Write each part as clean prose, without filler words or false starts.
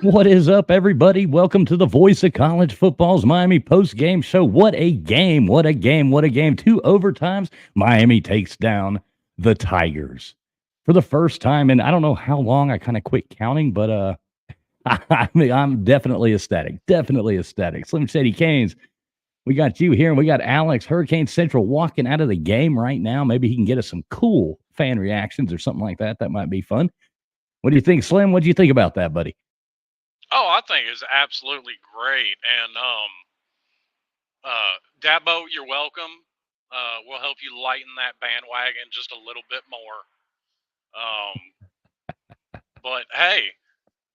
What is up, everybody? Welcome to the voice of college football's Miami post-game show. What a game, what a game, what a game. 2 overtimes. Miami takes down the Tigers for the first time in I don't know how long. I kind of quit counting, but I'm definitely ecstatic. Definitely ecstatic. Slim Shady Canes, we got you here, and we got Alex, Hurricane Central, walking out of the game right now. Maybe he can get us some cool fan reactions or something like that. That might be fun. What do you think, Slim? What do you think about that, buddy? Oh, I think it's absolutely great. And Dabo, you're welcome. We'll help you lighten that bandwagon just a little bit more. But hey,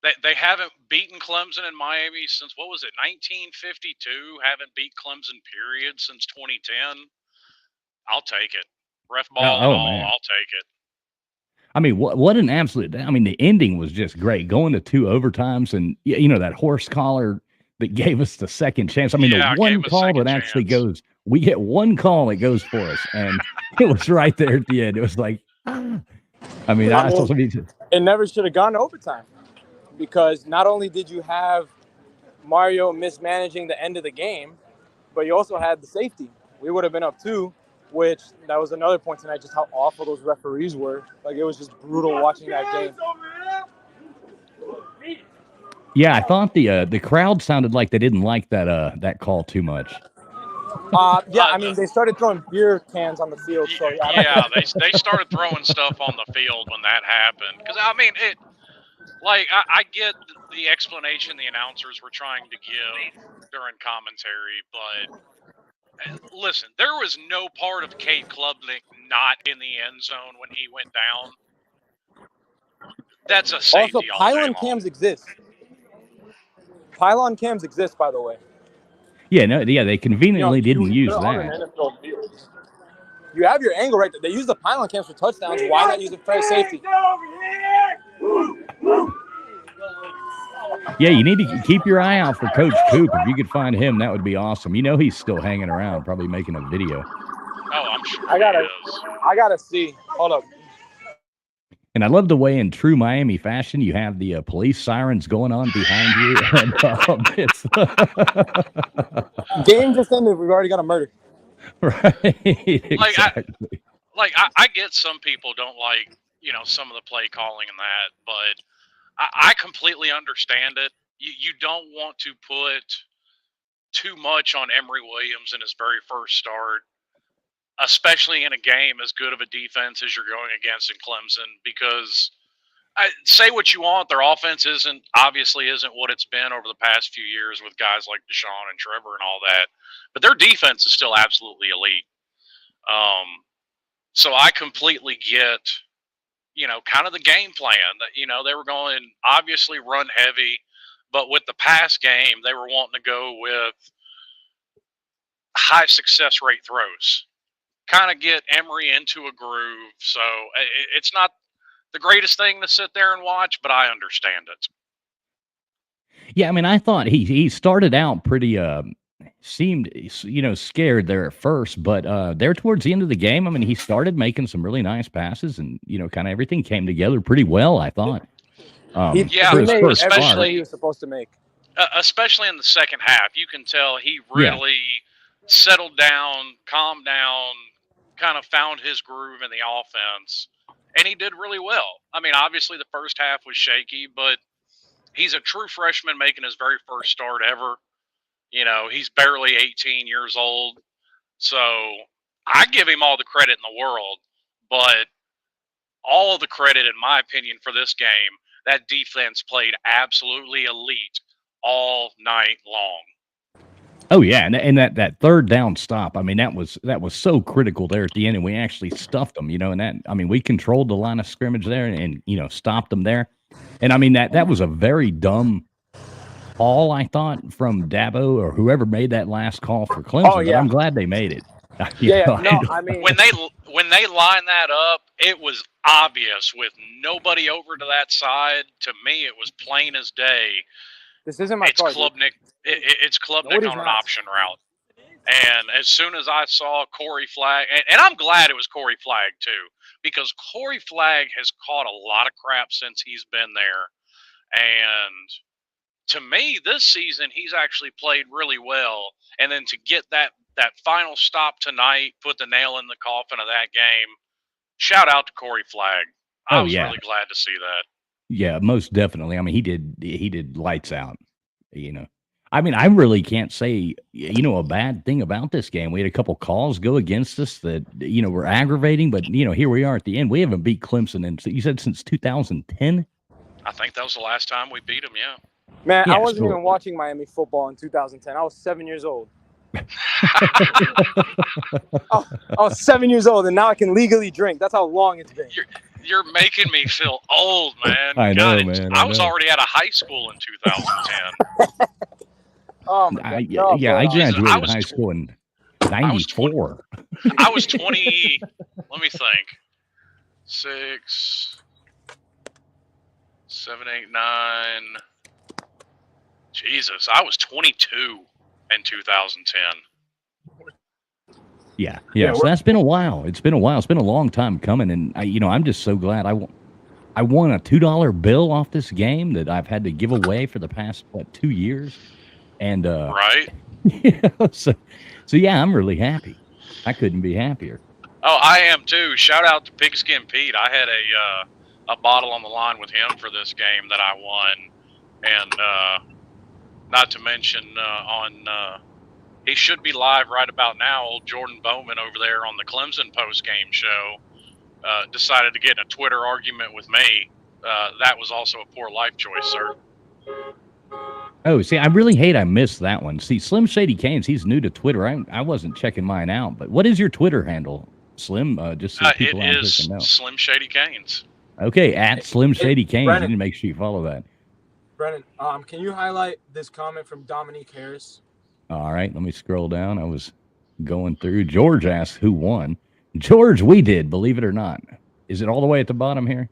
they haven't beaten Clemson in Miami since, what was it, 1952? Haven't beat Clemson, period, since 2010. I'll take it. Ref ball and all, man. I'll take it. I mean, what an absolute – I mean, the ending was just great. Going to 2 overtimes and, you know, that horse collar that gave us the second chance. I mean, the one call that actually goes – we get one call that goes for us, and it was right there at the end. It was like – I mean, it never should have gone to overtime because not only did you have Mario mismanaging the end of the game, but you also had the safety. We would have been up 2. Which that was another point tonight, just how awful those referees were. Like, it was just brutal watching that game. Yeah, I thought the crowd sounded like they didn't like that call too much. Yeah, I mean, they started throwing beer cans on the field. So yeah, they started throwing stuff on the field when that happened. Because I mean, I get the explanation the announcers were trying to give during commentary, but. Listen, there was no part of Cade Klubnik not in the end zone when he went down. That's a safety. Also, pylon cams exist. Pylon cams exist, by the way. Yeah, they conveniently didn't use that. You have your angle right there. They use the pylon cams for touchdowns. Why not use it for safety? Yeah, you need to keep your eye out for Coach Coop. If you could find him, that would be awesome. You know he's still hanging around, probably making a video. Oh, I'm sure I gotta see. Hold up. And I love the way, in true Miami fashion, you have the police sirens going on behind you. And, game just ended. We've already got a murder. Right. Exactly. I get some people don't like, some of the play calling and that, but I completely understand it. You don't want to put too much on Emry Williams in his very first start, especially in a game as good of a defense as you're going against in Clemson, because say what you want, their offense obviously isn't what it's been over the past few years with guys like Deshaun and Trevor and all that, but their defense is still absolutely elite. So I completely get kind of the game plan that, they were going obviously run heavy, but with the pass game, they were wanting to go with high success rate throws, kind of get Emry into a groove. So it's not the greatest thing to sit there and watch, but I understand it. Yeah, I mean, I thought he started out pretty seemed scared there at first, but there towards the end of the game, I mean, he started making some really nice passes, and kind of everything came together pretty well, I thought. He made everything he was supposed to make, especially in the second half. You can tell he really settled down, calmed down, kind of found his groove in the offense, and he did really well. I mean, obviously the first half was shaky, but he's a true freshman making his very first start ever. He's barely 18 years old. So I give him all the credit in the world, but all of the credit, in my opinion, for this game, that defense played absolutely elite all night long. Oh, yeah, and that third down stop, I mean, that was so critical there at the end, and we actually stuffed them, and that, I mean, we controlled the line of scrimmage there and stopped them there. And, I mean, that was a very dumb call, I thought, from Dabo or whoever made that last call for Clemson. Oh, yeah. But I'm glad they made it. I mean, when they lined that up, it was obvious with nobody over to that side. To me, it was plain as day. This isn't my Klubnik. It's Klubnik on an option route. And as soon as I saw Corey Flagg, and I'm glad it was Corey Flagg too, because Corey Flagg has caught a lot of crap since he's been there. And to me, this season, he's actually played really well. And then to get that final stop tonight, put the nail in the coffin of that game, shout out to Corey Flagg. I was really glad to see that. Yeah, most definitely. I mean, he did lights out, I mean, I really can't say, a bad thing about this game. We had a couple calls go against us that, were aggravating, but, here we are at the end. We haven't beat Clemson you said since 2010? I think that was the last time we beat them, yeah. Man, yeah, I wasn't even watching Miami football in 2010. I was 7 years old. I was 7 years old, and now I can legally drink. That's how long it's been. You're making me feel old, man. I know, man. I was already out of high school in 2010. Oh my God. I graduated high school in 94. I was 20. Let me think. 6, 7, 8, 9. Jesus, I was 22 in 2010. Yeah. So that's been a while. It's been a while. It's been a long time coming, and I'm just so glad I won a $2 bill off this game that I've had to give away for the past 2 years, and right. So yeah, I'm really happy. I couldn't be happier. Oh, I am too. Shout out to Pigskin Pete. I had a bottle on the line with him for this game that I won, and not to mention he should be live right about now. Old Jordan Bowman over there on the Clemson postgame show decided to get in a Twitter argument with me. That was also a poor life choice, sir. Oh, see, I really hate I missed that one. See, Slim Shady Canes, he's new to Twitter. I wasn't checking mine out, but what is your Twitter handle, Slim? Just so people it is know. Slim Shady Canes. Okay, at Slim Shady Canes. You need to make sure you follow that. Brennan, can you highlight this comment from Dominique Harris? All right, let me scroll down. I was going through. George asked who won. George, we did, believe it or not. Is it all the way at the bottom here?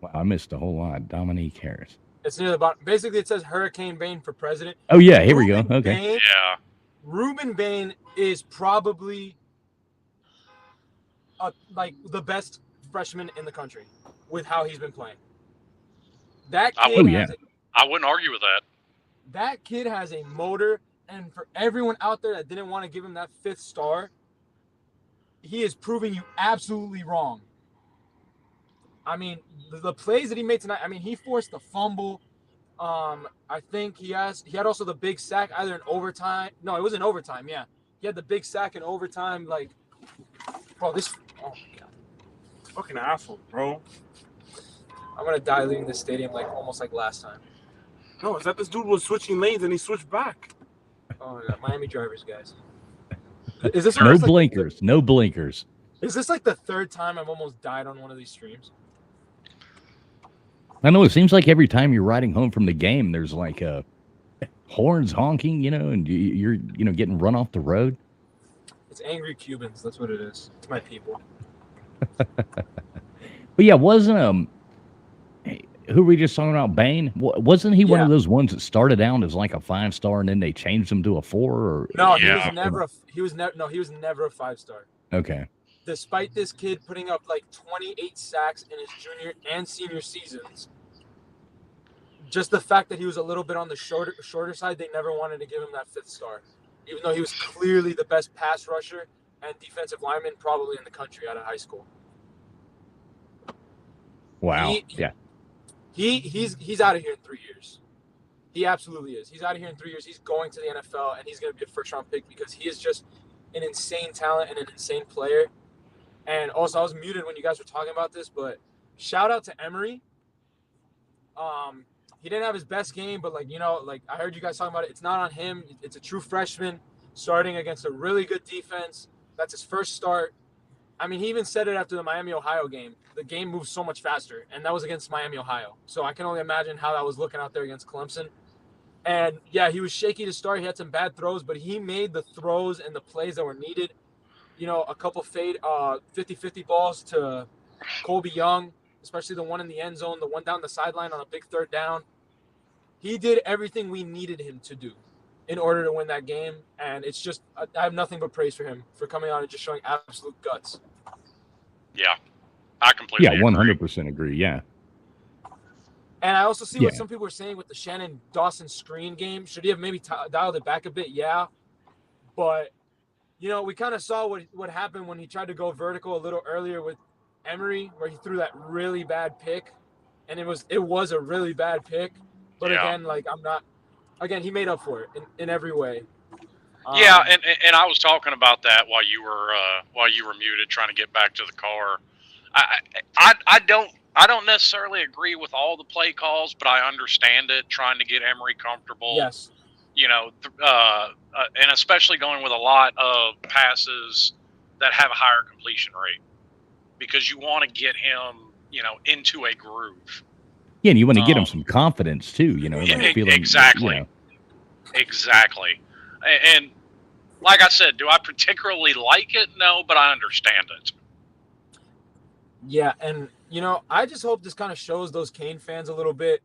Wow, I missed a whole lot. Dominique Harris. It's near the bottom. Basically, it says Hurricane Bane for president. Oh, yeah, here we go. Okay. Bane, yeah. Ruben Bane is probably like the best freshman in the country with how he's been playing. That kid I wouldn't argue with that. That kid has a motor, and for everyone out there that didn't want to give him that 5th star, he is proving you absolutely wrong. I mean, the plays that he made tonight, I mean, he forced the fumble. I think he had also the big sack either in overtime. No, it was in overtime, yeah. He had the big sack in overtime. Like, bro, oh, my God. Fucking asshole, bro. I'm going to die leaving this stadium almost like last time. No, it's that this dude was switching lanes and he switched back. Oh, my God. Miami drivers, guys. Is this no blinkers? No blinkers. Is this like the 3rd time I've almost died on one of these streams? I know. It seems like every time you're riding home from the game, there's like horns honking, and you're getting run off the road. It's angry Cubans. That's what it is. It's my people. But yeah, wasn't who were we just talking about? Bane? Wasn't he one of those ones that started out as like a 5-star and then they changed him to a 4? Or no, he was never a 5-star. Okay. Despite this kid putting up like 28 sacks in his junior and senior seasons, just the fact that he was a little bit on the shorter side, they never wanted to give him that 5th star, even though he was clearly the best pass rusher and defensive lineman probably in the country out of high school. Wow. He's out of here in 3 years. He absolutely is. He's out of here in 3 years. He's going to the NFL, and he's going to be a first-round pick because he is just an insane talent and an insane player. And also, I was muted when you guys were talking about this, but shout out to Emry. He didn't have his best game, but I heard you guys talking about it. It's not on him. It's a true freshman starting against a really good defense. That's his first start. I mean, he even said it after the Miami-Ohio game. The game moves so much faster, and that was against Miami-Ohio. So I can only imagine how that was looking out there against Clemson. And, yeah, he was shaky to start. He had some bad throws, but he made the throws and the plays that were needed. A couple fade 50-50 balls to Colby Young, especially the one in the end zone, the one down the sideline on a big 3rd down. He did everything we needed him to do. in order to win that game. And it's just, I have nothing but praise for him for coming on and just showing absolute guts. Yeah, I completely Yeah, agree. 100% agree. Yeah. And I also see what some people are saying with the Shannon Dawson screen game. Should he have maybe dialed it back a bit? Yeah. But, you know, we kind of saw what happened when he tried to go vertical a little earlier with Emry, where he threw that really bad pick. And it was a really bad pick. But again, like, he made up for it in every way. Yeah, and I was talking about that while you were muted, trying to get back to the car. I don't necessarily agree with all the play calls, but I understand it. Trying to get Emry comfortable. Yes. You know, and especially going with a lot of passes that have a higher completion rate, because you want to get him, you know, into a groove. Yeah, and you want to get him some confidence too. You know, like feeling, exactly. You know. Exactly. And like I said, do I particularly like it? No, but I understand it. Yeah, and, you know, I just hope this kind of shows those Kane fans a little bit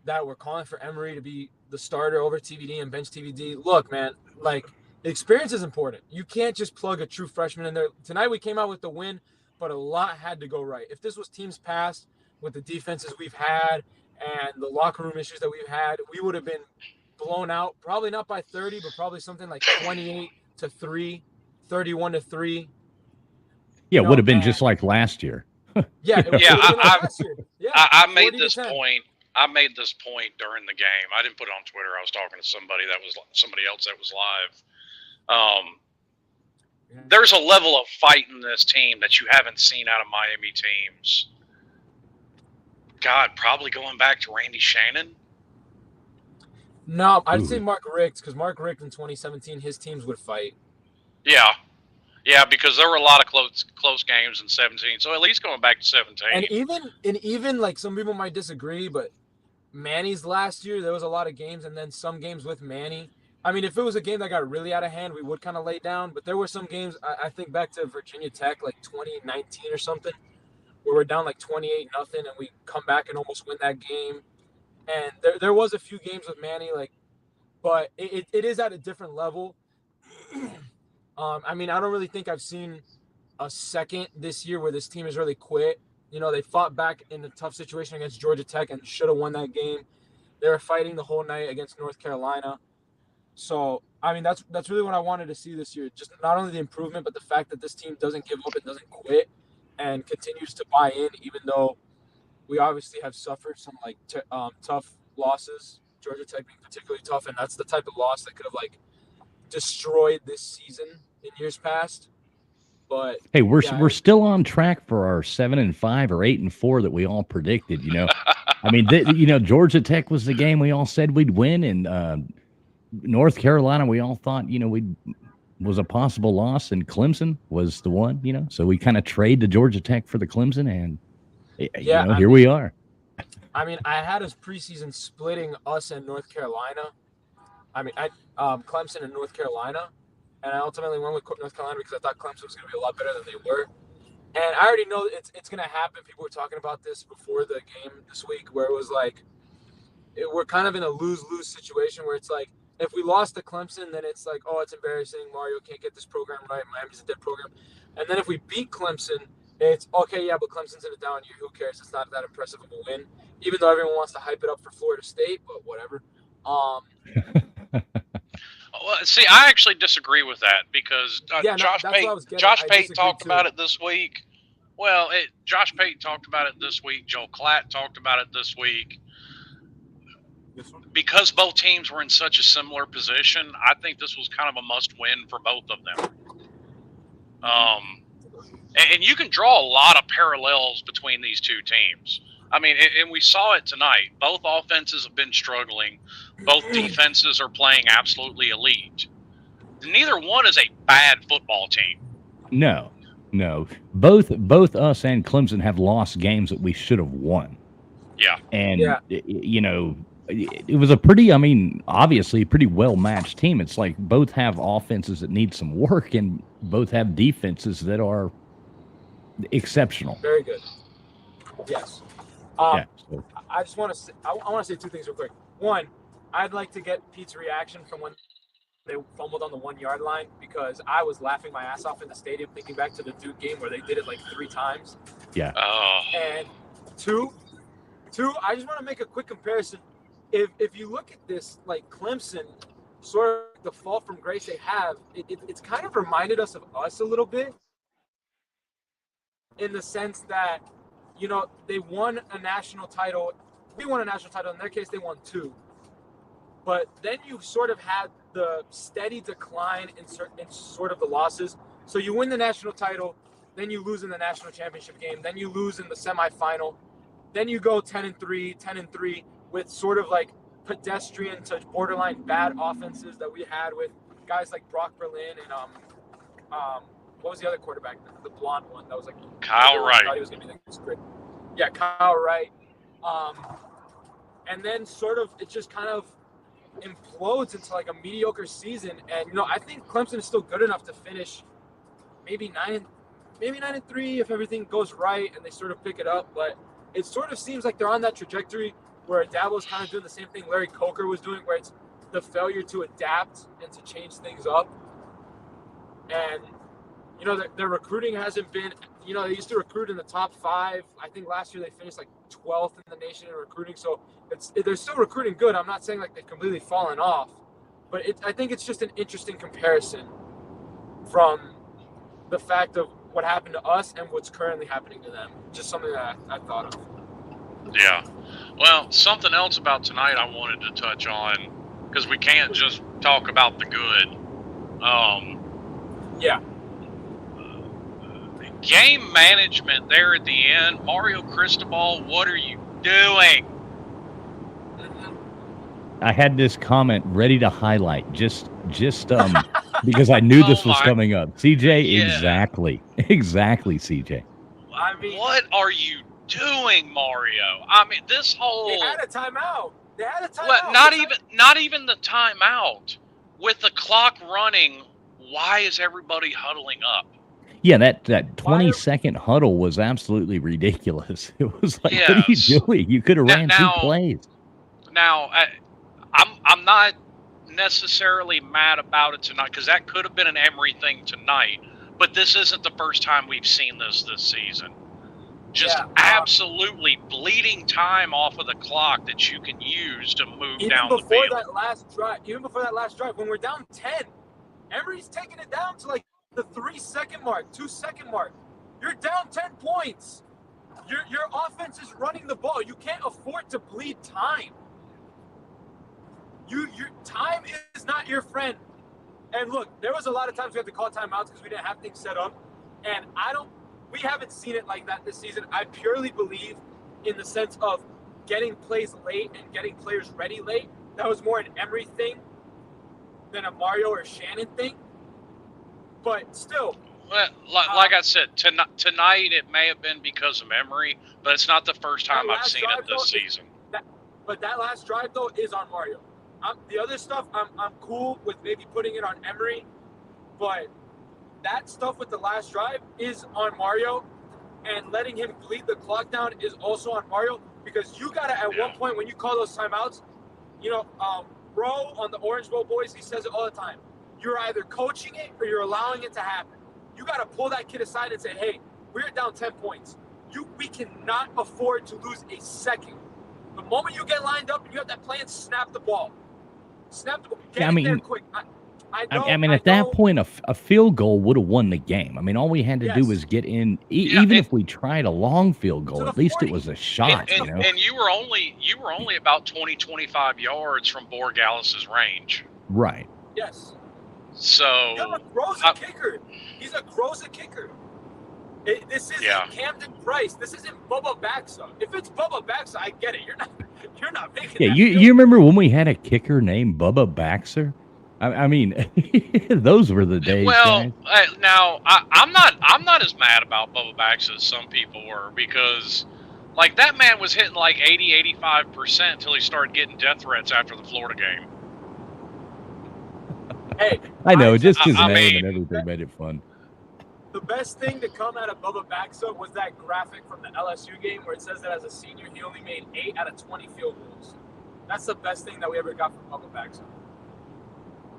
that we're calling for Emry to be the starter over TVD and bench TVD. Look, man, like, experience is important. You can't just plug a true freshman in there. Tonight we came out with the win, but a lot had to go right. If this was teams past with the defenses we've had and the locker room issues that we've had, we would have been blown out, probably not by 30, but probably something like 28-3, 31-3. Yeah, it would have been just like last year. Yeah, I made this point. I made this point during the game. I didn't put it on Twitter. I was talking to somebody else that was live. There's a level of fight in this team that you haven't seen out of Miami teams. God, probably going back to Randy Shannon. No, I'd say Mark Richt, because Mark Richt in 2017, his teams would fight. Yeah, because there were a lot of close games in 17. So at least going back to 17. And even like some people might disagree, but Manny's last year, there was a lot of games, and then some games with Manny. I mean, if it was a game that got really out of hand, we would kind of lay down. But there were some games, I think back to Virginia Tech, like 2019 or something, where we're down like 28-0, and we come back and almost win that game. And there was a few games with Manny, like, but it is at a different level. I mean, I don't really think I've seen a second this year where this team has really quit. You know, they fought back in a tough situation against Georgia Tech and should have won that game. They were fighting the whole night against North Carolina. So, I mean, that's really what I wanted to see this year. Just not only the improvement, but the fact that this team doesn't give up and doesn't quit and continues to buy in, even though we obviously have suffered some, like, tough losses, Georgia Tech being particularly tough, and that's the type of loss that could have, like, destroyed this season in years past. But hey, we're still on track for our 7-5 or 8-4 that we all predicted. You know, I mean, Georgia Tech was the game we all said we'd win, and North Carolina we all thought was a possible loss, and Clemson was the one. You know, so we kind of trade the Georgia Tech for the Clemson, and here we are. I mean, I had us preseason splitting us and North Carolina. I mean, Clemson and North Carolina. And I ultimately went with North Carolina because I thought Clemson was going to be a lot better than they were. And I already know it's going to happen. People were talking about this before the game this week, where it was like we're kind of in a lose-lose situation where it's like if we lost to Clemson, then it's like, oh, it's embarrassing. Mario can't get this program right. Miami's a dead program. And then if we beat Clemson, it's okay, yeah, but Clemson's in a down year. Who cares? It's not that impressive of a win, even though everyone wants to hype it up for Florida State, but whatever. Well, see, I actually disagree with that because Josh Payton talked about it this week. Well, Josh Payton talked about it this week. Joel Klatt talked about it this week. Because both teams were in such a similar position, I think this was kind of a must-win for both of them. And you can draw a lot of parallels between these two teams. I mean, and we saw it tonight. Both offenses have been struggling. Both defenses are playing absolutely elite. Neither one is a bad football team. No. Both us and Clemson have lost games that we should have won. Yeah. And, it was a pretty, obviously a pretty well-matched team. It's like both have offenses that need some work and both have defenses that are exceptional. Very good. Yes. I just want to say, I want to say two things real quick. One, I'd like to get Pete's reaction from when they fumbled on the 1 yard line, because I was laughing my ass off in the stadium thinking back to the Duke game where they did it like 3 times. Yeah. And two, I just want to make a quick comparison. If you look at this, like Clemson, sort of the fall from grace they have, it's kind of reminded us of us a little bit, in the sense that, you know, they won a national title. We won a national title. In their case, they won 2. But then you sort of had the steady decline in sort of the losses. So you win the national title, then you lose in the national championship game, then you lose in the semifinal, then you go 10-3 with sort of like pedestrian to borderline bad offenses that we had with guys like Brock Berlin and what was the other quarterback? The blonde one that was like Kyle Wright. Thought he was gonna be the great. Yeah, Kyle Wright. And then sort of it just kind of implodes into like a mediocre season. And you know, I think Clemson is still good enough to finish maybe 9-3 if everything goes right and they sort of pick it up. But it sort of seems like they're on that trajectory where Dabo's kind of doing the same thing Larry Coker was doing, where it's the failure to adapt and to change things up. And you know, their recruiting hasn't been, you know, they used to recruit in the top 5. I think last year they finished like 12th in the nation in recruiting. So they're still recruiting good. I'm not saying like they've completely fallen off, but I think it's just an interesting comparison from the fact of what happened to us and what's currently happening to them. Just something that I thought of. Yeah. Well, something else about tonight I wanted to touch on, because we can't just talk about the good. Yeah. Game management there at the end. Mario Cristobal, what are you doing? I had this comment ready to highlight just because I knew this was coming up. CJ, Yeah. Exactly, CJ. I mean, What are you doing, Mario? I mean, this whole they had a timeout. well, not even the timeout. With the clock running, why is everybody huddling up? Yeah, that 20-second huddle was absolutely ridiculous. It was like, what are you Yes. doing? You could have ran 2 plays. Now, I'm not necessarily mad about it tonight, because that could have been an Emry thing tonight. But this isn't the first time we've seen this season. Just absolutely bleeding time off of the clock that you can use to move down the field. Even before that last drive, when we're down 10, Emry's taking it down to like the 3-second mark, 2-second mark. You're down 10 points. Your offense is running the ball. You can't afford to bleed time. Your time is not your friend. And look, there was a lot of times we had to call timeouts because we didn't have things set up. And we haven't seen it like that this season. I purely believe in the sense of getting plays late and getting players ready late. That was more an Emry thing than a Mario or Shannon thing. But still. Well, like I said, tonight it may have been because of Emry, but it's not the first time I've seen it this season. But that last drive, though, is on Mario. The other stuff, I'm cool with maybe putting it on Emry, but that stuff with the last drive is on Mario, and letting him bleed the clock down is also on Mario, because you got to, at one point when you call those timeouts, you know, Bro on the Orange Bowl Boys, he says it all the time. You're either coaching it or you're allowing it to happen. You got to pull that kid aside and say, hey, we're down 10 points. We cannot afford to lose a second. The moment you get lined up and you have that plan, snap the ball. Get there quick. I mean, at that point, a field goal would have won the game. I mean, all we had to do was get in. Even if we tried a long field goal, at least 40. It was a shot. And you were only about 20-25 yards from Borgalis's range. Right. Yes. So Gro's a kicker. He's a Gro's a kicker. This isn't Camden Price. This isn't Bubba Baxa. If it's Bubba Baxa, I get it. You're not making. Yeah, you remember when we had a kicker named Bubba Baxter? I mean, those were the days. Well, now I'm not as mad about Bubba Baxa as some people were, because like that man was hitting like 80-85% until he started getting death threats after the Florida game. Hey, I know, just his name and everything made it fun. The best thing to come out of Bubba Baxa was that graphic from the LSU game where it says that as a senior, he only made 8 out of 20 field goals. That's the best thing that we ever got from Bubba Baxa.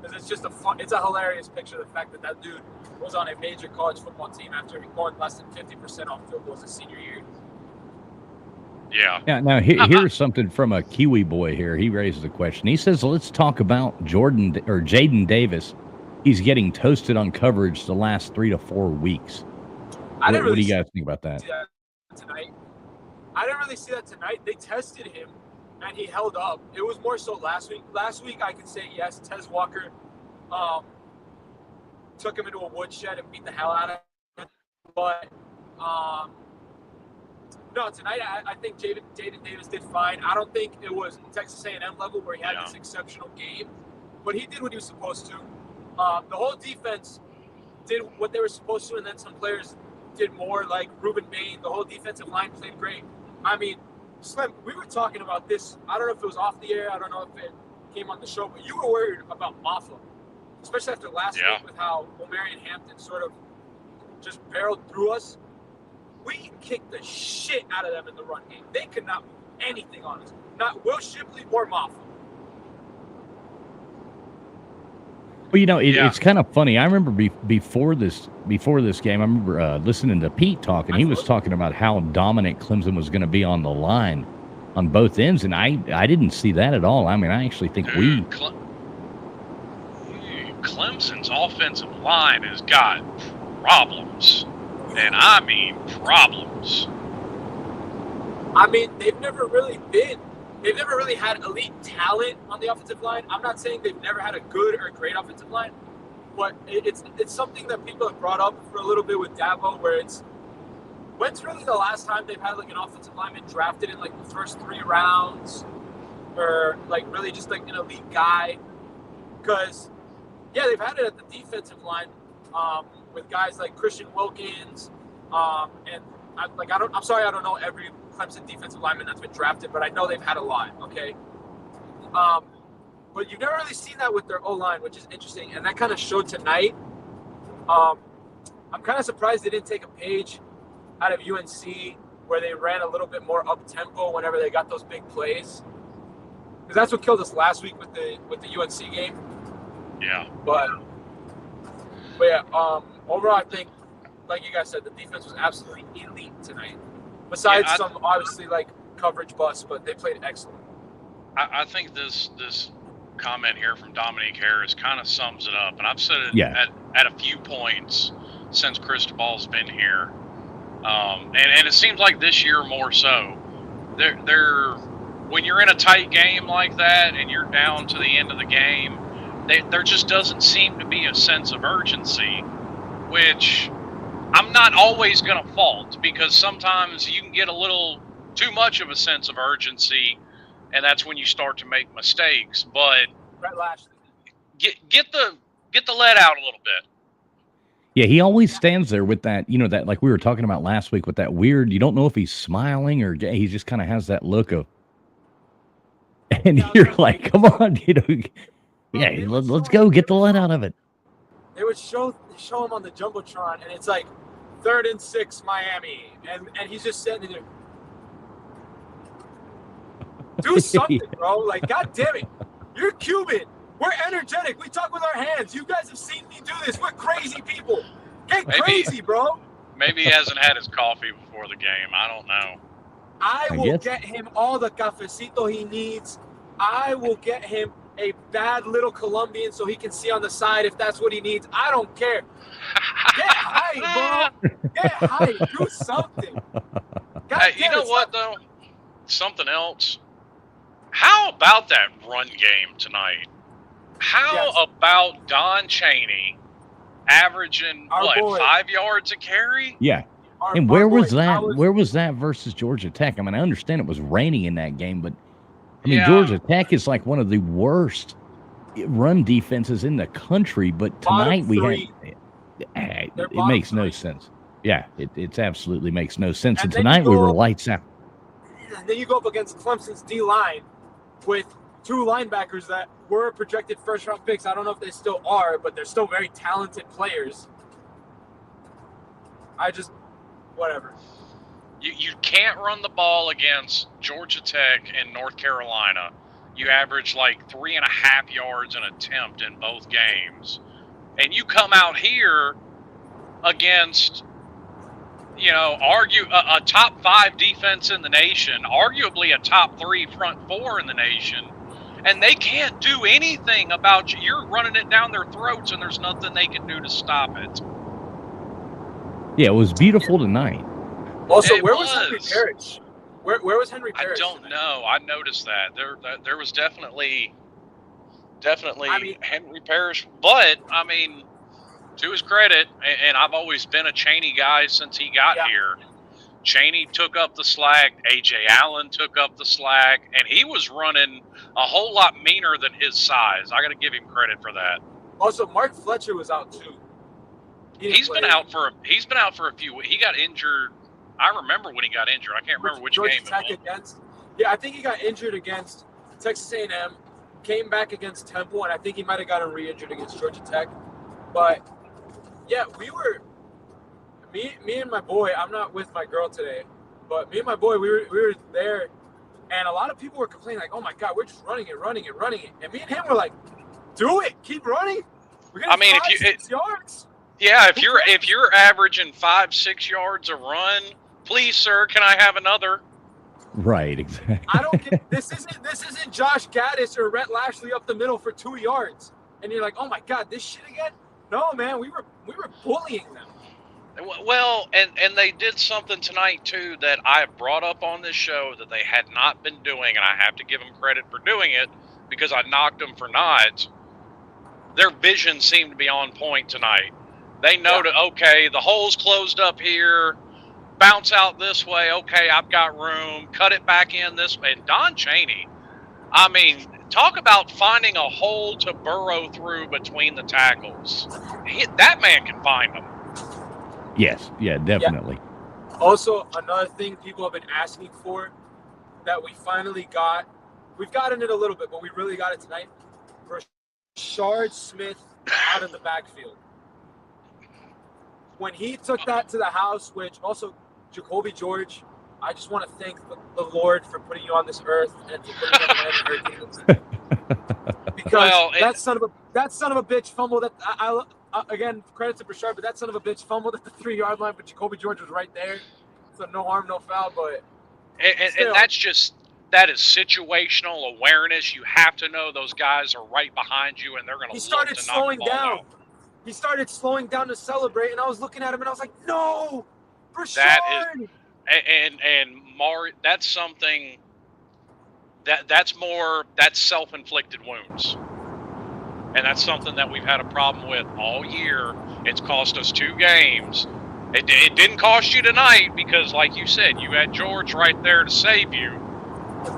because it's a hilarious picture. The fact that dude was on a major college football team after going less than 50% on field goals his senior year. Yeah. Yeah. Now here's something from a Kiwi boy here. He raises a question. He says, "Let's talk about Jaden Davis. He's getting toasted on coverage the last 3 to 4 weeks." What do you guys think about that? Tonight, I didn't really see that tonight. They tested him, and he held up. It was more so last week. Last week, I could say yes. Tez Walker took him into a woodshed and beat the hell out of him. But no, tonight I think Jaden Davis did fine. I don't think it was Texas A&M level where he had this exceptional game, but he did what he was supposed to. The whole defense did what they were supposed to, and then some players did more, like Ruben Bane. The whole defensive line played great. I mean, Slim, we were talking about this. I don't know if it was off the air. I don't know if it came on the show, but you were worried about Maffa, especially after last week with how Omarion Hampton sort of just barreled through us. We kicked the shit out of them in the run game. They could not move anything on us. Not Will Shipley or Maffa. Well, you know, it's kind of funny. I remember before this game, I remember listening to Pete talk, and he was talking about how dominant Clemson was going to be on the line on both ends, and I didn't see that at all. I mean, I actually think Clemson's offensive line has got problems, and I mean problems. I mean, they've never really had elite talent on the offensive line. I'm not saying they've never had a good or great offensive line, but it's something that people have brought up for a little bit with Dabo, where when's really the last time they've had like an offensive lineman drafted in like the first 3 rounds, or like really just like an elite guy? Because they've had it at the defensive line with guys like Christian Wilkins, and I'm sorry I don't know every Clemson defensive lineman that's been drafted, but I know they've had a lot, okay? But you've never really seen that with their O-line, which is interesting, and that kind of showed tonight. I'm kind of surprised they didn't take a page out of UNC, where they ran a little bit more up-tempo whenever they got those big plays. Because that's what killed us last week with the UNC game. Yeah. But yeah, overall, I think, like you guys said, the defense was absolutely elite tonight. Besides some obviously like coverage busts, but they played excellent. I think this comment here from Dominique Harris kind of sums it up, and I've said it at a few points since Cristobal's been here, and it seems like this year more so. They're when you're in a tight game like that and you're down to the end of the game, there just doesn't seem to be a sense of urgency, which I'm not always going to fault, because sometimes you can get a little too much of a sense of urgency, and that's when you start to make mistakes. But get the lead out a little bit. Yeah, he always stands there with that, that like we were talking about last week, with that weird, you don't know if he's smiling or he just kind of has that look of, and you're like, come on, let's go get the lead out of it. They would show him on the Jumbotron, and it's like 3rd and 6 Miami, and he's just sitting there. Do something, bro. Like, God damn it. You're Cuban. We're energetic. We talk with our hands. You guys have seen me do this. We're crazy people. Get crazy, bro. Maybe he hasn't had his coffee before the game. I don't know. I will get him all the cafecito he needs. I will get him a bad little Colombian so he can see on the side if that's what he needs. I don't care. Get high, bro. Get high. Do something. Hey, you know what, though? Something else. How about that run game tonight? How about Don Chaney averaging, 5 yards a carry? Yeah. And where was that versus Georgia Tech? I mean, I understand it was raining in that game, but I mean, Georgia Tech is like one of the worst run defenses in the country, but tonight it makes no sense. Yeah, it absolutely makes no sense. And tonight we were lights out. And then you go up against Clemson's D-line with 2 linebackers that were projected first-round picks. I don't know if they still are, but they're still very talented players. Whatever. You can't run the ball against Georgia Tech and North Carolina You average like 3.5 yards an attempt in both games. And you come out here against, a top 5 defense in the nation, arguably a top 3 front 4 in the nation, and they can't do anything about you. You're running it down their throats, and there's nothing they can do to stop it. Yeah, it was beautiful tonight. Also, where was Henry Parrish? Where was Henry Parrish? I don't know. I noticed that. There was definitely Henry Parrish. But, to his credit, and I've always been a Chaney guy since he got here, Chaney took up the slack, A.J. Allen took up the slack, and he was running a whole lot meaner than his size. I got to give him credit for that. Also, Mark Fletcher was out too. He's been out for a few weeks. He got injured. I remember when he got injured. I can't remember which game it was. I think he got injured against Texas A&M, came back against Temple, and I think he might have gotten re-injured against Georgia Tech. But yeah, me and my boy, I'm not with my girl today, but me and my boy, we were there, and a lot of people were complaining, like, oh my God, we're just running it. And me and him were like, do it, keep running. We're getting 5-6 yards. Yeah, if you're averaging 5-6 yards a run, please, sir, can I have another? Right, exactly. I don't get this isn't Josh Gaddis or Rhett Lashley up the middle for 2 yards. And you're like, oh my God, this shit again? No, man, we were bullying them. Well, and they did something tonight too that I brought up on this show that they had not been doing, and I have to give them credit for doing it because I knocked them for nods. Their vision seemed to be on point tonight. They know okay, the hole's closed up here, bounce out this way, okay, I've got room, cut it back in this way. And Don Chaney, talk about finding a hole to burrow through between the tackles. That man can find them. Yes, yeah, definitely. Yeah. Also, another thing people have been asking for that we finally got, we've gotten it a little bit, but we really got it tonight, Rashard Smith out in the backfield. When he took that to the house, which also Jacoby George, I just want to thank the Lord for putting you on this earth and for putting you on the hurricanes. Because that son of a bitch fumbled at I again, credit to Brashard, but that son of a bitch fumbled at the 3-yard line, but Jacoby George was right there. So no harm, no foul, but and that is situational awareness. You have to know those guys are right behind you and they're going to look to knock the ball out. He started slowing down to celebrate, and I was looking at him, and I was like, "No, Brashard!" That is, and that's something that's self-inflicted wounds, and that's something that we've had a problem with all year. It's cost us 2 games. It didn't cost you tonight because, like you said, you had George right there to save you,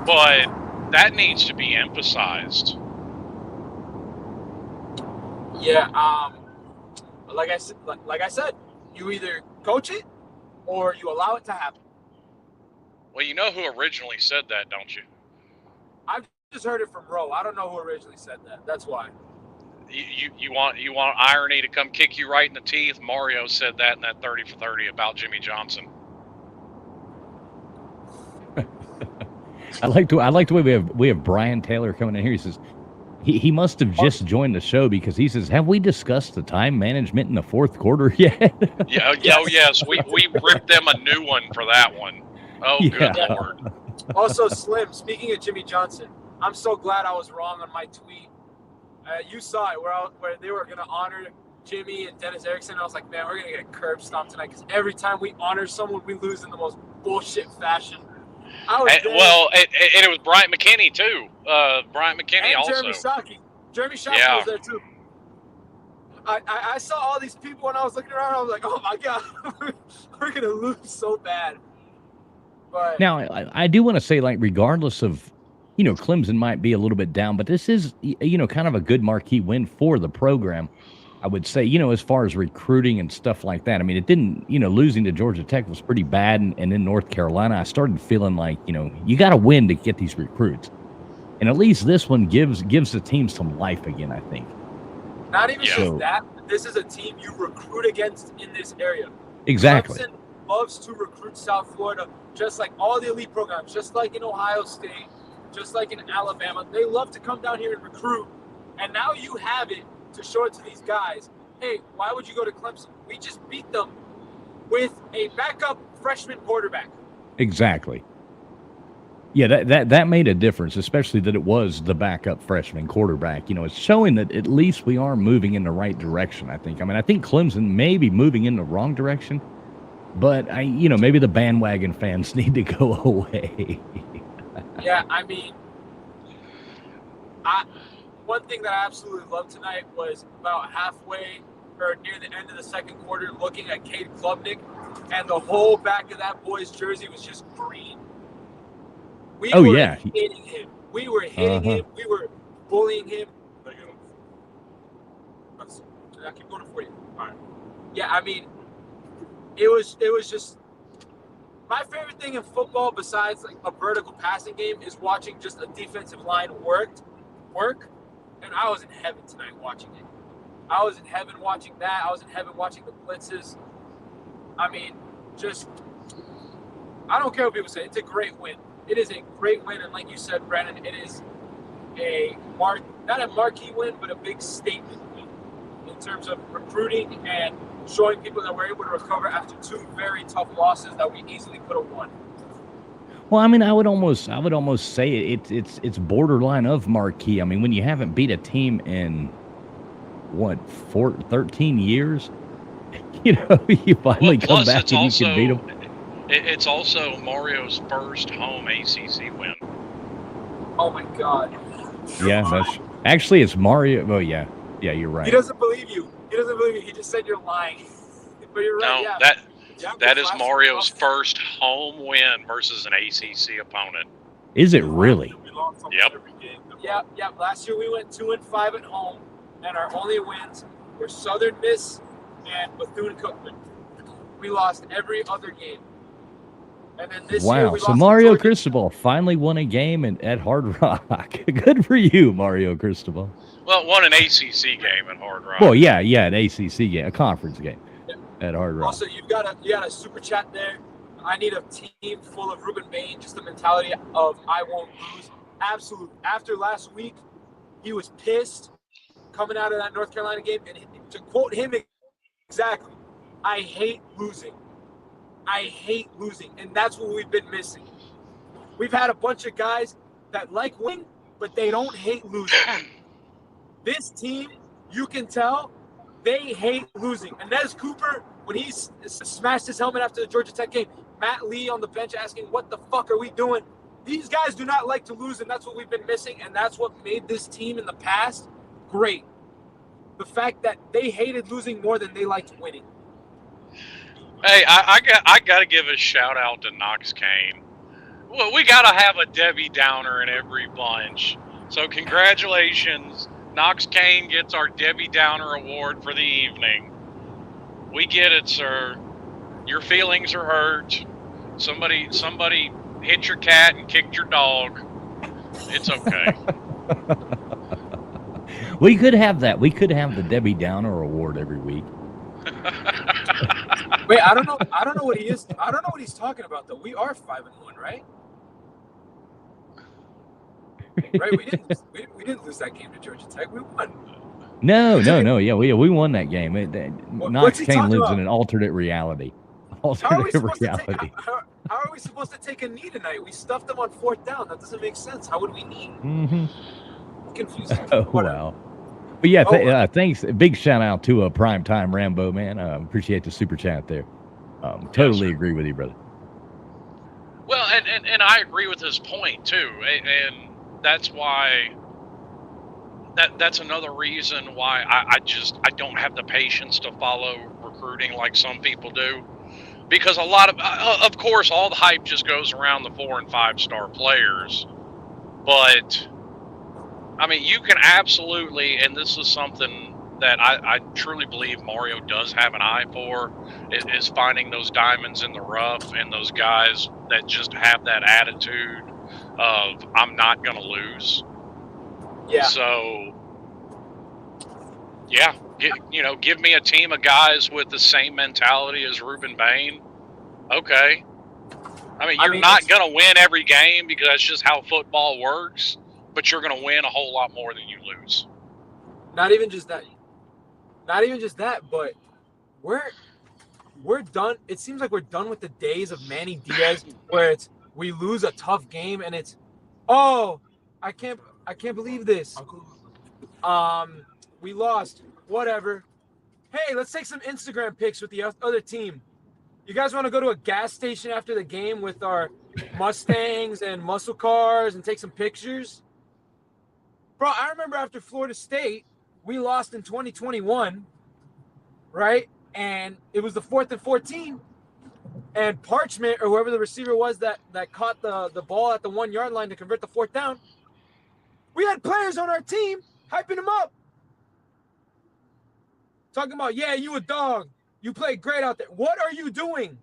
but that needs to be emphasized. Yeah. Like I said, you either coach it or you allow it to happen. Well, you know who originally said that, don't you? I've just heard it from Roe. I don't know who originally said that. That's why. You want irony to come kick you right in the teeth? Mario said that in that 30 for 30 about Jimmy Johnson. I like the way we have Brian Taylor coming in here. He says he must have just joined the show because he says, have we discussed the time management in the fourth quarter yet? Yeah. Oh, yes. We ripped them a new one for that one. Oh, yeah. Good Lord. Also, Slim, speaking of Jimmy Johnson, I'm so glad I was wrong on my tweet. You saw it where they were going to honor Jimmy and Dennis Erickson. I was like, man, we're going to get a curb stomp tonight because every time we honor someone, we lose in the most bullshit fashion. It was Bryant McKinney too. Bryant McKinney and also. Jeremy Shockey was there too. I saw all these people and I was looking around. I was like, oh my God, we're gonna lose so bad. But now I do want to say, like, regardless of, Clemson might be a little bit down, but this is, kind of a good marquee win for the program. I would say, as far as recruiting and stuff like that. I mean, it didn't, losing to Georgia Tech was pretty bad. And in North Carolina, I started feeling like, you got to win to get these recruits. And at least this one gives the team some life again, I think. Not even just that, but this is a team you recruit against in this area. Exactly. Clemson loves to recruit South Florida, just like all the elite programs, just like in Ohio State, just like in Alabama. They love to come down here and recruit, and now you have it to show it to these guys. Hey, why would you go to Clemson? We just beat them with a backup freshman quarterback. Exactly. Yeah, that made a difference, especially that it was the backup freshman quarterback. You know, it's showing that at least we are moving in the right direction, I think. I mean, I think Clemson may be moving in the wrong direction, but maybe the bandwagon fans need to go away. Yeah, I mean, one thing that I absolutely loved tonight was about halfway or near the end of the second quarter, looking at Cade Klubnik, and the whole back of that boy's jersey was just green. We were hitting him. We were hitting him. We were bullying him. I keep going for you. All right. Yeah, I mean, it was just my favorite thing in football, besides like a vertical passing game, is watching just a defensive line work. And I was in heaven tonight watching it. I was in heaven watching that. I was in heaven watching the blitzes. I mean, I don't care what people say. It's a great win. It is a great win, and like you said, Brandon, it is not a marquee win, but a big statement win in terms of recruiting and showing people that we're able to recover after two very tough losses that we easily could have won. Well, I mean, I would almost say it's borderline of marquee. I mean, when you haven't beat a team in 13 years, you finally come back and you can beat them. It's also Mario's first home ACC win. Oh my God! Yeah, it's Mario. Oh yeah, you're right. He doesn't believe you. He just said you're lying. But you're right. No, that is Mario's first home win versus an ACC opponent. Is it really? Yep. Yeah. Last year we went 2-5 at home, and our only wins were Southern Miss and Bethune-Cookman. We lost every other game. And then this year we so lost Mario Cristobal finally won a game at Hard Rock. Good for you, Mario Cristobal. Well, won an ACC game at Hard Rock. Well, yeah, an ACC game, a conference game at Hard Rock. Also, you got a super chat there. I need a team full of Ruben Bane, just the mentality of I won't lose. Absolutely. After last week, he was pissed coming out of that North Carolina game. And to quote him exactly, I hate losing. And that's what we've been missing. We've had a bunch of guys that like winning, but they don't hate losing. This team, you can tell, they hate losing. And Nez Cooper, when he smashed his helmet after the Georgia Tech game, Matt Lee on the bench asking, what the fuck are we doing? These guys do not like to lose, and that's what we've been missing, and that's what made this team in the past great. The fact that they hated losing more than they liked winning. Hey, I got to give a shout out to Knox Kane. Well, we got to have a Debbie Downer in every bunch. So congratulations. Knox Kane gets our Debbie Downer award for the evening. We get it, sir. Your feelings are hurt. Somebody hit your cat and kicked your dog. It's okay. We could have that. We could have the Debbie Downer award every week. Wait, I don't know what he is. I don't know what he's talking about though. We are 5-1, right? Right, we didn't lose that game to Georgia Tech. We won. No. Yeah, we won that game. Knox Kane lives in an alternate reality. How are we supposed to take a knee tonight? We stuffed them on 4th down. That doesn't make sense. How would we knee? Mm-hmm. Confusing. Oh, wow. But yeah, thanks. Big shout out to Primetime Rambo, man. Appreciate the super chat there. Totally agree with you, brother. Well, and I agree with his point too, and that's why that's another reason why I don't have the patience to follow recruiting like some people do, because a lot of course all the hype just goes around the 4- and 5-star players, but I mean, you can absolutely, and this is something that I truly believe Mario does have an eye for, is finding those diamonds in the rough and those guys that just have that attitude of, I'm not going to lose. Yeah. So, yeah, give me a team of guys with the same mentality as Ruben Bane. Okay. I mean, you're not going to win every game because that's just how football works, but you're going to win a whole lot more than you lose. Not even just that, but we're done. It seems like we're done with the days of Manny Diaz where it's we lose a tough game and it's, oh, I can't believe this. We lost. Whatever. Hey, let's take some Instagram pics with the other team. You guys want to go to a gas station after the game with our Mustangs and muscle cars and take some pictures? Bro, I remember after Florida State, we lost in 2021, right? And it was the 4th and 14. And Parchment, or whoever the receiver was that caught the ball at the 1 yard line to convert the 4th down, we had players on our team hyping him up. Talking about, yeah, you a dog. You played great out there. What are you doing?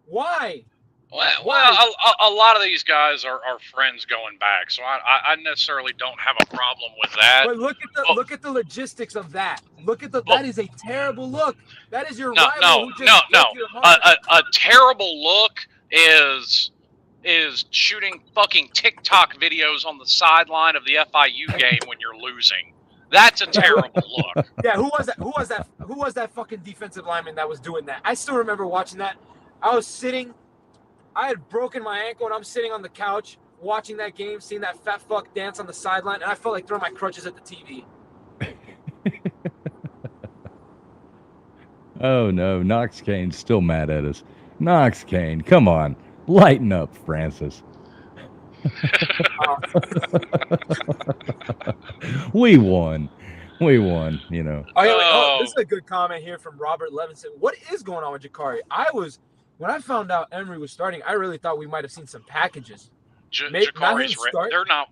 Why? Well, a lot of these guys are friends going back, so I necessarily don't have a problem with that. But look at the logistics of that. That is a terrible look. That is your rival. A terrible look is shooting fucking TikTok videos on the sideline of the FIU game when you're losing. That's a terrible look. Yeah, who was that? Who was that fucking defensive lineman that was doing that? I still remember watching that. I had broken my ankle, and I'm sitting on the couch watching that game, seeing that fat fuck dance on the sideline, and I felt like throwing my crutches at the TV. Oh, no. Knox Kane's still mad at us. Knox Kane, come on. Lighten up, Francis. We won, you know. This is a good comment here from Robert Levinson. What is going on with Jakari? When I found out Emry was starting, I really thought we might have seen some packages. Jakari's they're not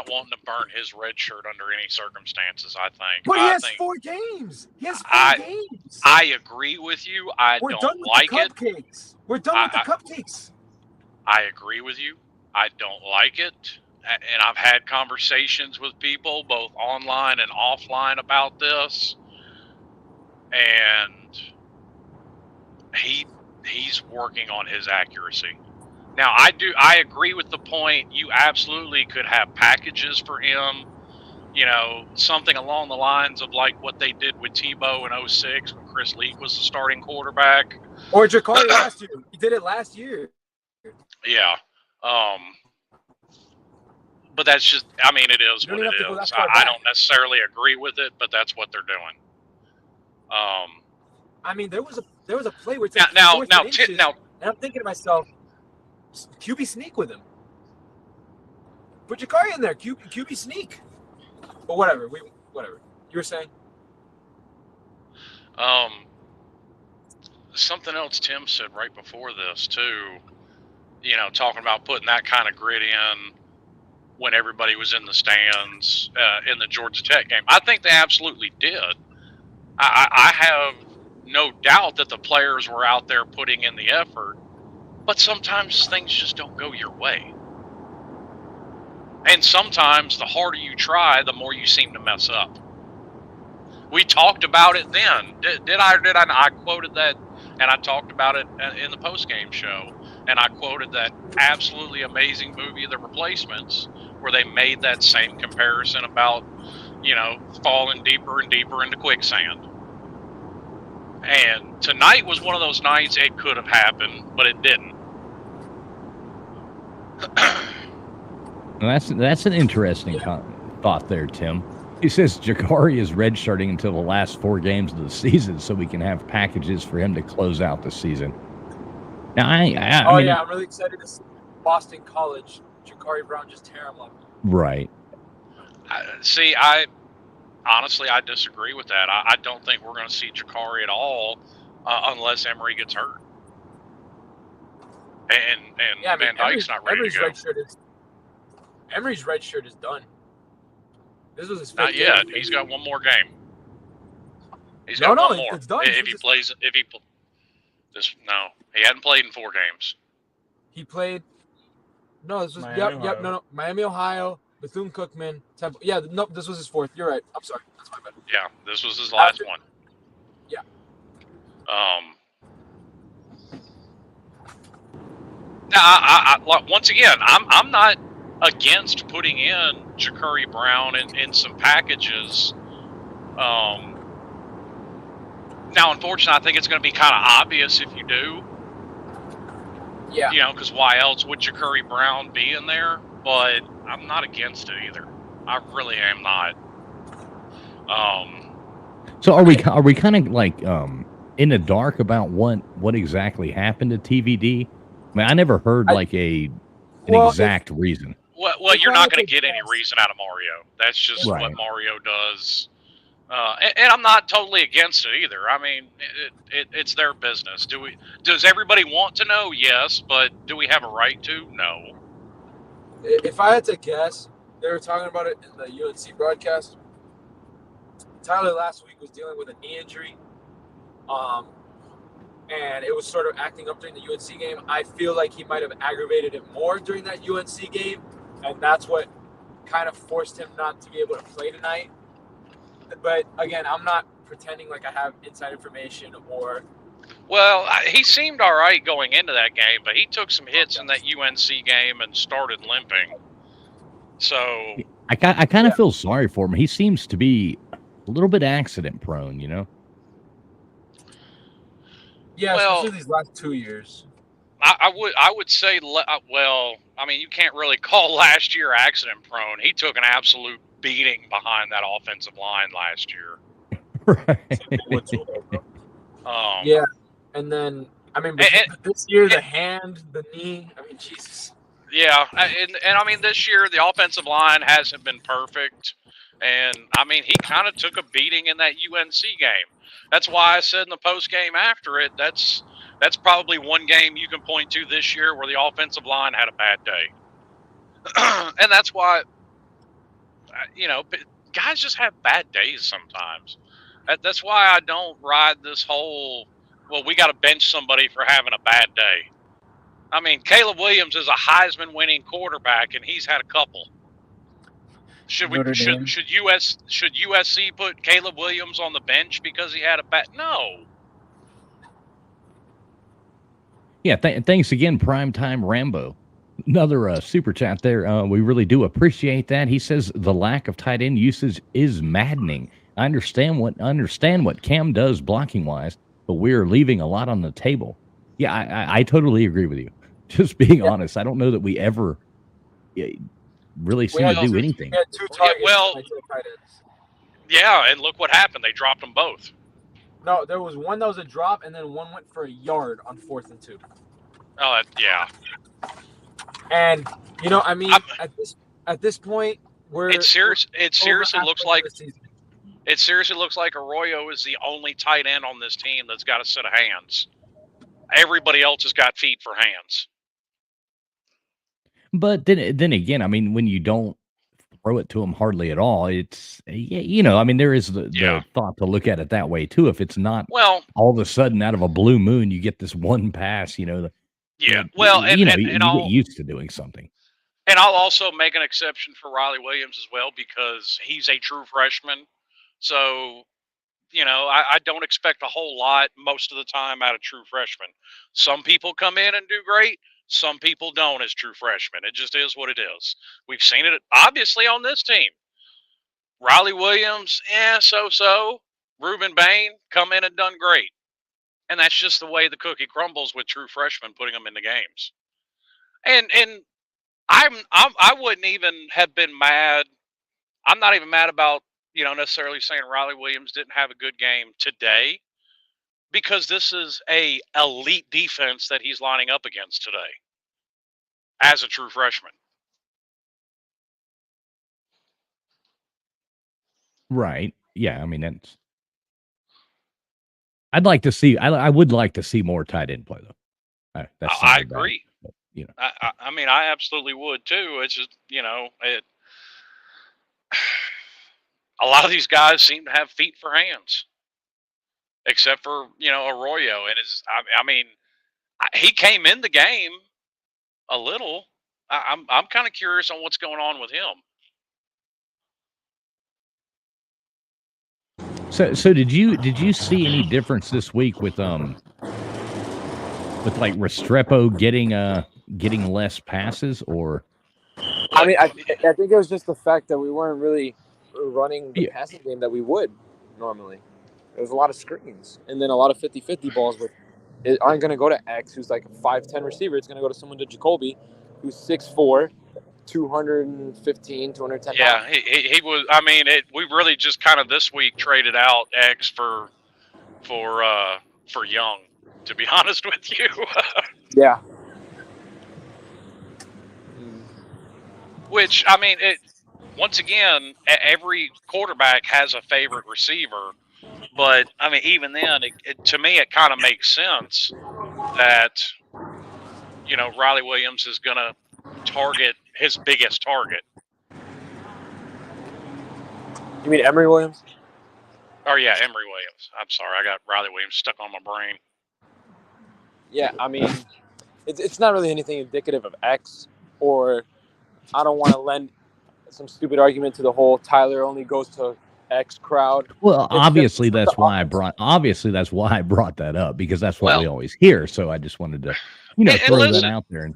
wanting to burn his red shirt under any circumstances, I think. But he has 4 games. Games. I agree with you. We're don't like it. We're done with the cupcakes. I agree with you. I don't like it. And I've had conversations with people, both online and offline, about this. And he's working on his accuracy. Now, I agree with the point. You absolutely could have packages for him, you know, something along the lines of like what they did with Tebow in 06 when Chris Leak was the starting quarterback. Or Jakari last year. He did it last year. Yeah. But that's just, I mean, it is what it is. I don't necessarily agree with it, but that's what they're doing. I mean, there was a play where it's now, and I'm thinking to myself, QB sneak with him. Put Jakari in there, QB sneak. But whatever, whatever. You were saying? Something else Tim said right before this too. You know, talking about putting that kind of grit in when everybody was in the stands in the Georgia Tech game. I think they absolutely did. I have no doubt that the players were out there putting in the effort, but sometimes things just don't go your way. And sometimes the harder you try, the more you seem to mess up. We talked about it then. Did I? I quoted that, and I talked about it in the postgame show. And I quoted that absolutely amazing movie, The Replacements, where they made that same comparison about, you know, falling deeper and deeper into quicksand. And tonight was one of those nights it could have happened, but it didn't. That's an interesting thought there, Tim. He says Jakari is redshirting until the last 4 games of the season so we can have packages for him to close out the season. Now, I mean, I'm really excited to see Boston College. Jakari Brown just tear him up. Right. Honestly, I disagree with that. I don't think we're going to see Jakari at all unless Emry gets hurt. And Van Dyke's not ready to go. Emry's red shirt is done. This was his fifth Not yet. He's got one more game. He's got one more. It's done. He hadn't played in 4 games. He played. No, this was Miami, Miami, Ohio, Bethune-Cookman, Temple. Yeah, no, this was his 4th. You're right. I'm sorry. That's my bad. Yeah, this was his last one. Yeah. Now, once again, I'm not against putting in Ja'Cory Brown in some packages. Now, unfortunately, I think it's going to be kind of obvious if you do. Yeah. You know, because why else would Ja'Cory Brown be in there? But I'm not against it either. I really am not. So are we kind of like in the dark about what exactly happened to TVD? I mean, I never heard like an exact reason. Well, you're not going to get any reason out of Mario. That's just what Mario does. And I'm not totally against it either. I mean, it's their business. Does everybody want to know? Yes, but do we have a right to? No. If I had to guess, they were talking about it in the UNC broadcast. Tyler last week was dealing with a knee injury, and it was sort of acting up during the UNC game. I feel like he might have aggravated it more during that UNC game, and that's what kind of forced him not to be able to play tonight. But again, I'm not pretending like I have inside information or. Well, he seemed all right going into that game, but he took some hits in that UNC game and started limping. So I kind of feel sorry for him. He seems to be a little bit accident prone, you know. Yeah, especially these last 2 years. I would say, well, I mean, you can't really call last year accident prone. He took an absolute beating behind that offensive line last year. Right. Yeah, and then I mean, this year the hand, the knee. I mean, Jesus. Yeah, and I mean, this year the offensive line hasn't been perfect, and I mean, he kind of took a beating in that UNC game. That's why I said in the post game after it, that's probably one game you can point to this year where the offensive line had a bad day, and that's why, you know, guys just have bad days sometimes. That's why I don't ride this whole, well, we got to bench somebody for having a bad day. I mean, Caleb Williams is a Heisman-winning quarterback, and he's had a couple. Should USC put Caleb Williams on the bench because he had a bad? No. Yeah. Thanks again, Primetime Rambo. Another super chat there. We really do appreciate that. He says the lack of tight end usage is maddening. I understand what Cam does blocking wise, but we're leaving a lot on the table. Yeah, I totally agree with you. Just being honest, I don't know that we ever really seem to do anything. We had 2 targets. Yeah, and look what happened. They dropped them both. No, there was one that was a drop, and then one went for a yard on 4th and 2. Oh, yeah. And you know, I mean, at this point, it seriously looks like Arroyo is the only tight end on this team that's got a set of hands. Everybody else has got feet for hands. But then again, I mean, when you don't throw it to him hardly at all, it's, you know, I mean, there is the thought to look at it that way too. If it's not all of a sudden out of a blue moon, you get this one pass, you know. Yeah, well, and you get used to doing something. And I'll also make an exception for Riley Williams as well because he's a true freshman. So, you know, I don't expect a whole lot most of the time out of true freshmen. Some people come in and do great. Some people don't as true freshmen. It just is what it is. We've seen it obviously on this team. Riley Williams, so-so. Ruben Bane, come in and done great. And that's just the way the cookie crumbles with true freshmen putting them in the games. And I wouldn't even have been mad. I'm not even mad about, you know, necessarily saying Riley Williams didn't have a good game today because this is a elite defense that he's lining up against today as a true freshman. Right. Yeah. I mean, that's. I'd like to see. I would like to see more tight end play though. I agree. But, you know, I mean, I absolutely would too. It's just, you know, a lot of these guys seem to have feet for hands, except for, you know, Arroyo. And I mean, he came in the game a little. I'm kind of curious on what's going on with him. So did you see any difference this week with like Restrepo getting getting less passes, or? I mean, I think it was just the fact that we weren't really running the Yeah. passing game that we would normally. There was a lot of screens, and then a lot of 50-50 balls aren't going to go to X, who's like a 5'10" receiver. It's going to go to someone to Jacoby, who's 6'4", 210 pounds. Yeah, he was. I mean, we really just kind of this week traded out X for Young. To be honest with you. Yeah. Which, I mean, once again, every quarterback has a favorite receiver. But, I mean, even then, to me, it kind of makes sense that, Riley Williams is going to target his biggest target. You mean Emry Williams? Oh, yeah, Emry Williams. I'm sorry. I got Riley Williams stuck on my brain. Yeah, I mean, it's not really anything indicative of X, or I don't want to lend some stupid argument to the whole Tyler only goes to X crowd. Well, obviously that's why I brought that up, because that's what we always hear. So I just wanted to, throw that out there. And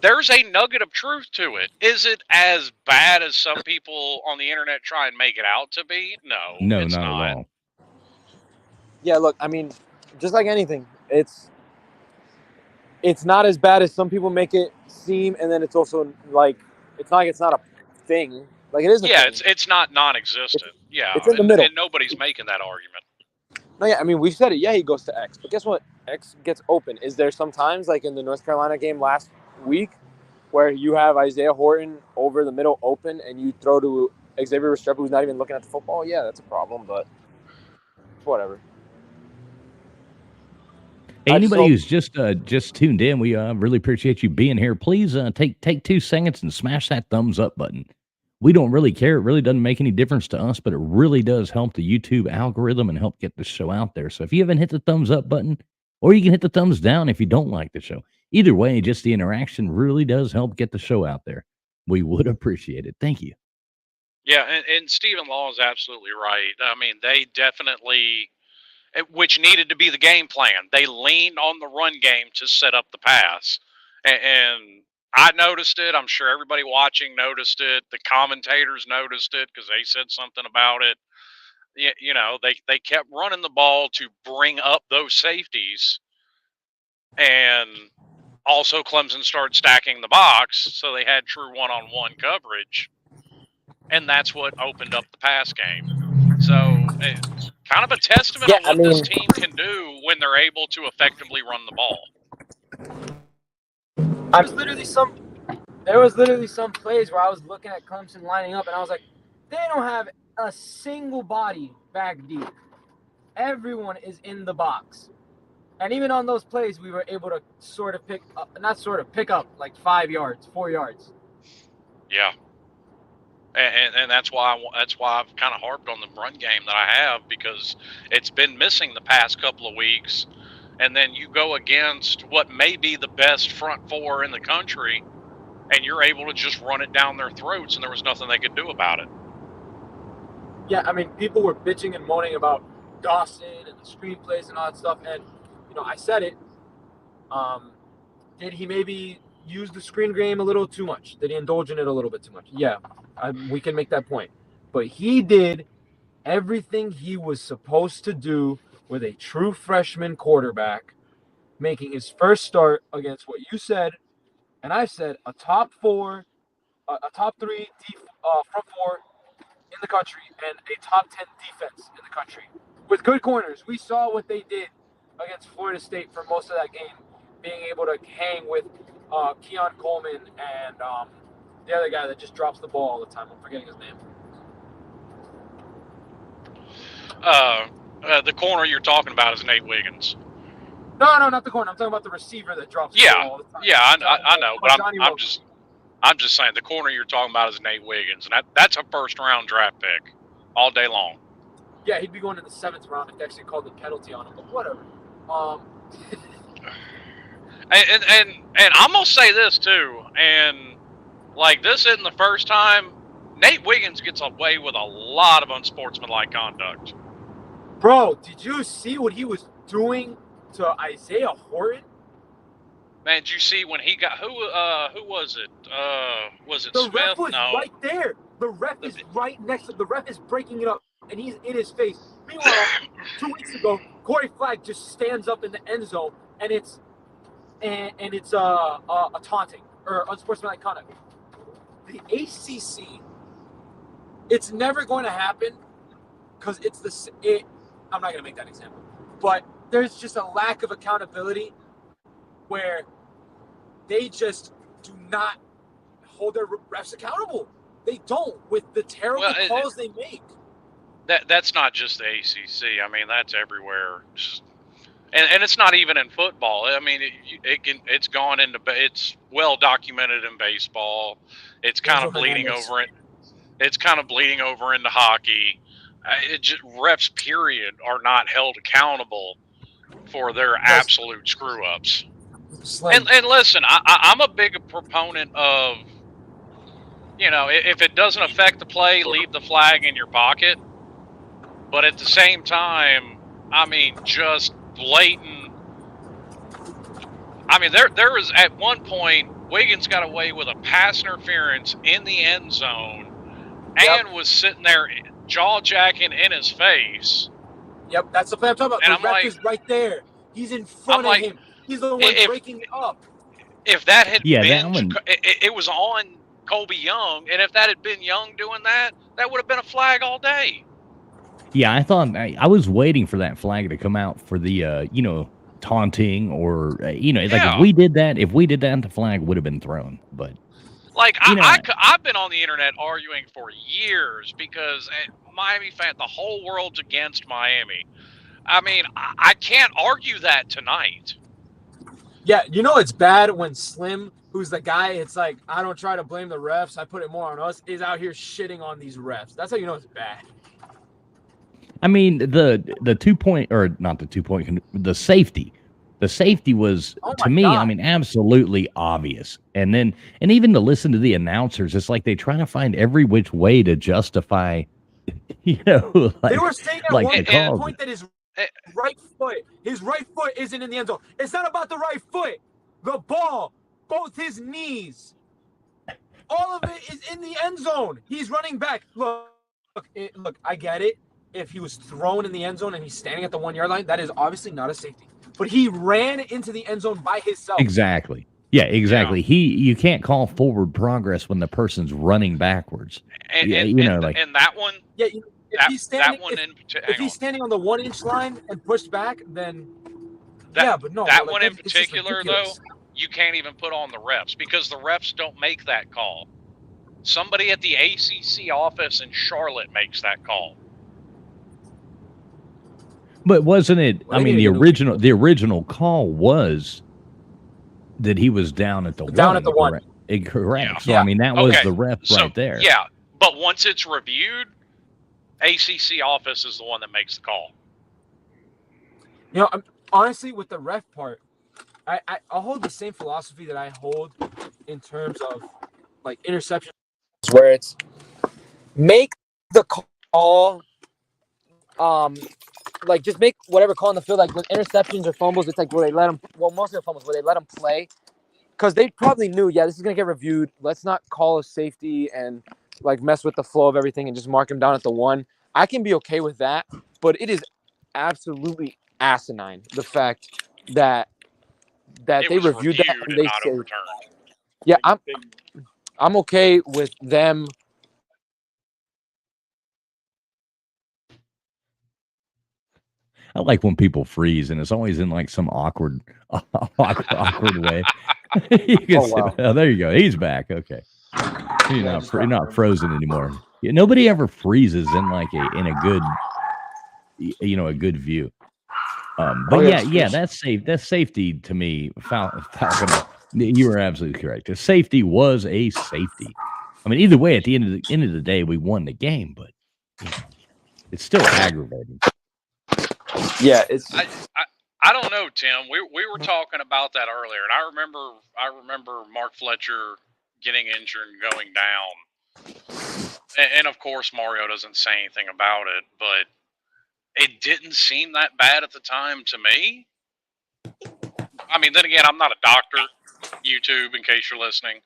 there's a nugget of truth to it. Is it as bad as some people on the internet try and make it out to be? No, it's not at all. Yeah, look, I mean, just like anything, it's not as bad as some people make it seem, and then it's also like it's not a thing. Like it is. Yeah, it's not non-existent. It's in the middle, and nobody's making that argument. No, yeah, I mean, we said it. Yeah, he goes to X, but guess what? X gets open. Is there sometimes, like in the North Carolina game last week, where you have Isaiah Horton over the middle open, and you throw to Xavier Restrepo, who's not even looking at the football? Yeah, that's a problem, but whatever. Anybody who's just tuned in, we really appreciate you being here. Please take 2 seconds and smash that thumbs up button. We don't really care. It really doesn't make any difference to us, but it really does help the YouTube algorithm and help get the show out there. So if you haven't hit the thumbs up button, or you can hit the thumbs down if you don't like the show. Either way, just the interaction really does help get the show out there. We would appreciate it. Thank you. Yeah, and Stephen Law is absolutely right. I mean, they definitely, which needed to be the game plan. They leaned on the run game to set up the pass. And I noticed it. I'm sure everybody watching noticed it. The commentators noticed it because they said something about it. They kept running the ball to bring up those safeties. And also Clemson started stacking the box, so they had true one-on-one coverage. And that's what opened up the pass game. So it's kind of a testament on what this team can do when they're able to effectively run the ball. There was literally some plays where I was looking at Clemson lining up, and I was like, they don't have a single body back deep. Everyone is in the box. And even on those plays, we were able to pick up like 5 yards, 4 yards. Yeah. And that's why I've kind of harped on the run game that I have, because it's been missing the past couple of weeks. And then you go against what may be the best front four in the country, and you're able to just run it down their throats, and there was nothing they could do about it. Yeah, I mean, people were bitching and moaning about Dawson and the screenplays and all that stuff, and I said it. Did he maybe use the screen game a little too much? Did he indulge in it a little bit too much? Yeah, we can make that point. But he did everything he was supposed to do with a true freshman quarterback, making his first start against what you said, and I said, a top 3 front four in the country and a top 10 defense in the country with good corners. We saw what they did against Florida State for most of that game, being able to hang with Keon Coleman and the other guy that just drops the ball all the time. I'm forgetting his name. The corner you're talking about is Nate Wiggins. No, not the corner. I'm talking about the receiver that drops the ball all the time. Yeah, I know, but I'm just saying the corner you're talking about is Nate Wiggins, and that's a first-round draft pick all day long. Yeah, he'd be going in the 7th round if they actually called the penalty on him, but whatever. And I'm gonna say this too, and like this isn't the first time. Nate Wiggins gets away with a lot of unsportsmanlike conduct. Bro, did you see what he was doing to Isaiah Horton? Man, did you see when he got who was it? Was it The Smith? ref was No. right there. The ref is right next to the ref is breaking it up, and he's in his face. Meanwhile, 2 weeks ago, Corey Flagg just stands up in the end zone, and it's a taunting or unsportsmanlike conduct. The ACC, it's never going to happen because I'm not going to make that example, but there's just a lack of accountability where they just do not hold their refs accountable. They don't with the terrible calls they make. That's not just the ACC. I mean, that's everywhere. And it's not even in football. I mean, it's gone into it's well documented in baseball. It's kind of bleeding over it. It's kind of bleeding over into hockey. Refs, period, are not held accountable for their absolute screw ups. And listen, I'm a big proponent of, if it doesn't affect the play, leave the flag in your pocket. But at the same time, I mean, just blatant. I mean, there was at one point Wiggins got away with a pass interference in the end zone and was sitting there jaw jacking in his face. Yep, that's the play I'm talking about. And the ref is right there. He's in front of him. He's the one breaking it up. If that had been, it was on Colby Young, and if that had been Young doing that, that would have been a flag all day. Yeah, I thought I was waiting for that flag to come out for the taunting or like if we did that, the flag would have been thrown. But like I've been on the internet arguing for years because Miami fan, the whole world's against Miami. I mean, I can't argue that tonight. Yeah, it's bad when Slim, who's the guy, it's like, I don't try to blame the refs, I put it more on us, is out here shitting on these refs. That's how you know it's bad. I mean, the 2-point, or not the 2-point, the safety. The safety was, to me, God. I mean, absolutely obvious. And even to listen to the announcers, it's like they try to find every which way to justify, they were saying at one point that his right foot isn't in the end zone. It's not about the right foot. The ball, both his knees, all of it is in the end zone. He's running back. Look, I get it. If he was thrown in the end zone and he's standing at the 1-yard line, that is obviously not a safety. But he ran into the end zone by himself. Exactly. Yeah, exactly. Yeah. You can't call forward progress when the person's running backwards. And that one. Yeah. If he's standing on the 1-inch line and pushed back, then but no. That one in particular, though, you can't even put on the refs because the refs don't make that call. Somebody at the ACC office in Charlotte makes that call. But wasn't it? Well, I mean, the original call was that he was down at the one. Correct. Yeah. So I mean, that was the ref right there. Yeah, but once it's reviewed, ACC office is the one that makes the call. Honestly, with the ref part, I'll hold the same philosophy that I hold in terms of like interceptions, where it's make the call, like just make whatever call on the field. Like with interceptions or fumbles, it's like where they let them. Well, most of the fumbles where they let them play, because they probably knew, this is gonna get reviewed. Let's not call a safety and like mess with the flow of everything and just mark him down at the 1. I can be okay with that, but it is absolutely asinine the fact that they reviewed that and they say, yeah, I'm okay with them. I like when people freeze, and it's always in like some awkward way. You can there you go. He's back. Okay, you're not frozen anymore. Yeah, nobody ever freezes in like a good view. But that's safety to me. Falcon, you were absolutely correct. The safety was a safety. I mean, either way, at the end of the day, we won the game, but it's still aggravating. Yeah, I don't know, Tim. We were talking about that earlier, and I remember Mark Fletcher getting injured and going down, and of course Mario doesn't say anything about it, but it didn't seem that bad at the time to me. I mean, then again, I'm not a doctor, YouTube, in case you're listening.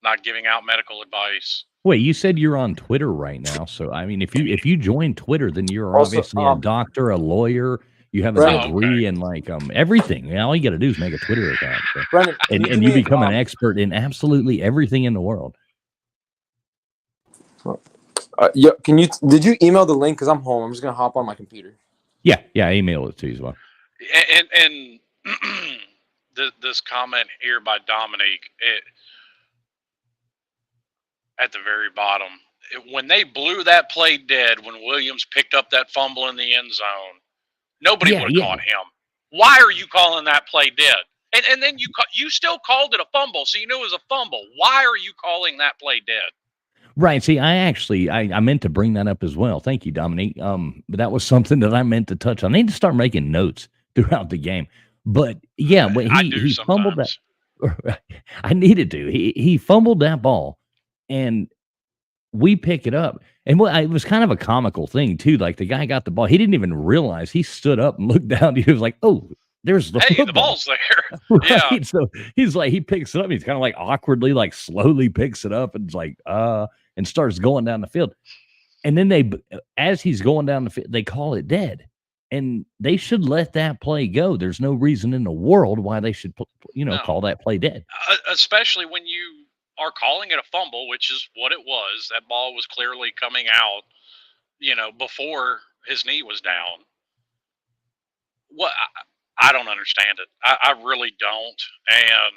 Not giving out medical advice. Wait, you said you're on Twitter right now, so I mean, if you join Twitter, then you're Also, obviously a doctor, a lawyer. You have a Brendan. degree in everything. You know, all you got to do is make a Twitter account, so. Brendan, and you become an expert in absolutely everything in the world. Did you email the link? Because I'm home. I'm just gonna hop on my computer. Yeah, email it to you as well. And this comment here by Dominique, at the very bottom, when they blew that play dead, when Williams picked up that fumble in the end zone, nobody would have caught him. Why are you calling that play dead? And then you still called it a fumble, so you knew it was a fumble. Why are you calling that play dead? Right. See, I meant to bring that up as well. Thank you, Dominique. But that was something that I meant to touch on. I need to start making notes throughout the game. But yeah, when he fumbled that, I needed to. He fumbled that ball, and we pick it up. And it was kind of a comical thing too. Like the guy got the ball, he didn't even realize. He stood up and looked down. He was like, "Oh, there's the football. The ball's there." Right? Yeah. So he's like, he picks it up. He's kind of like awkwardly, like slowly picks it up, and it's like, and starts going down the field. And then as he's going down the field, they call it dead. And they should let that play go. There's no reason in the world why they should, call that play dead. Especially when you are calling it a fumble, which is what it was. That ball was clearly coming out, before his knee was down. What? I don't understand it. I really don't. And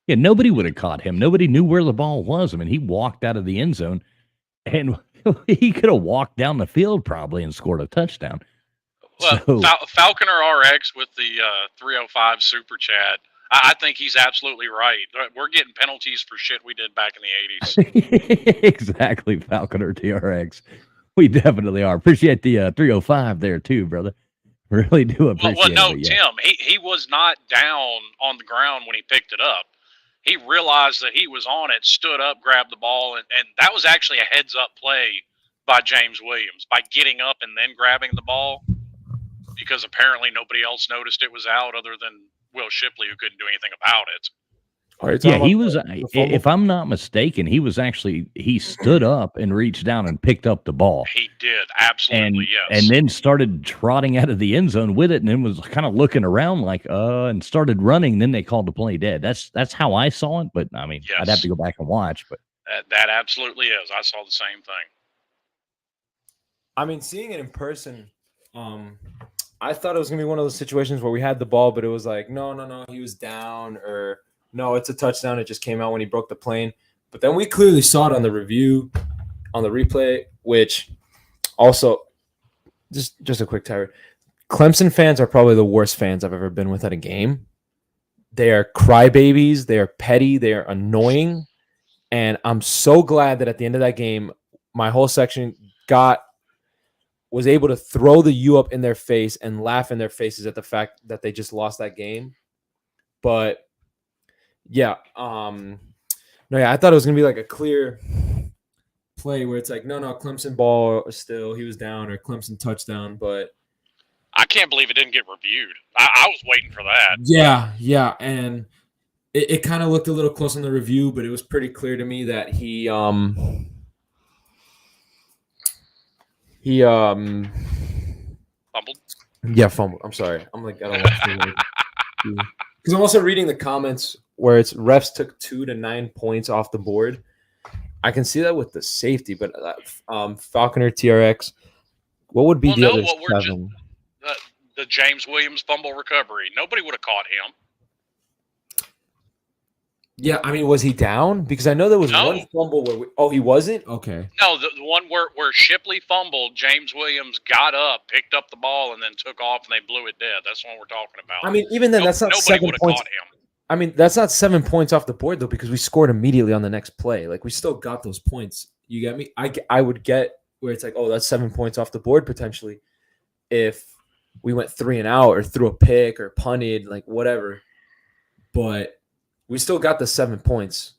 yeah, nobody would have caught him. Nobody knew where the ball was. I mean, he walked out of the end zone, and he could have walked down the field probably and scored a touchdown. Well, Falconer RX with the 305 super chat. I think he's absolutely right. We're getting penalties for shit we did back in the 80s. Exactly, Falconer TRX. We definitely are. Appreciate the 305 there too, brother. Really do appreciate it. No, Tim, he was not down on the ground when he picked it up. He realized that he was on it, stood up, grabbed the ball, and that was actually a heads-up play by James Williams by getting up and then grabbing the ball, because apparently nobody else noticed it was out other than Will Shipley, who couldn't do anything about it. Yeah, he was, if I'm not mistaken, he stood up and reached down and picked up the ball. He did, absolutely, yes. And then started trotting out of the end zone with it, and then was kind of looking around like, and started running. Then they called the play dead. That's how I saw it, but I mean, yes. I'd have to go back and watch. But that absolutely is. I saw the same thing. I mean, seeing it in person, I thought it was going to be one of those situations where we had the ball, but it was like, no, he was down, or no, it's a touchdown. It just came out when he broke the plane. But then we clearly saw it on the replay, which also, just a quick tirade. Clemson fans are probably the worst fans I've ever been with at a game. They are crybabies. They are petty. They are annoying. And I'm so glad that at the end of that game, my whole section was able to throw the U up in their face and laugh in their faces at the fact that they just lost that game. But yeah, I thought it was gonna be like a clear play where it's like, no, Clemson ball still, he was down, or Clemson touchdown. But I can't believe it didn't get reviewed. I was waiting for that. Yeah, and it kind of looked a little close on the review, but it was pretty clear to me that he fumbled. Yeah, fumbled. I'm sorry. I'm like, I don't know. Because I'm also reading the comments where it's refs took 2 to 9 points off the board. I can see that with the safety, but Falconer TRX, what would be the other 7? The James Williams fumble recovery. Nobody would have caught him. Yeah, I mean, was he down? Because I know there was one fumble where he wasn't? Okay. No, the one where Shipley fumbled, James Williams got up, picked up the ball, and then took off, and they blew it dead. That's the one we're talking about. I mean, even then, that's not 7 points. Caught him. I mean, that's not 7 points off the board, though, because we scored immediately on the next play. Like, we still got those points. You get me? I would get where it's like, oh, that's 7 points off the board, potentially, if we went 3 and out or threw a pick or punted, like, whatever. But we still got the 7 points.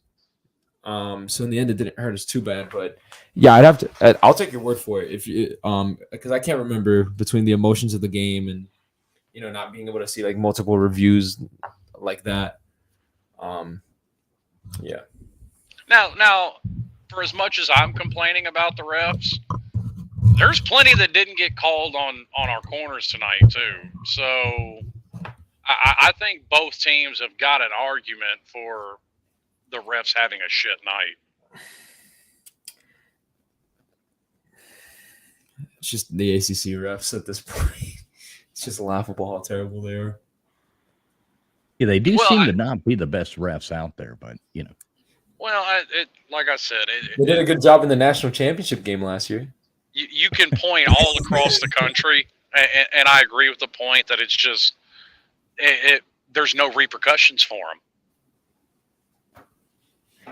So in the end, it didn't hurt us too bad. But yeah, I'll take your word for it if you, because I can't remember between the emotions of the game and, not being able to see like multiple reviews like that. Yeah. Now, for as much as I'm complaining about the refs, there's plenty that didn't get called on our corners tonight too. So I think both teams have got an argument for the refs having a shit night. It's just the ACC refs at this point. It's just laughable how terrible they are. Yeah, they do seem to not be the best refs out there, but Well, like I said, they did a good job in the national championship game last year. You can point all across the country, and I agree with the point that it's just there's no repercussions for them.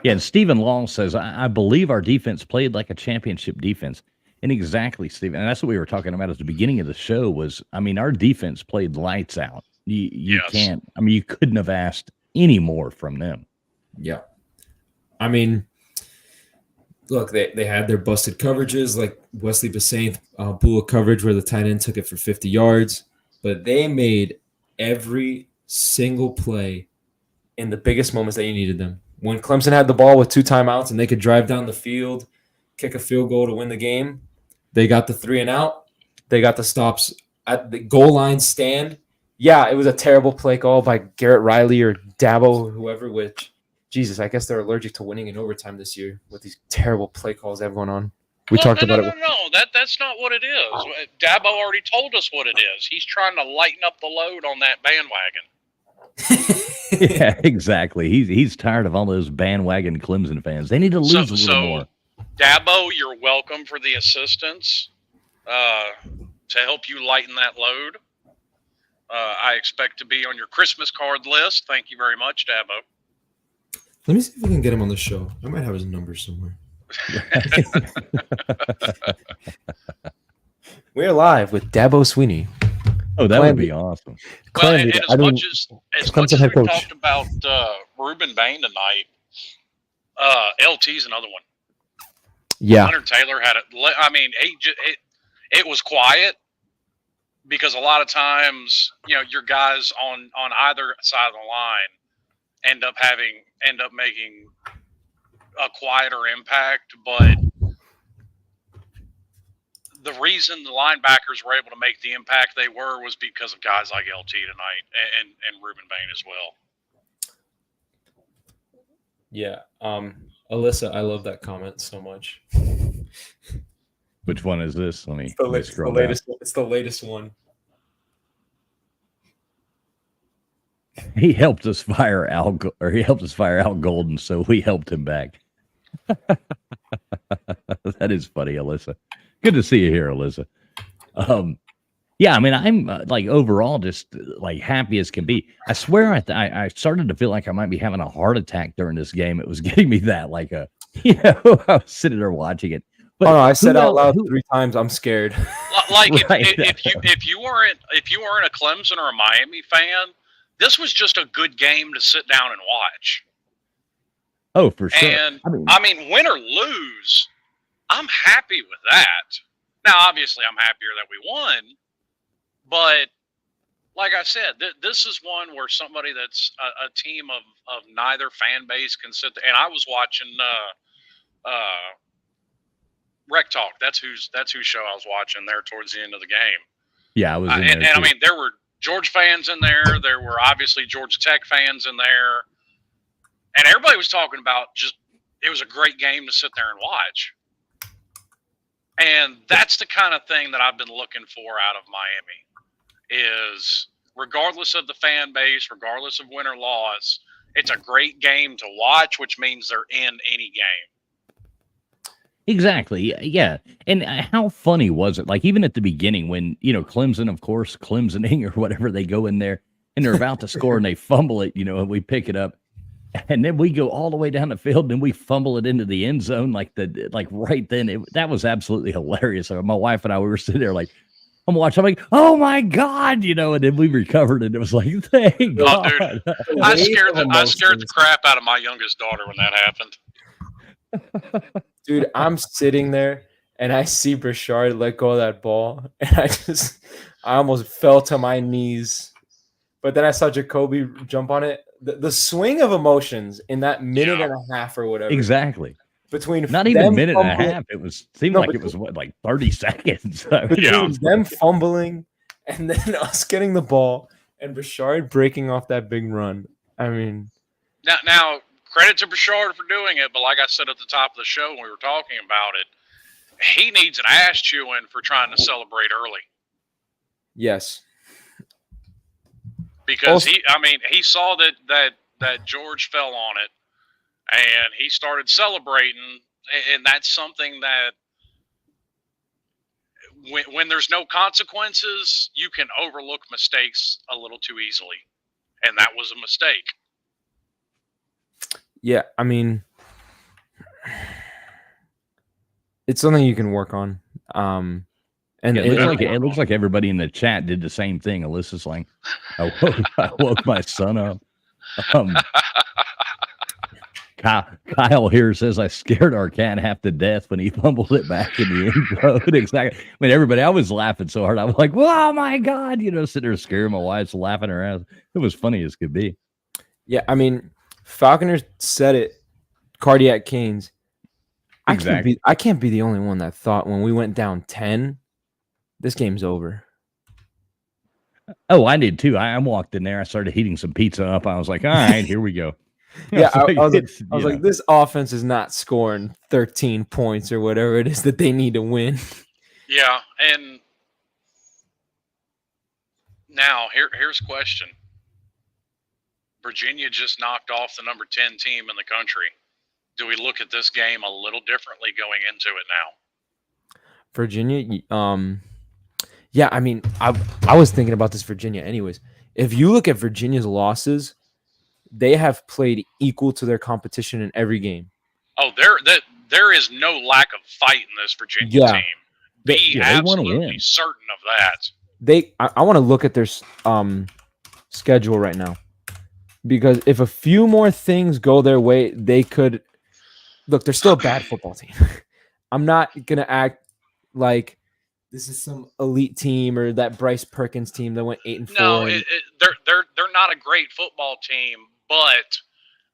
Yeah, and Stephen Long says, I believe our defense played like a championship defense. And exactly, Stephen, and that's what we were talking about at the beginning of the show was, our defense played lights out. You can't, you couldn't have asked any more from them. Yeah. Look, they had their busted coverages, like Wesley Bassane, bullet coverage where the tight end took it for 50 yards. But they made every single play in the biggest moments that you needed them. When Clemson had the ball with 2 timeouts and they could drive down the field, kick a field goal to win the game, they got the 3 and out. They got the stops at the goal line stand. Yeah, it was a terrible play call by Garrett Riley or Dabo or whoever, which, Jesus, I guess they're allergic to winning in overtime this year with these terrible play calls they have going on. We talked about it. No, that's not what it is. Dabo already told us what it is. He's trying to lighten up the load on that bandwagon. Yeah, exactly. He's tired of all those bandwagon Clemson fans. They need to lose a little more. Dabo, you're welcome for the assistance to help you lighten that load. I expect to be on your Christmas card list. Thank you very much, Dabo. Let me see if we can get him on the show. I might have his number somewhere. We're live with Dabo Sweeney. Oh, that would be awesome. Well, and as much as we talked about Ruben Bane tonight, LT's another one. Yeah. Hunter Taylor had it. It was quiet because a lot of times, your guys on either side of the line end up making a quieter impact, but the reason the linebackers were able to make the impact they were was because of guys like LT tonight and Ruben Bane as well. Yeah. Alyssa, I love that comment so much. Which one is this? Let me scroll down. It's the latest one. He helped us fire Al Golden, so we helped him back. That is funny, Alyssa. Good to see you here, Alyssa. Yeah, I'm overall just happy as can be. I swear I started to feel like I might be having a heart attack during this game. It was getting me that I was sitting there watching it. But I said out loud 3 times, I'm scared. If you weren't a Clemson or a Miami fan, this was just a good game to sit down and watch. Oh, for sure. And win or lose, I'm happy with that. Now, obviously, I'm happier that we won, but like I said, this is one where somebody that's a team of neither fan base can sit there. And I was watching Rec Talk. That's whose show I was watching there towards the end of the game. Yeah, I was. There were Georgia fans in there. There were obviously Georgia Tech fans in there, and everybody was talking about it was a great game to sit there and watch. And that's the kind of thing that I've been looking for out of Miami is regardless of the fan base, regardless of win or loss, it's a great game to watch, which means they're in any game. Exactly. Yeah. And how funny was it? Even at the beginning when, Clemson, of course, Clemsoning or whatever, they go in there and they're about to score and they fumble it, and we pick it up. And then we go all the way down the field and we fumble it into the end zone right then. That was absolutely hilarious. My wife and I, we were sitting there I'm watching. I'm like, oh my God, and then we recovered and it was thank God. Dude, I scared the crap out of my youngest daughter when that happened. Dude, I'm sitting there and I see Brashard let go of that ball and I almost fell to my knees. But then I saw Jacoby jump on it the swing of emotions in that minute and a half or whatever. Exactly. Between not even a them minute and a fumbling- half. It seemed like it was what, like 30 seconds. between them fumbling and then us getting the ball and Bouchard breaking off that big run. I mean, Now, credit to Bouchard for doing it, but like I said at the top of the show when we were talking about it, he needs an ass chewing for trying to celebrate early. yes. Because he saw that George fell on it, and he started celebrating, and that's something that when there's no consequences, you can overlook mistakes a little too easily, and that was a mistake. Yeah, I mean, it's something you can work on. And it looks like everybody in the chat did the same thing. Alyssa's like, I woke my son up. Kyle here says, I scared our cat half to death when he fumbled it back in the end zone. Exactly. I mean, everybody, I was laughing so hard. I was like, well, oh my God, sitting there scaring my wife's laughing her ass. It was funny as could be. Yeah, I mean, Falconer said it, cardiac canes. Exactly. I can't be the only one that thought when we went down 10, this game's over. Oh, I did too. I walked in there. I started heating some pizza up. I was like, all right, here we go. Yeah, I was like, this offense is not scoring 13 points or whatever it is that they need to win. Yeah, and now here's a question. Virginia just knocked off the number 10 team in the country. Do we look at this game a little differently going into it now? Virginia, yeah, I mean, I was thinking about this Virginia anyways. If you look at Virginia's losses, they have played equal to their competition in every game. Oh, there is no lack of fight in this Virginia team. Be absolutely certain of that. I want to look at their schedule right now, because if a few more things go their way, they could look. They're still a bad football team. I'm not gonna act like this is some elite team or that Bryce Perkins team that went 8-4. No, they're not a great football team, but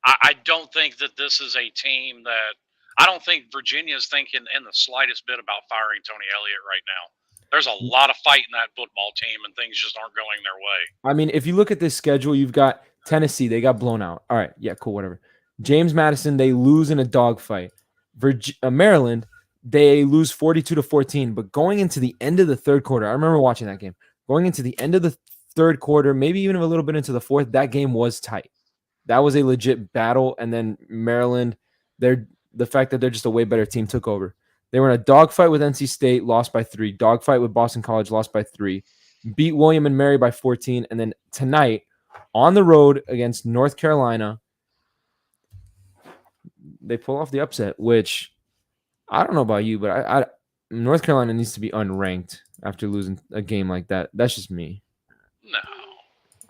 I don't think that this is a team that I don't think Virginia's thinking in the slightest bit about firing Tony Elliott right now. There's a lot of fight in that football team, and things just aren't going their way. I mean, if you look at this schedule, you've got Tennessee, they got blown out. All right, yeah, cool, whatever. James Madison, they lose in a dogfight. Maryland, they lose 42-14. But going into the end of the third quarter, I remember watching that game. Going into the end of the third quarter, maybe even a little bit into the fourth, that game was tight. That was a legit battle. And then Maryland, the fact that they're just a way better team took over. They were in a dogfight with NC State, lost by 3. Dogfight with Boston College, lost by 3. Beat William and Mary by 14. And then tonight, on the road against North Carolina, they pull off the upset, which I don't know about you, but North Carolina needs to be unranked after losing a game like that. That's just me. No.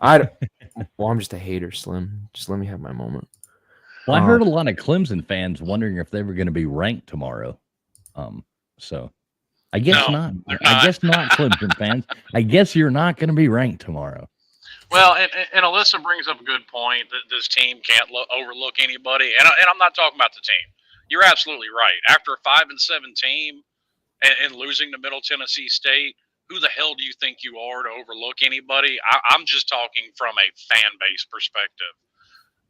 I'm just a hater, Slim. Just let me have my moment. Well, I heard a lot of Clemson fans wondering if they were going to be ranked tomorrow. So I guess not. I guess not, Clemson fans. I guess you're not going to be ranked tomorrow. Well, and Alyssa brings up a good point that this team can't overlook anybody. And I'm not talking about the team. You're absolutely right. After a 5-7 team and losing to Middle Tennessee State, who the hell do you think you are to overlook anybody? I'm just talking from a fan base perspective,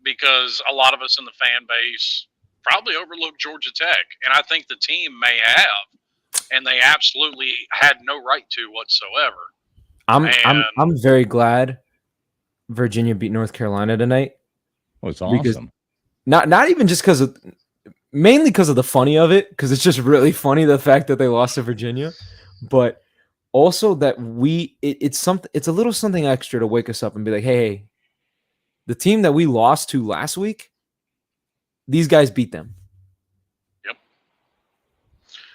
because a lot of us in the fan base probably overlooked Georgia Tech, and I think the team may have, and they absolutely had no right to whatsoever. I'm very glad Virginia beat North Carolina tonight. Oh, it's awesome. Because not even just because of, mainly because of the funny of it, because it's just really funny the fact that they lost to Virginia, but also that it's a little something extra to wake us up and be like, hey, the team that we lost to last week, these guys beat them. Yep.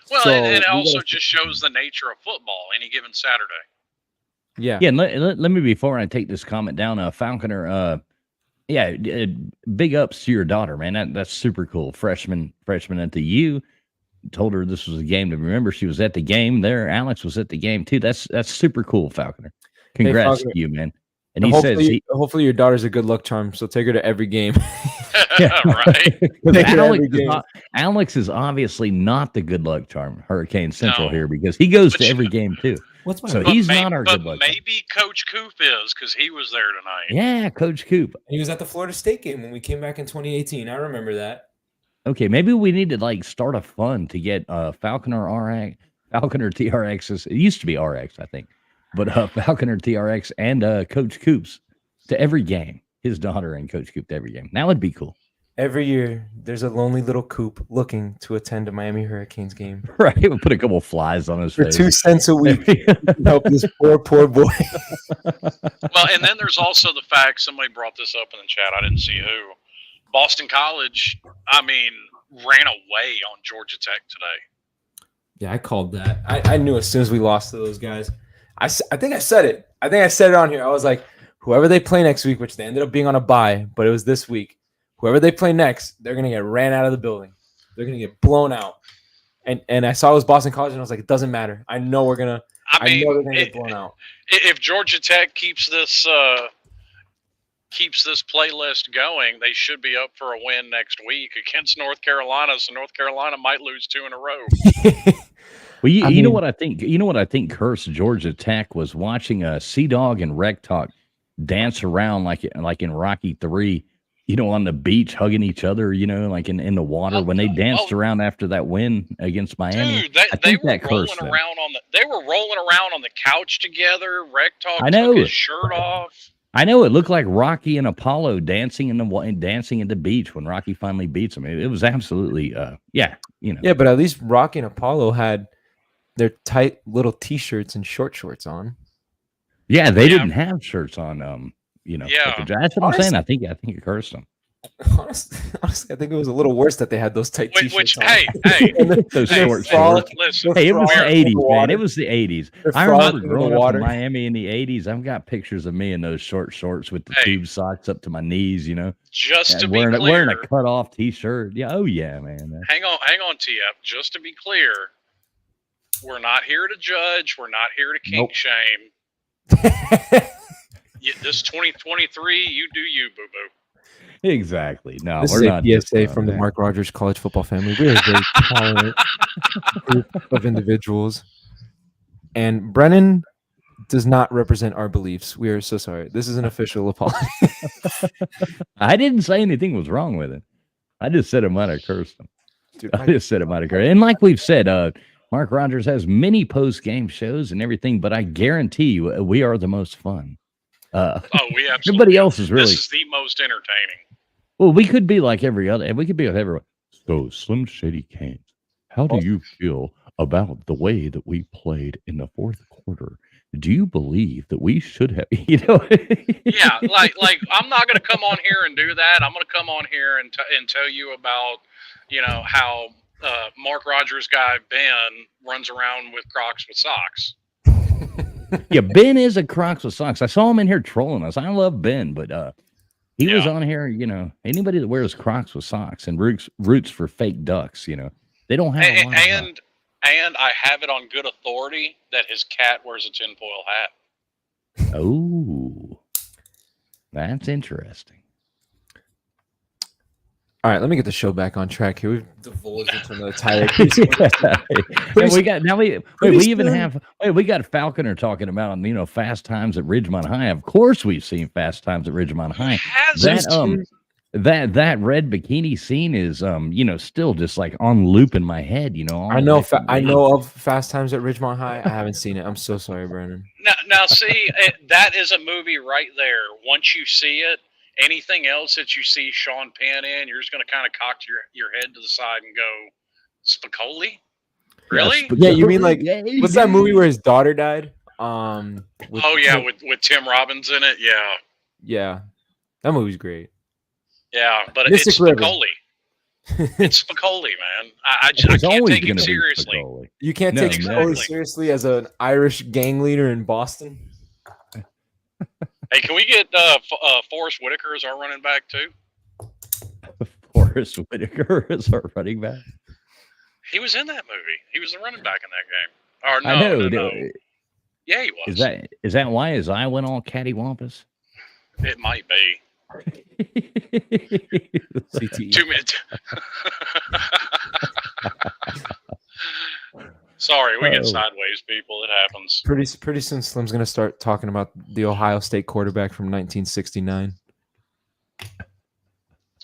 Well, and it also just shows the nature of football any given Saturday. Yeah. Yeah. Let me, before I take this comment down, Falconer, big ups to your daughter, man. That's super cool. Freshman at the U. Told her this was a game to remember. She was at the game there. Alex was at the game too. That's super cool, Falconer. Congrats to you, man. And he says, hopefully your daughter's a good luck charm, so take her to every game. Right. Alex is obviously not the good luck charm, Hurricane Central here, because he goes to every game too. He's not our good luck charm. Maybe Coach Coop is, because he was there tonight. Yeah, Coach Coop. He was at the Florida State game when we came back in 2018. I remember that. Okay, maybe we need to like start a fund to get Falconer TRXs. It used to be RX, I think, but Falconer TRX and Coach Coops to every game. His daughter and Coach Coop to every game. That would be cool. Every year, there's a lonely little Coop looking to attend a Miami Hurricanes game. Right, we'll put a couple of flies on his face. For 2 cents a week. Help this poor boy. Well, and then there's also the fact, somebody brought this up in the chat, I didn't see who. Boston College, ran away on Georgia Tech today. Yeah, I called that. I knew as soon as we lost to those guys. I think I said it. I think I said it on here. I was like, whoever they play next week, which they ended up being on a bye, but it was this week. Whoever they play next, they're going to get ran out of the building. They're going to get blown out. And I saw it was Boston College, and I was like, it doesn't matter. I know we're going to – I know they're going to get blown out. If Georgia Tech keeps this playlist going, they should be up for a win next week against North Carolina. So North Carolina might lose 2 in a row. Well, you know what I think? You know what I think cursed Georgia Tech was watching Sea Dog and Rec Talk dance around like in Rocky 3, on the beach hugging each other, like in the water when they danced around after that win against Miami. Dude, they were rolling around they were rolling around on the couch together. Rec Talk took his shirt off. I know, it looked like Rocky and Apollo dancing in the beach when Rocky finally beats him. It was absolutely Yeah, but at least Rocky and Apollo had their tight little T-shirts and short shorts on. Yeah, they didn't have shirts on. Yeah, that's what I'm saying. I think it cursed them. Honestly, I think it was a little worse that they had those tight T-shirts on. Hey, those short shorts. Listen, hey, it was the 80s, man. It was the 80s. I remember growing up in Miami in the 80s. I've got pictures of me in those short shorts with the tube socks up to my knees, Just to be clear. Wearing a cut-off T-shirt. Yeah, oh yeah, man. Hang on, TF. Just to be clear, we're not here to judge. We're not here to kink shame. This 2023, you do you, boo-boo. Exactly. No, this we're not. This is a PSA from the Mark Rogers College Football family. We are a very tolerant group of individuals. And Brennan does not represent our beliefs. We are so sorry. This is an official apology. I didn't say anything was wrong with it. I just said it might have cursed him. Dude, I just said it might have cursed. And like we've said, Mark Rogers has many post-game shows and everything, but I guarantee you we are the most fun. We absolutely. Everybody else is really. This is the most entertaining. Well, we could be like every other. We could be with everyone. So, Slim Shady Canes, how do you feel about the way that we played in the fourth quarter? Do you believe that we should have? Yeah, like I'm not going to come on here and do that. I'm going to come on here and tell you about, how Mark Rogers guy Ben runs around with Crocs with socks. Yeah, Ben is a Crocs with socks. I saw him in here trolling us. I love Ben, but he was on here, anybody that wears Crocs with socks and roots for fake ducks, they don't have a lot and I have it on good authority that his cat wears a tinfoil hat. Oh, that's interesting. All right, let me get the show back on track here. We've divulged into another tire. We got Falconer talking about fast times at Ridgemont High. Of course, we've seen fast times at Ridgemont High. That red bikini scene is still just like on loop in my head. I know of Fast Times at Ridgemont High. I haven't seen it. I'm so sorry, Brandon. Now see, that is a movie right there. Once you see it. Anything else that you see Sean Penn in, you're just going to kind of cock your head to the side and go, Spicoli? Really? Yeah, you mean like, what's that movie where his daughter died? With Tim Robbins in it, yeah. Yeah, that movie's great. Yeah, but it's Spicoli. It's Spicoli, man. I can't take it seriously. You can't take Spicoli seriously as an Irish gang leader in Boston? Hey, can we get Forrest Whitaker as our running back too? Forrest Whitaker is our running back. He was in that movie. He was the running back in that game. No. Yeah, he was. Is that why his eye went all cattywampus? It might be. CTE. 2 minutes. Sorry, we get sideways, people. It happens. Pretty soon, Slim's gonna start talking about the Ohio State quarterback from 1969.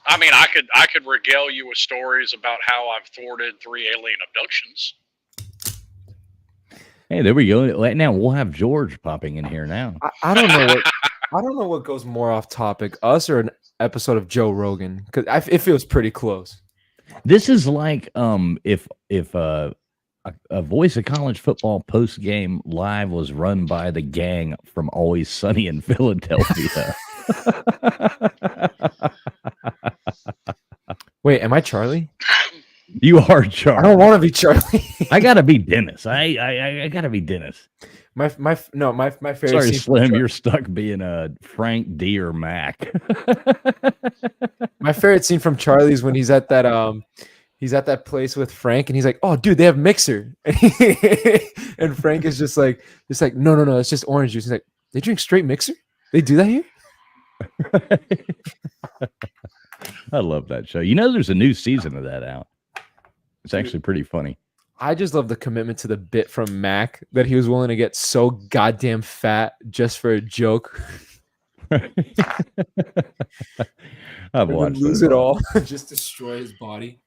I mean, I could regale you with stories about how I've thwarted 3 alien abductions. Hey, there we go. Now we'll have George popping in here now. I don't know what I don't know what goes more off topic, us or an episode of Joe Rogan, because it feels pretty close. This is like if a Voice of College Football post game live was run by the gang from Always Sunny in Philadelphia. Wait, am I Charlie? You are Charlie. I don't want to be Charlie. I gotta be Dennis. I gotta be Dennis. My favorite. Sorry, scene Slim, you're stuck being a Frank D or Mac. My favorite scene from Charlie is when he's at that place with Frank, and he's like, "Oh, dude, they have mixer," and Frank is just like, no, it's just orange juice. He's like, "They drink straight mixer? They do that here?" I love that show. You know, there's a new season of that out. It's actually pretty funny. I just love the commitment to the bit from Mac that he was willing to get so goddamn fat just for a joke. I've watched lose it all. Just destroy his body.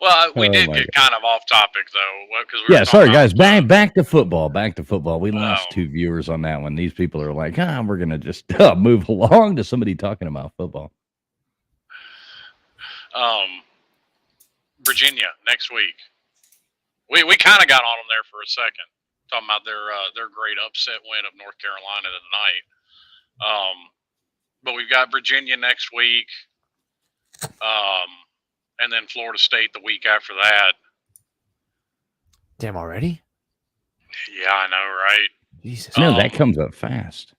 Well, we Oh did my get kind of off topic though, because Yeah, sorry guys. Back to football. Back to football. We lost Oh. 2 viewers on that one. These people are like, we're gonna just move along to somebody talking about football. Virginia next week. We kind of got on them there for a second, talking about their great upset win of North Carolina tonight. But we've got Virginia next week, and then Florida State the week after that. Damn, already? Yeah, I know, right? Jesus. No, that comes up fast.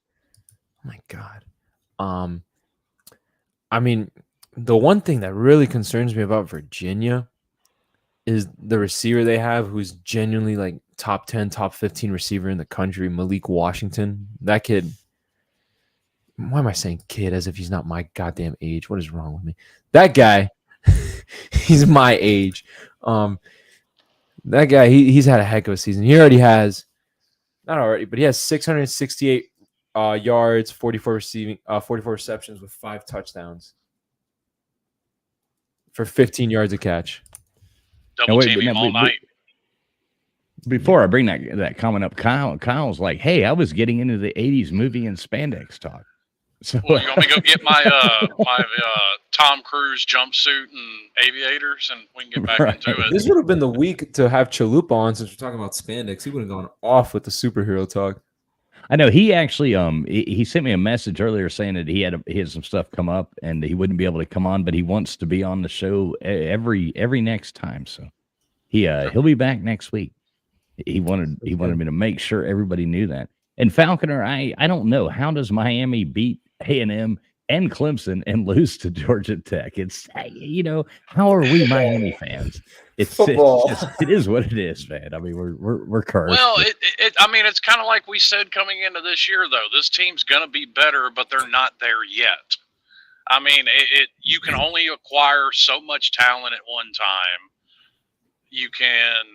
Oh my God. I mean, the one thing that really concerns me about Virginia is the receiver they have, who's genuinely like top 10, top 15 receiver in the country, Malik Washington. That kid. Why am I saying kid as if he's not my goddamn age? What is wrong with me? That guy, he's my age. That guy, he's had a heck of a season. He already has, not already, but he has 668 yards, 44 receptions with 5 touchdowns for 15 yards a catch. Double teaming all night. Before I bring that comment up, Kyle's like, "Hey, I was getting into the '80s movie and spandex talk." So Well, you want me to go get my my Tom Cruise jumpsuit and aviators, and we can get back into it? This would have been the week to have Chalupa on, since we're talking about spandex. He would have gone off with the superhero talk. I know he actually he sent me a message earlier saying that he had some stuff come up and he wouldn't be able to come on, but he wants to be on the show every next time. So he'll be back next week. He wanted me to make sure everybody knew that. And Falconer, I don't know, how does Miami beat A&M and Clemson and lose to Georgia Tech? It's, how are we Miami fans? It's football. It is what it is, man. I mean, we're cursed. Well, I mean, it's kind of like we said coming into this year, though. This team's going to be better, but they're not there yet. I mean, you can only acquire so much talent at one time. You can,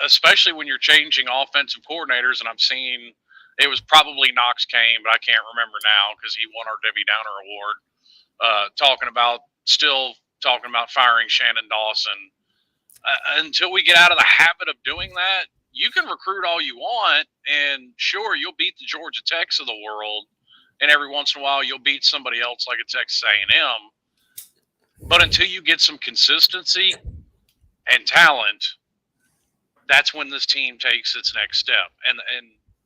especially when you're changing offensive coordinators, and I've seen it was probably Knox Kane, but I can't remember now because he won our Debbie Downer Award, still talking about firing Shannon Dawson. Until we get out of the habit of doing that, you can recruit all you want, and sure, you'll beat the Georgia Techs of the world, and every once in a while you'll beat somebody else like a Texas A&M. But until you get some consistency and talent, that's when this team takes its next step. And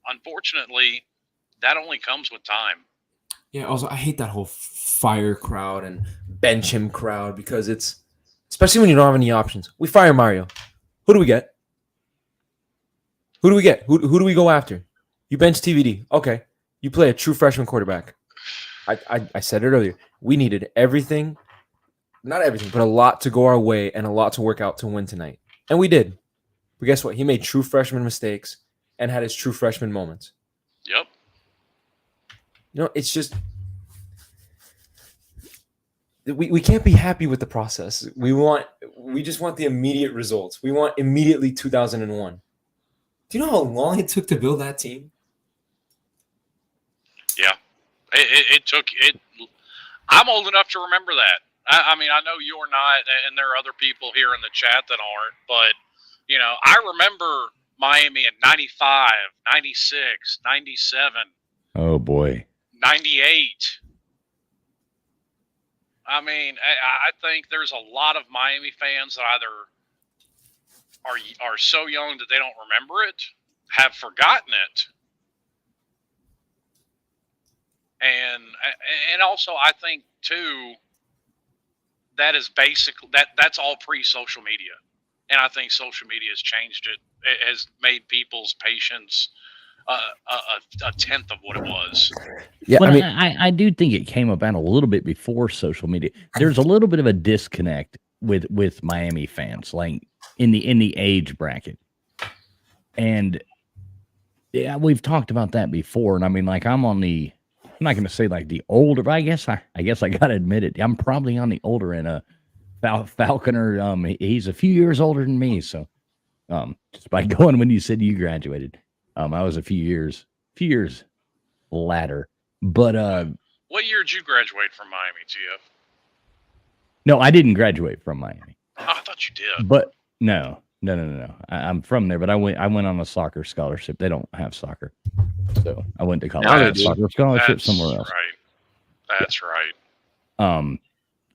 unfortunately, that only comes with time. Yeah, also, I hate that whole fire crowd and Bench him crowd, because it's, especially when you don't have any options. We fire Mario. Who do we get? Who do we get? Who do we go after? You bench TVD. Okay. You play a true freshman quarterback. I said it earlier. We needed everything, not everything, but a lot to go our way and a lot to work out to win tonight. And we did. But guess what? He made true freshman mistakes and had his true freshman moments. Yep. It's just we can't be happy with the process. We just want the immediate results. We want immediately 2001. Do you know how long it took to build that team? Yeah, it took it. I'm old enough to remember that. I mean, I know you're not, and there are other people here in the chat that aren't, but, I remember Miami in 95, 96, 97. Oh, boy. 98. I mean, I think there's a lot of Miami fans that either are so young that they don't remember it, have forgotten it, and also I think too that is basically that's all pre-social media, and I think social media has changed it. It has made people's patience a tenth of what it was. Yeah, but I do think it came about a little bit before social media. There's a little bit of a disconnect with Miami fans, like in the age bracket, and yeah, we've talked about that before. And I mean, like I'm not going to say like the older, but I guess I got to admit it. I'm probably on the older end. Falconer, he's a few years older than me, so just by going when you said you graduated. I was a few years latter, but what year did you graduate from Miami, TF? No, I didn't graduate from Miami. Oh, I thought you did. But no. I'm from there, but I went on a soccer scholarship. They don't have soccer, so I went to college. Soccer scholarship somewhere else. Right. That's right.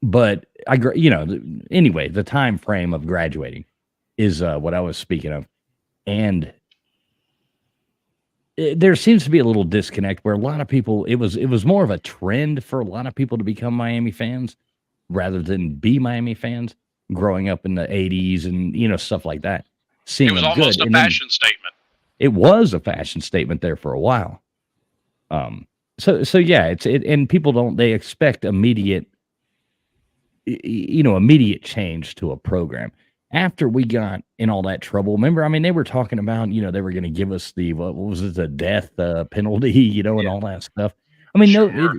But anyway, the time frame of graduating is what I was speaking of, and there seems to be a little disconnect where a lot of people, it was more of a trend for a lot of people to become Miami fans rather than be Miami fans growing up in the 80s and, stuff like that. It was almost a fashion statement. It was a fashion statement there for a while. So yeah, and people they expect immediate change to a program. After we got in all that trouble, remember, I mean, they were talking about, they were going to give us the, what was it, the death penalty, and all that stuff. I mean, sure.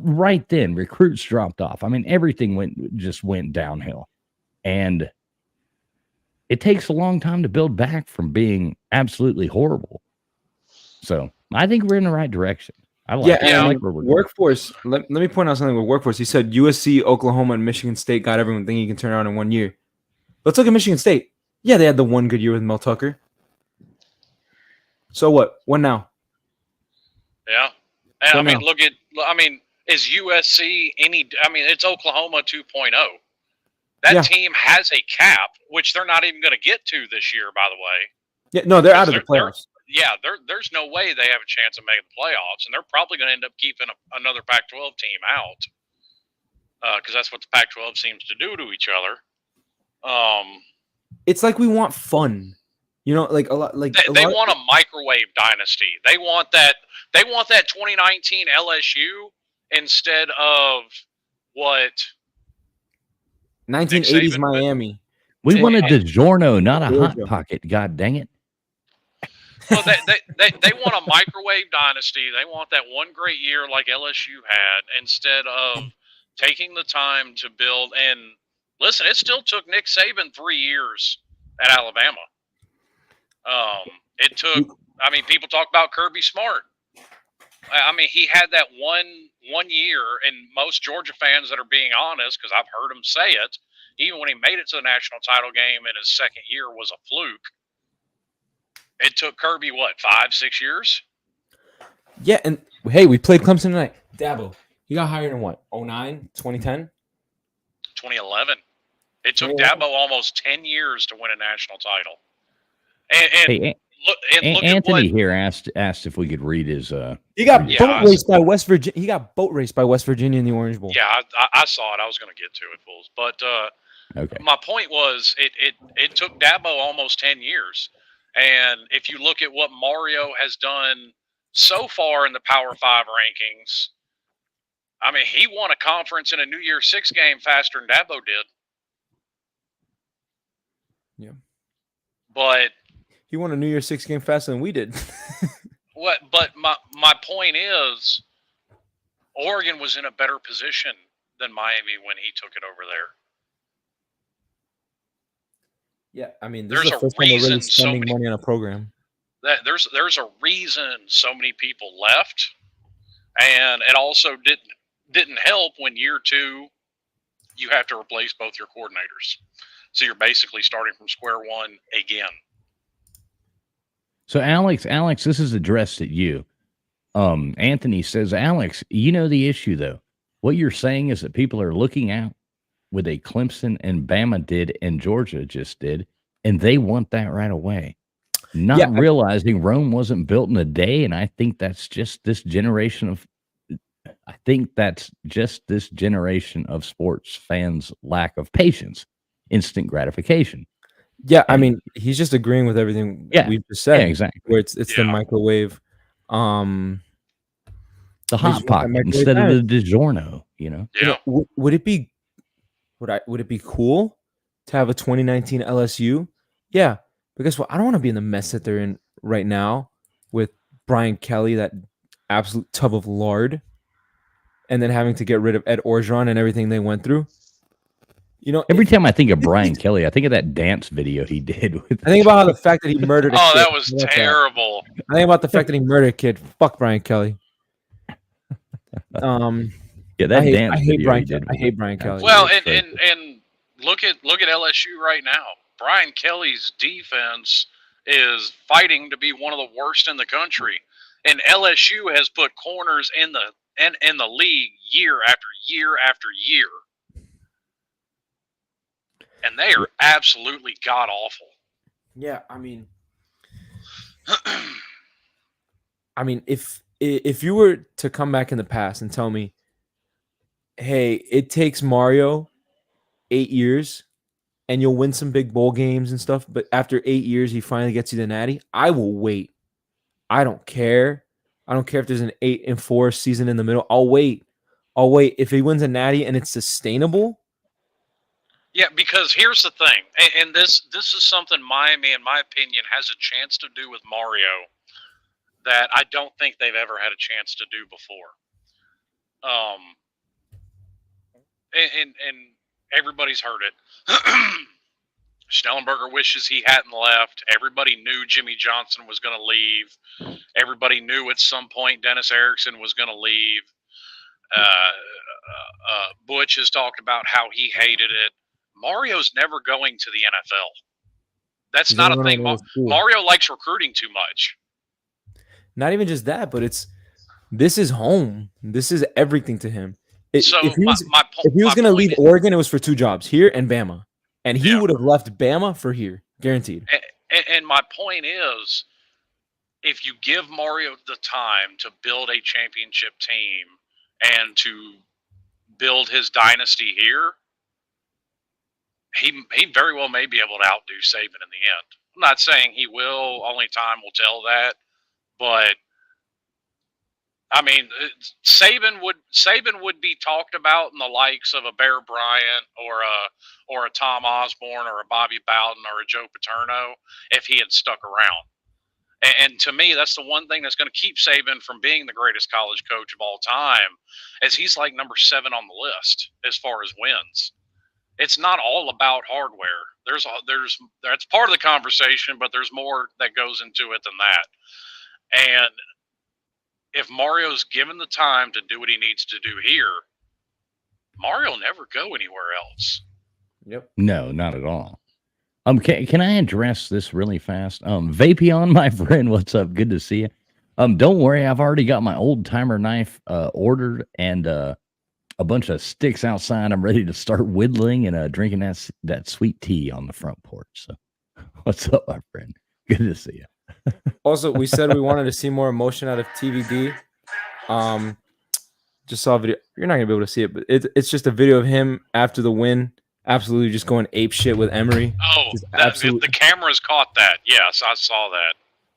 Right then, recruits dropped off. I mean, everything went downhill. And it takes a long time to build back from being absolutely horrible. So I think we're in the right direction. I like where we're Workforce. Let me point out something with Workforce. He said USC, Oklahoma, and Michigan State got everyone thinking you can turn around in 1 year. Let's look at Michigan State. Yeah, they had the one good year with Mel Tucker. So what? What now? Yeah. And is USC it's Oklahoma 2.0. That team has a cap, which they're not even going to get to this year, by the way. Yeah, no, they're out of the playoffs. There's no way they have a chance of making the playoffs, and they're probably going to end up keeping another Pac-12 team out because that's what the Pac-12 seems to do to each other. It's like we want fun, like a lot. Like they want a microwave dynasty. They want that 2019 LSU instead of what 1980s Miami. We want a DiGiorno, not a Hot Pocket. God dang it! Well, they want a microwave dynasty. They want that one great year like LSU had instead of taking the time to build. And listen, it still took Nick Saban 3 years at Alabama. It took. I mean, people talk about Kirby Smart. I mean, he had that one year, and most Georgia fans that are being honest, because I've heard him say it, even when he made it to the national title game in his second year was a fluke. It took Kirby, 5-6 years? Yeah, and hey, we played Clemson tonight. Dabo, he got hired in what, 2009, 2010? 2011. It took Dabo almost 10 years to win a national title. And Anthony here asked if we could read his. He got boat raced by West Virginia. He got boat raced by West Virginia in the Orange Bowl. Yeah, I saw it. I was going to get to it, fools. But okay. My point was, it took Dabo almost 10 years. And if you look at what Mario has done so far in the Power 5 rankings, I mean, he won a conference in a New Year's Six game faster than Dabo did. Yeah. But he won a New Year's Six game faster than we did. what? But my point is, Oregon was in a better position than Miami when he took it over there. Yeah, I mean, There's is the a first time we're really reason so spending many- money on a program. There's a reason so many people left, and it also didn't help when year 2 you have to replace both your coordinators, so you're basically starting from square one again. So Alex, this is addressed at you. Anthony says, Alex, you know the issue though. What you're saying is that people are looking out with a Clemson and Bama did and Georgia just did, and they want that right away. Not realizing Rome wasn't built in a day, and I think that's just this generation of sports fans' lack of patience, instant gratification. Yeah, I mean, he's just agreeing with everything we've just said. Yeah, exactly. Where it's the microwave, the hot pocket instead of the DiGiorno. Yeah. You know, would it be cool to have a 2019 LSU? Yeah, because I don't want to be in the mess that they're in right now with Brian Kelly, that absolute tub of lard, and then having to get rid of Ed Orgeron and everything they went through. You know, every time I think of Brian Kelly, I think of that dance video he did. I think about how the fact that he murdered a kid. That was terrible. I think about the fact that he murdered a kid. Fuck Brian Kelly. Yeah, that dance video he did. I hate Brian Kelly. Well, and look at LSU right now. Brian Kelly's defense is fighting to be one of the worst in the country, and LSU has put corners in the league year after year after year, and they are absolutely god awful. Yeah, I mean, if you were to come back in the past and tell me, hey, it takes Mario 8 years and you'll win some big bowl games and stuff, but after 8 years he finally gets you the natty, I will wait. I don't care. I don't care if there's an 8-4 season in the middle. I'll wait. If he wins a natty and it's sustainable. Yeah, because here's the thing, and this is something Miami, in my opinion, has a chance to do with Mario that I don't think they've ever had a chance to do before. And everybody's heard it. Schnellenberger wishes he hadn't left. Everybody knew Jimmy Johnson was going to leave. Everybody knew at some point Dennis Erickson was going to leave. Butch has talked about how he hated it. Mario's never going to the NFL. That's not a thing. Mario likes recruiting too much. Not even just that, but this is home. This is everything to him. If he was going to leave Oregon, it was for 2 jobs, here and Bama. And he would have left Bama for here, guaranteed. And my point is, if you give Mario the time to build a championship team and to build his dynasty here, he very well may be able to outdo Saban in the end. I'm not saying he will. Only time will tell that. But I mean, Saban would be talked about in the likes of a Bear Bryant or a Tom Osborne or a Bobby Bowden or a Joe Paterno if he had stuck around. And to me, that's the one thing that's going to keep Saban from being the greatest college coach of all time, is he's like number 7 on the list as far as wins. It's not all about hardware. That's part of the conversation, but there's more that goes into it than that. And if Mario's given the time to do what he needs to do here, Mario will never go anywhere else. Yep. No, not at all. Can I address this really fast? Vapion, my friend, what's up? Good to see you. Don't worry, I've already got my old timer knife ordered and a bunch of sticks outside. I'm ready to start whittling and drinking that sweet tea on the front porch. So, what's up, my friend? Good to see you. Also, we said we wanted to see more emotion out of TVD. Just saw a video. You're not gonna be able to see it, but it's just a video of him after the win, absolutely just going ape shit with Emry. Oh, the cameras caught that. Yes, I saw that.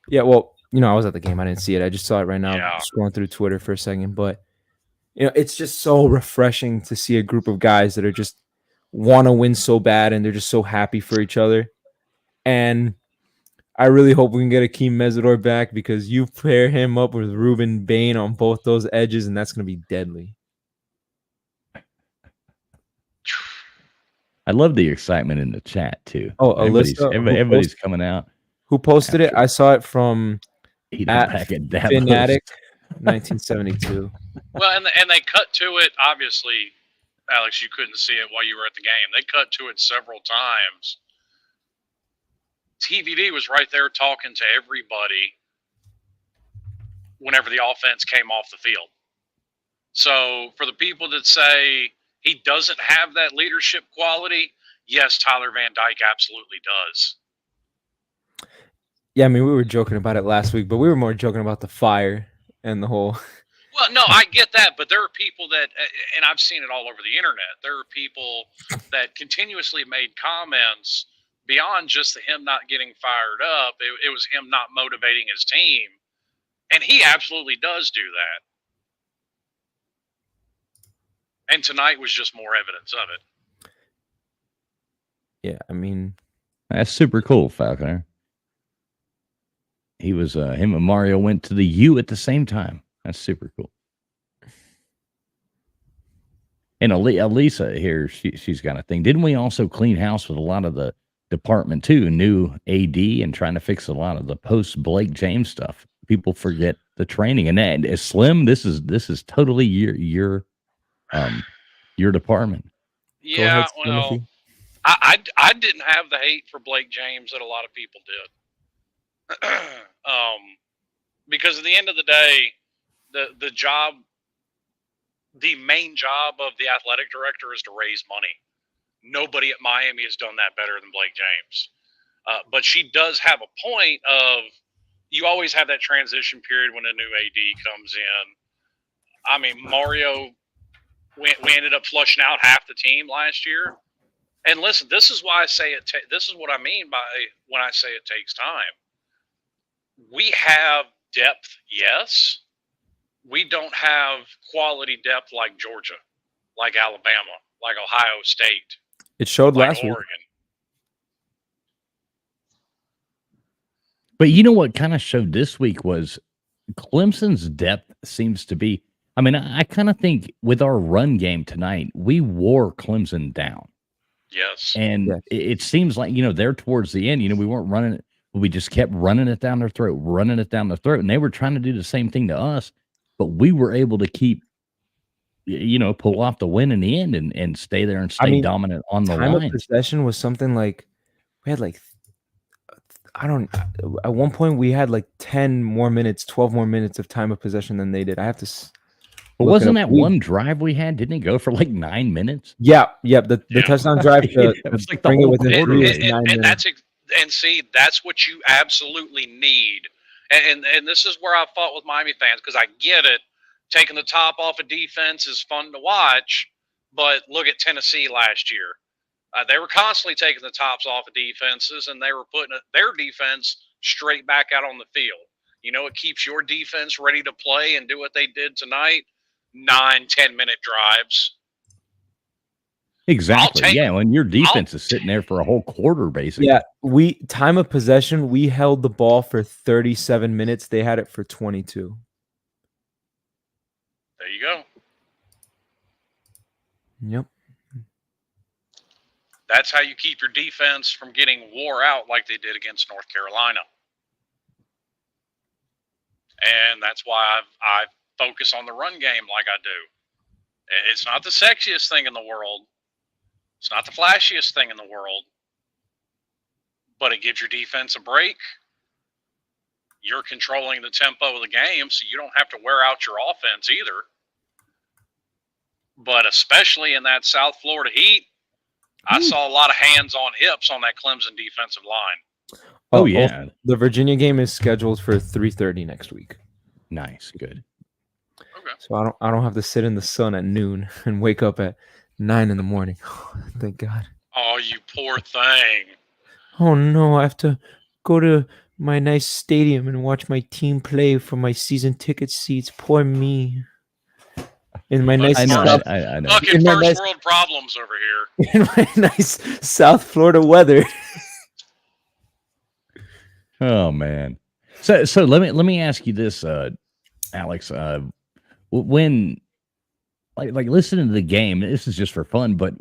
Yeah, well, I was at the game. I didn't see it. I just saw it right now. Yeah. Scrolling through Twitter for a second, but it's just so refreshing to see a group of guys that are just want to win so bad, and they're just so happy for each other. And I really hope we can get Akeem Mesidor back because you pair him up with Ruben Bane on both those edges, and that's going to be deadly. I love the excitement in the chat too. Oh, everybody's, Alyssa, everybody's coming out. Who posted it? I saw it from At Davos. Fanatic 1972. Well, and they cut to it. Obviously, Alex, you couldn't see it while you were at the game. They cut to it several times. TVD was right there talking to everybody whenever the offense came off the field. So for the people that say he doesn't have that leadership quality, yes, Tyler Van Dyke absolutely does. Yeah, I mean, we were joking about it last week, but we were more joking about the fire and the whole. Well, no, I get that, but there are people that, and I've seen it all over the internet, there are people that continuously made comments beyond just him not getting fired up. It was him not motivating his team, and he absolutely does do that. And tonight was just more evidence of it. Yeah, I mean, that's super cool, Falconer. He was him and Mario went to the U at the same time. That's super cool. And Elisa here, she's got a thing. Didn't we also clean house with a lot of the department too? New AD and trying to fix a lot of the post Blake James stuff. People forget the training, and that Slim. This is totally your department. Yeah, ahead, well, Timothy. I didn't have the hate for Blake James that a lot of people did. Because at the end of the day, the main job of the athletic director is to raise money. Nobody at Miami has done that better than Blake James. But she does have a point of, you always have that transition period when a new AD comes in. I mean, Mario, we ended up flushing out half the team last year. And listen, this is why I say this is what I mean by when I say it takes time. We have depth, yes. We don't have quality depth like Georgia, like Alabama, like Ohio State. It showed like last Oregon. week. But you know what kind of showed this week was Clemson's depth seems to be. I mean, I kind of think with our run game tonight, we wore Clemson down. Yes. And it seems like, they're towards the end, we weren't running it. We just kept running it down their throat. And they were trying to do the same thing to us, but we were able to keep, pull off the win in the end and stay there and stay dominant on the line. Time of possession was something like, we had at one point we had 10 more minutes, 12 more minutes of time of possession than they did. I have to. But wasn't that one drive we had? Didn't it go for 9 minutes? Yeah. The touchdown drive to it's like bring the it within 3 was 9 minutes. And see, that's what you absolutely need. And this is where I fought with Miami fans, because I get it. Taking the top off of defense is fun to watch, but look at Tennessee last year. They were constantly taking the tops off of defenses, and they were putting their defense straight back out on the field. It keeps your defense ready to play and do what they did tonight. 9-10-minute drives. Exactly. Yeah, when your defense is sitting there for a whole quarter, basically. Yeah, time of possession, we held the ball for 37 minutes. They had it for 22. There you go. Yep. That's how you keep your defense from getting wore out like they did against North Carolina. And that's why I focus on the run game like I do. It's not the sexiest thing in the world. It's not the flashiest thing in the world. But it gives your defense a break. You're controlling the tempo of the game, so you don't have to wear out your offense either. But especially in that South Florida heat, I saw a lot of hands on hips on that Clemson defensive line. Oh yeah. The Virginia game is scheduled for 3:30 next week. Nice, good. Okay. So I don't have to sit in the sun at noon and wake up at 9 in the morning. Thank God. Oh, you poor thing. Oh no, I have to go to my nice stadium and watch my team play for my season ticket seats. Poor me. In my nice, I know. Fucking first world problems over here. In my nice South Florida weather. Oh man. So let me ask you this, Alex. When like listening to the game, this is just for fun, but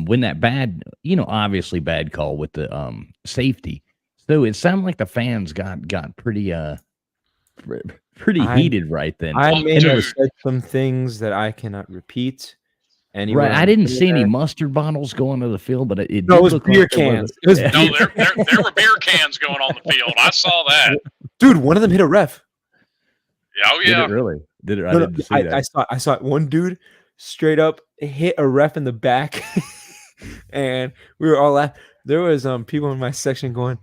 when that bad, obviously bad call with the safety. So it sounded like the fans got pretty pretty heated right then. I Oh, may have dude. said some things that I cannot repeat. Right. I didn't see any mustard bottles going to the field, but it No, did it was look beer like there cans. was It was yeah. No, there were beer cans going on the field. I saw that. Dude, one of them hit a ref. Yeah, oh Did yeah. it really? Did it? I No, no, didn't see that. I saw it. One dude straight up hit a ref in the back, and we were all laughing. There was people in my section going,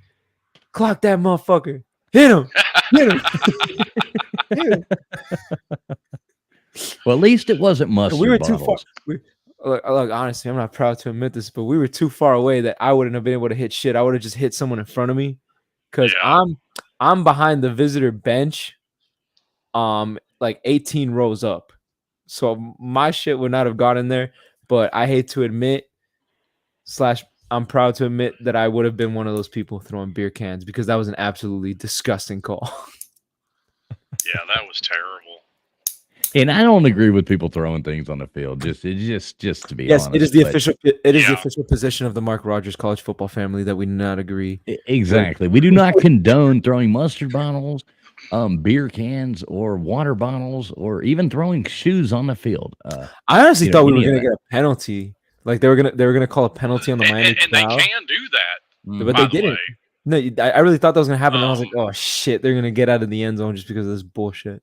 "Clock that motherfucker! Hit him! Hit him!" Hit him. Well, at least it wasn't mustard We were bottles. too far. Look, honestly, I'm not proud to admit this, but we were too far away that I wouldn't have been able to hit shit. I would have just hit someone in front of me because Yeah. I'm behind the visitor bench, like 18 rows up. So my shit would not have gotten there. But I hate to admit, I'm proud to admit that I would have been one of those people throwing beer cans because that was an absolutely disgusting call. Yeah, that was terrible. And I don't agree with people throwing things on the field. Just to be Yes, honest. it is the but- official. It is the Yeah. official position of the Mark Rogers College Football family that we do not agree. Exactly. We do not condone throwing mustard bottles, beer cans, or water bottles, or even throwing shoes on the field. I honestly you know, thought we were any of gonna get a penalty. Like they were gonna call a penalty on the Miami And they crowd, can do that. but by they the didn't. way. No, I really thought that was gonna happen. And I was like, Um, oh shit, they're gonna get out of the end zone just because of this bullshit.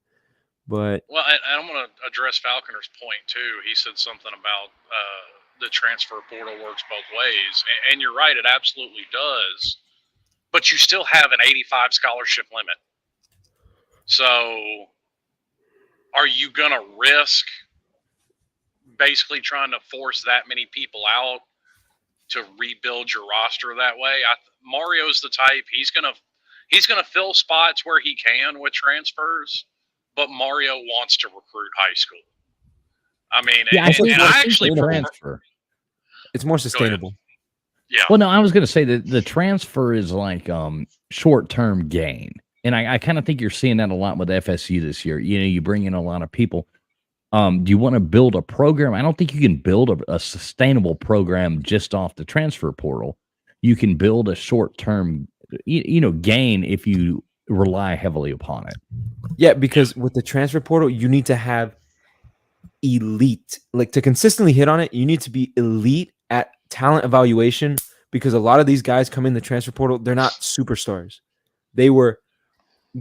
But Well, and I'm going to address Falconer's point too. He said something about the transfer portal works both ways, and you're right, it absolutely does. But you still have an 85 scholarship limit. So, are you going to risk basically trying to force that many people out to rebuild your roster that way? Mario's the type he's going to fill spots where he can with transfers. But Mario wants to recruit high school. I mean, Yeah, and think I actually the transfer. it's more sustainable. Yeah. Well, no, I was going to say that the transfer is like short-term gain, and I kind of think you're seeing that a lot with FSU this year. You bring in a lot of people. Do you want to build a program? I don't think you can build a sustainable program just off the transfer portal. You can build a short-term, gain if you rely heavily upon it. Yeah, because with the transfer portal, you need to have elite, like to consistently hit on it. You need to be elite at talent evaluation because a lot of these guys come in the transfer portal. They're not superstars. They were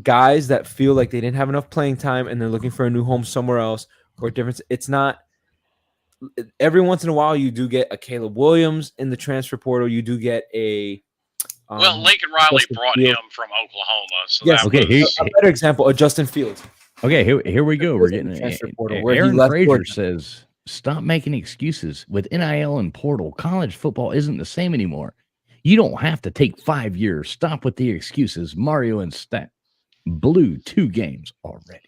guys that feel like they didn't have enough playing time and they're looking for a new home somewhere else or difference. It's not every once in a while you do get a Caleb Williams in the transfer portal. You do get a Well, Lincoln Riley Justin brought Fields. him from Oklahoma. So Yes, that okay, was, a better example, Justin Fields. Okay, here we go. We're getting Transfer portal, where he Aaron left Frazier Georgia. says, "Stop making excuses. With NIL and portal, college football isn't the same anymore. You don't have to take 5 years. Stop with the excuses." Mario and Stat blew 2 games already.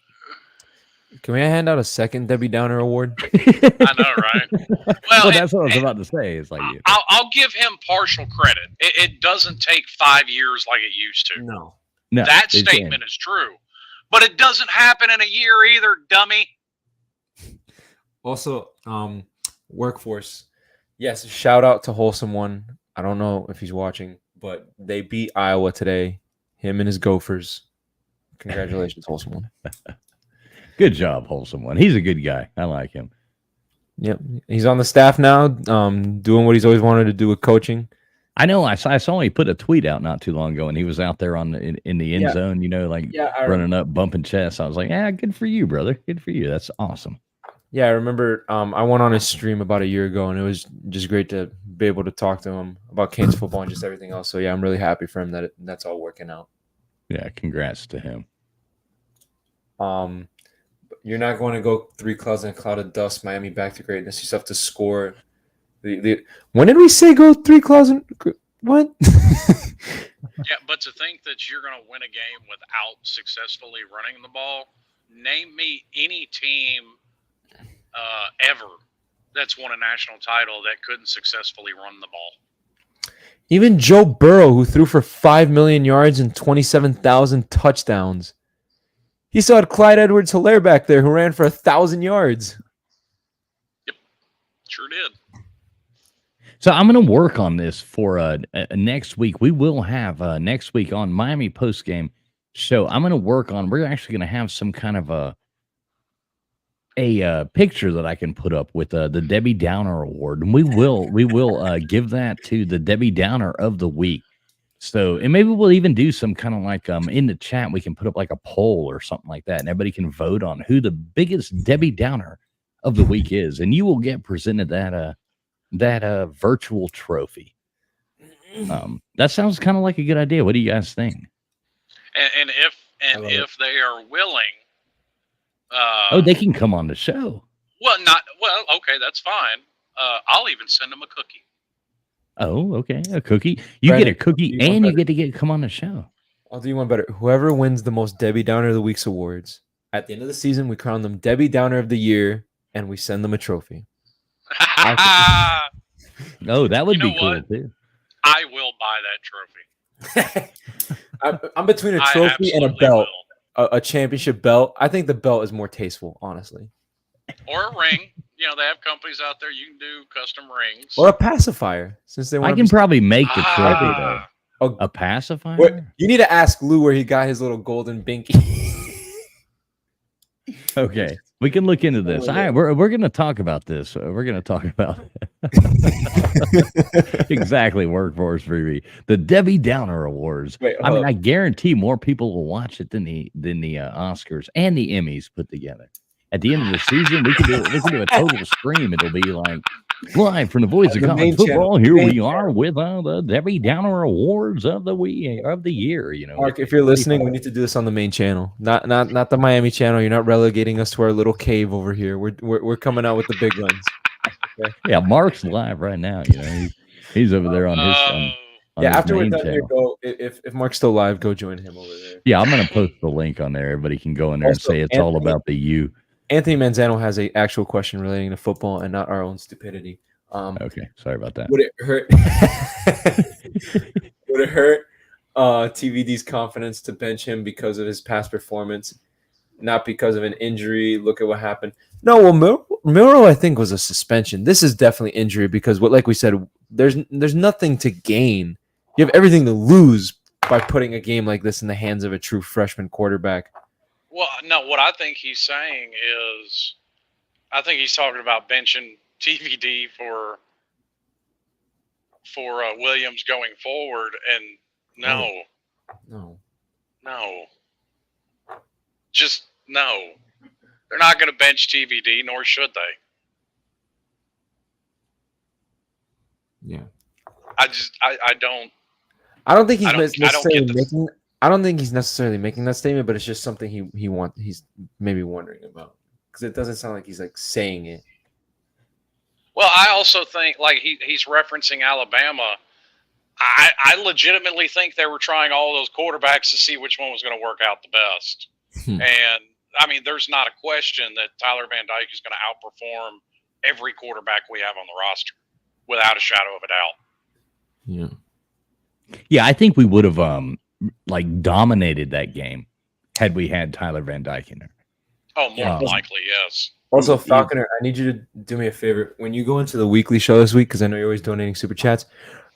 Can we hand out a second Debbie Downer award? I know, right? Well, that's what I was about to say. It's like I'll give him partial credit. It doesn't take 5 years like it used to. No. no, That it statement is true. But it doesn't happen in a year either, dummy. Also, workforce. Yes, shout out to Wholesome One. I don't know if he's watching, but they beat Iowa today. Him and his Gophers. Congratulations, Wholesome One. Good job, Wholesome One. He's a good guy. I like him. Yep, he's on the staff now, doing what he's always wanted to do with coaching. I know. I saw he put a tweet out not too long ago, and he was out there in the end zone. Running up, bumping chests. I was like, "Yeah, good for you, brother. Good for you. That's awesome." Yeah, I remember. I went on his stream about a year ago, and it was just great to be able to talk to him about Canes football and just everything else. So yeah, I'm really happy for him that that's all working out. Yeah, congrats to him. You're not going to go 3 clouds and a cloud of dust, Miami back to greatness. You still have to score. When did we say go 3 clouds and what? Yeah, but to think that you're going to win a game without successfully running the ball, name me any team ever that's won a national title that couldn't successfully run the ball. Even Joe Burrow, who threw for 5 million yards and 27,000 touchdowns, he still had Clyde Edwards-Helaire back there who ran for 1,000 yards. Yep, sure did. So I'm going to work on this for next week. We will have next week on Miami Postgame Show. I'm going to work on. We're actually going to have some kind of a picture that I can put up with the Debbie Downer Award, and we will give that to the Debbie Downer of the week. So, and maybe we'll even do some kind of like in the chat we can put up like a poll or something like that, and everybody can vote on who the biggest Debbie Downer of the week is, and you will get presented that virtual trophy. That sounds kind of like a good idea. What do you guys think? And if they are willing. They can come on the show. Well, okay, that's fine. I'll even send them a cookie. Oh, okay, a cookie. You Brandon, get a cookie, and you get to come on the show. I'll do you one better. Whoever wins the most Debbie Downer of the Week's awards, at the end of the season, we crown them Debbie Downer of the Year, and we send them a trophy. Oh, that would be cool what? too. I will buy that trophy. I'm between a trophy and a belt. A championship belt. I think the belt is more tasteful, honestly. Or a ring. They have companies out there you can do custom rings. Or a pacifier, since they want. I can probably make the trophy though. Oh, a pacifier. You need to ask Lou where he got his little golden binky. Okay, we can look into this. All right, we're going to talk about this. We're going to talk about exactly Workforce Freebie, the Debbie Downer Awards. Wait, I mean, I guarantee more people will watch it than the Oscars and the Emmys put together. At the end of the season, we can do a total stream. It'll be like live from the Voice of College Football. Here we are with the Debbie Downer Awards of the year. Mark, if you're listening, we need to do this on the main channel, not the Miami channel. You're not relegating us to our little cave over here. We're coming out with the big guns. Okay? Yeah, Mark's live right now. He's over there on his. On his after we're done channel. here, go if Mark's still live, go join him over there. Yeah, I'm gonna post the link on there. Everybody can go in there Also, and say it's all about the U. Anthony Manzano has an actual question relating to football and not our own stupidity. Okay, sorry about that. Would it hurt? Would it hurt TVD's confidence to bench him because of his past performance, not because of an injury? Look at what happened. No, well, Miro I think was a suspension. This is definitely injury because like we said, there's nothing to gain. You have everything to lose by putting a game like this in the hands of a true freshman quarterback. Well, no, what I think he's saying is, I think he's talking about benching TVD for Williams going forward, and no, just no. They're not going to bench TVD, nor should they. Yeah, I don't. I don't think he's I don't think he's necessarily making that statement, but it's just something he's maybe wondering about because it doesn't sound like he's like saying it. Well, I also think like he's referencing Alabama. I legitimately think they were trying all those quarterbacks to see which one was going to work out the best. And I mean, there's not a question that Tyler Van Dyke is going to outperform every quarterback we have on the roster, without a shadow of a doubt. Yeah, I think we would have dominated that game had we had Tyler Van Dyke in there. Oh, more than likely, yes. Also, Falconer, I need you to do me a favor. When you go into the weekly show this week, because I know you're always donating super chats,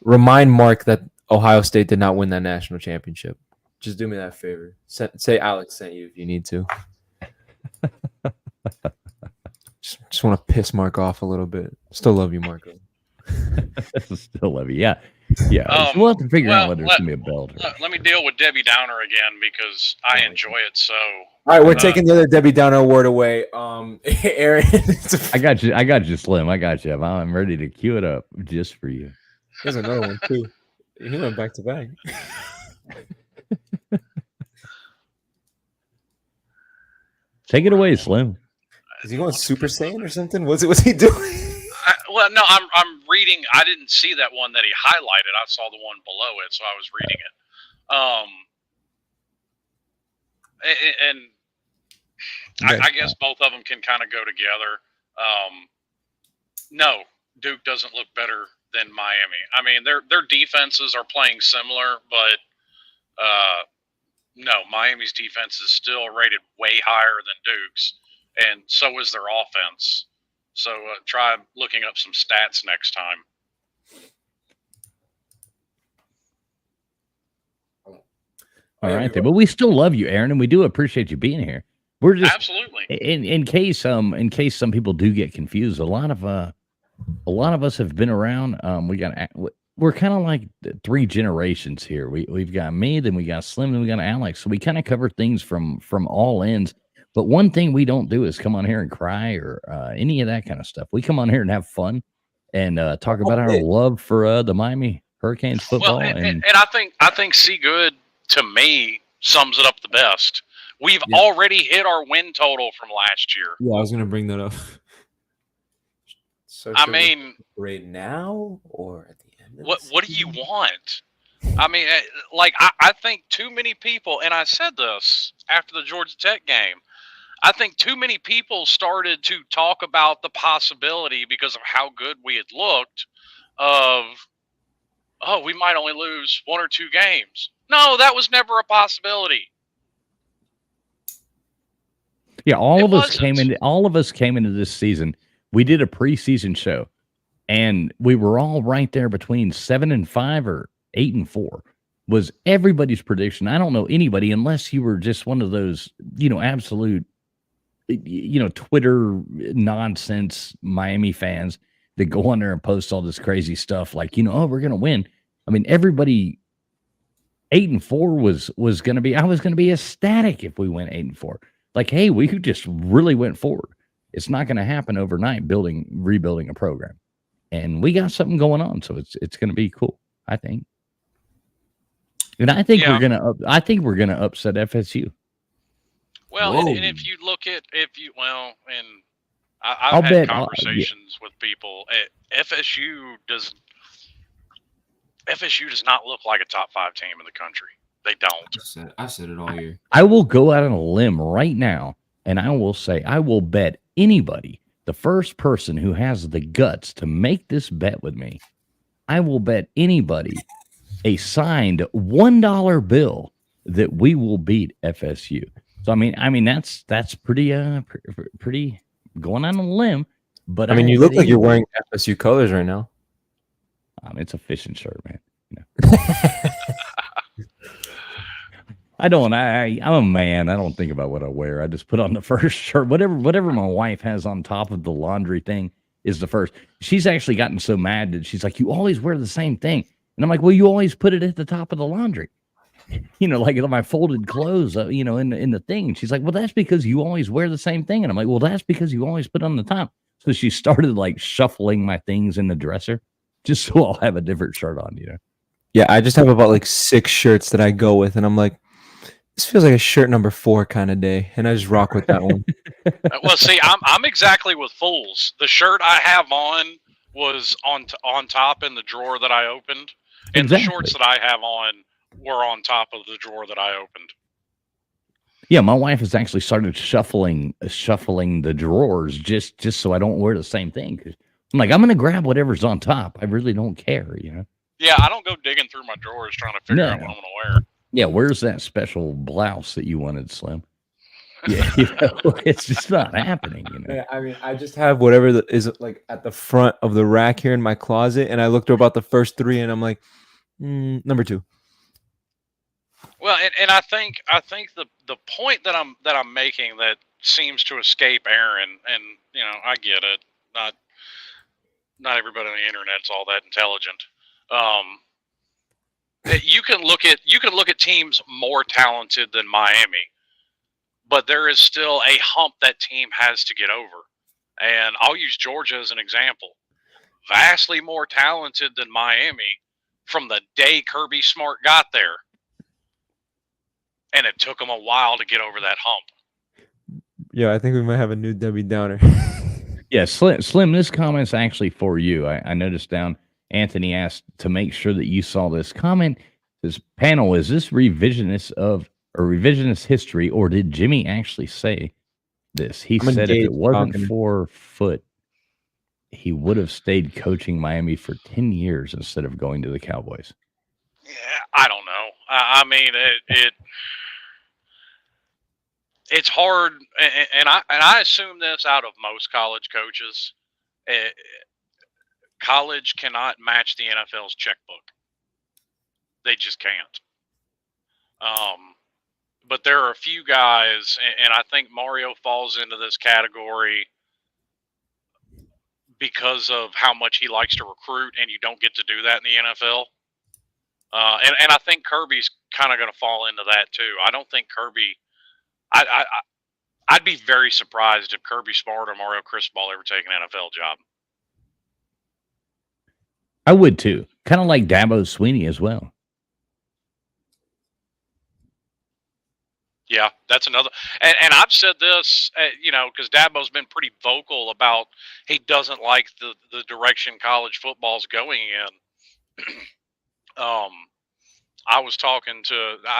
remind Mark that Ohio State did not win that national championship. Just do me that favor. Say Alex sent you if you need to. just want to piss Mark off a little bit. Still love you, Marco. Still love you. Yeah. We'll have to figure out whether it's going to be a belt. Let me deal with Debbie Downer again because I enjoy it so. All right, we're taking the other Debbie Downer award away. Aaron. I got you, Slim. I got you. I'm ready to cue it up just for you. There's another one, too. He went back to back. Take it away, Slim. Is he going Super Saiyan or something? What's he doing? No, I'm reading. I didn't see that one that he highlighted. I saw the one below it, so I was reading it. I guess both of them can kind of go together. No, Duke doesn't look better than Miami. I mean, their defenses are playing similar, but no, Miami's defense is still rated way higher than Duke's, and so is their offense. So try looking up some stats next time. All right, then. But we still love you, Aaron, and we do appreciate you being here. We're just Absolutely. in case some people do get confused. A lot of us have been around. We're kind of like 3 generations here. We've got me, then we got Slim, then we got Alex. So we kind of cover things from all ends. But one thing we don't do is come on here and cry or any of that kind of stuff. We come on here and have fun and talk about our love for the Miami Hurricanes football. Well, and I think C Good to me sums it up the best. We've already hit our win total from last year. Yeah, I was going to bring that up. So I mean, right now or at the end of what do you want? I mean, like I think too many people, and I said this after the Georgia Tech game, I think too many people started to talk about the possibility because of how good we had looked of, oh, we might only lose 1 or 2 games. No, that was never a possibility. Yeah, all of us came into this season. We did a preseason show, and we were all right there between 7-5 or 8-4. Was everybody's prediction. I don't know anybody unless you were just one of those, absolute, Twitter nonsense Miami fans that go on there and post all this crazy stuff like, oh, we're gonna win. I mean, everybody 8-4 was gonna be. I was gonna be ecstatic if we went 8-4. Like, hey, we just really went forward. It's not going to happen overnight. Rebuilding a program, and we got something going on, so it's going to be cool. I think, and I think we're gonna upset FSU. Well, and if you look at I've had conversations with people. FSU does not look like a top 5 team in the country. They don't. I've said it all year. I will go out on a limb right now, and I will say I will bet anybody, the first person who has the guts to make this bet with me, I will bet anybody a signed $1 bill that we will beat FSU. So I mean that's pretty going on a limb. But I mean, you look like you're wearing FSU colors right now. It's a fishing shirt, man. I'm a man. I don't think about what I wear. I just put on the first shirt. Whatever my wife has on top of the laundry thing is the first. She's actually gotten so mad that she's like, you always wear the same thing. And I'm like, well, you always put it at the top of the laundry. Like my folded clothes, in the thing. And she's like, well, that's because you always wear the same thing. And I'm like, well, that's because you always put on the top. So she started like shuffling my things in the dresser just so I'll have a different shirt on, Yeah, I just have about like 6 shirts that I go with, and I'm like, this feels like a shirt number 4 kind of day, and I just rock with that one. Well, see, I'm exactly with Fools. The shirt I have on was on top in the drawer that I opened, and the shorts that I have on were on top of the drawer that I opened. Yeah, my wife has actually started shuffling the drawers just so I don't wear the same thing. 'Cause I'm like, I'm going to grab whatever's on top. I really don't care, Yeah, I don't go digging through my drawers trying to figure out what I'm going to wear. Yeah, where's that special blouse that you wanted, Slim? Yeah, it's just not happening, Yeah, I mean, I just have whatever is like at the front of the rack here in my closet, and I looked about the first 3, and I'm like, number 2. Well, and I think the point that I'm making that seems to escape Aaron, and I get it. Not everybody on the internet's all that intelligent. You can look at teams more talented than Miami, but there is still a hump that team has to get over. And I'll use Georgia as an example. Vastly more talented than Miami from the day Kirby Smart got there. And it took them a while to get over that hump. Yeah, I think we might have a new Debbie Downer. Yeah, Slim, this comment's actually for you. I noticed down, Anthony asked to make sure that you saw this comment. This panel, is this revisionist history, or did Jimmy actually say this? He said if it wasn't for Foot, he would have stayed coaching Miami for 10 years instead of going to the Cowboys. Yeah, I don't know. I mean, it's hard, and I assume this out of most college coaches. College cannot match the NFL's checkbook. They just can't. But there are a few guys, and I think Mario falls into this category because of how much he likes to recruit, and you don't get to do that in the NFL. And I think Kirby's kind of going to fall into that too. I don't think Kirby. I'd be very surprised if Kirby Smart or Mario Cristobal ever take an NFL job. I would too. Kind of like Dabo Sweeney as well. Yeah, that's another. And I've said this, because Dabo's been pretty vocal about he doesn't like the direction college football's going in. I've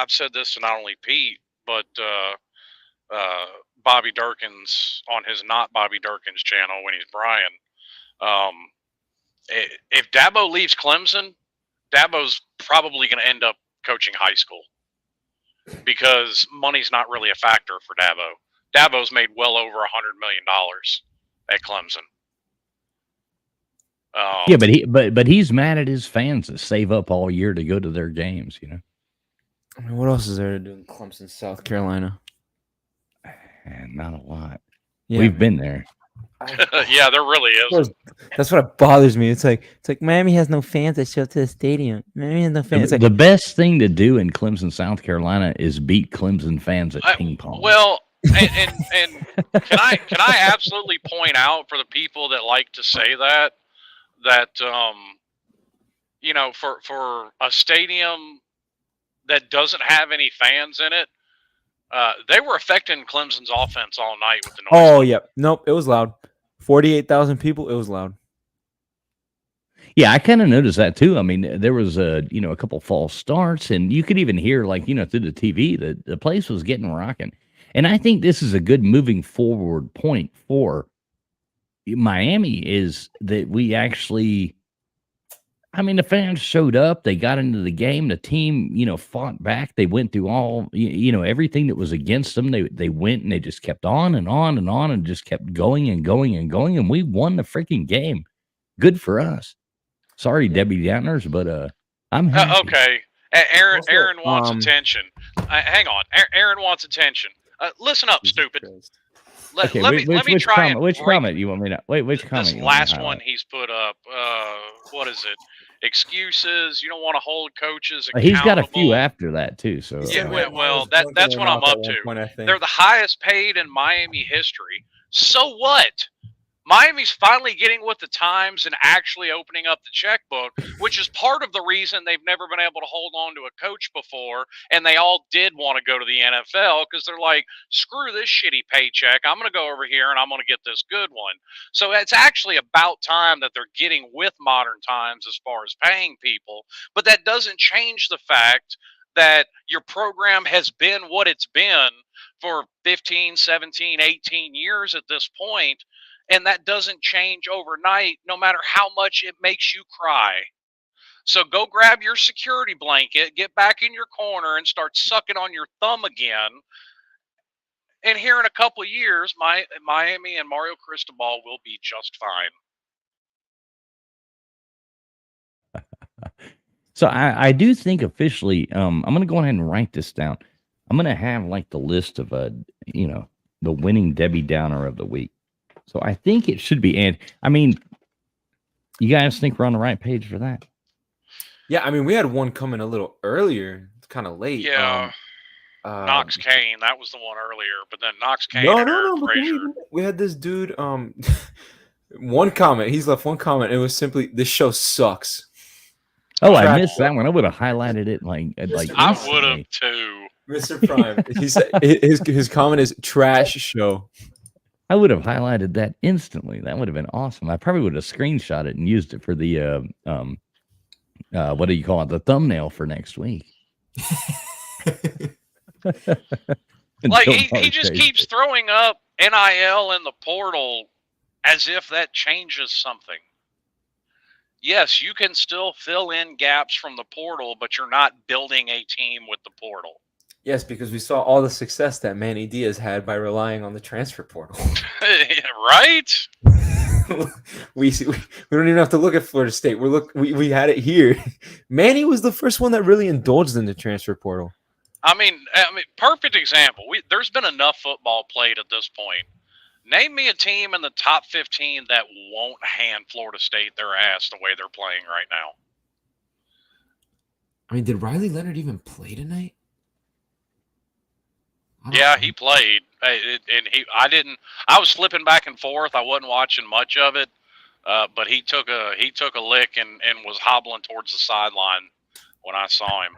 said this to not only Pete, but Bobby Durkins on his Not Bobby Durkins channel when he's Brian. If Dabo leaves Clemson, Dabo's probably going to end up coaching high school because money's not really a factor for Dabo. Dabo's made well over $100 million at Clemson. Yeah, but he's mad at his fans that save up all year to go to their games. I mean, what else is there to do in Clemson, South Carolina? And not a lot. Yeah, We've been there. Yeah, there really is. That's what bothers me. It's like Miami has no fans that show up to the stadium. Miami has no fans. The best thing to do in Clemson, South Carolina, is beat Clemson fans at ping pong. Well, and can I absolutely point out for the people that like to say that for a stadium that doesn't have any fans in it, they were affecting Clemson's offense all night with the noise. Oh, yeah. Nope, it was loud. 48,000 people, it was loud. Yeah, I kind of noticed that too. I mean, there was a couple false starts, and you could even hear through the TV that the place was getting rocking. And I think this is a good moving forward point for Miami is that we actually, the fans showed up, they got into the game, the team, fought back, they went through all, everything that was against them. They went and they just kept on and on and on and just kept going and going and going, and we won the freaking game. Good for us. Sorry, Debbie Downers, but I'm happy. Okay. Aaron wants attention. Hang on. Aaron wants attention. Listen up, stupid. Let me try and which comment you want me to wait? Which comment? This last one he's put up. What is it? Excuses. You don't want to hold coaches accountable. He's got a few after that too. So yeah, well, that's what I'm up to. They're the highest paid in Miami history. So what? Miami's finally getting with the times and actually opening up the checkbook, which is part of the reason they've never been able to hold on to a coach before, and they all did want to go to the NFL because they're like, screw this shitty paycheck. I'm going to go over here and I'm going to get this good one. So it's actually about time that they're getting with modern times as far as paying people, but that doesn't change the fact that your program has been what it's been for 15, 17, 18 years at this point. And that doesn't change overnight, no matter how much it makes you cry. So go grab your security blanket, get back in your corner, and start sucking on your thumb again. And here in a couple of years, Miami and Mario Cristobal will be just fine. So I do think officially, I'm going to go ahead and write this down. I'm going to have the list of the winning Debbie Downer of the week. So I think it should be, and you guys think we're on the right page for that? Yeah, we had one coming a little earlier. It's kind of late. Yeah, Knox Kane, that was the one earlier, but then Knox Kane. No. We had this dude. One comment. He's left one comment. It was simply, "This show sucks." Oh, I missed that one. I would have highlighted it I would have too. Mr. Prime. He said his comment is "trash show." I would have highlighted that instantly. That would have been awesome. I probably would have screenshot it and used it for the what do you call it? The thumbnail for next week. He just keeps throwing up NIL in the portal as if that changes something. Yes, you can still fill in gaps from the portal, but you're not building a team with the portal. Yes, because we saw all the success that Manny Diaz had by relying on the transfer portal. Right? we don't even have to look at Florida State. We had it here. Manny was the first one that really indulged in the transfer portal. I mean, perfect example. There's been enough football played at this point. Name me a team in the top 15 that won't hand Florida State their ass the way they're playing right now. I mean, did Riley Leonard even play tonight? Yeah, he played, and I was flipping back and forth. I wasn't watching much of it, but he took a lick and was hobbling towards the sideline when I saw him.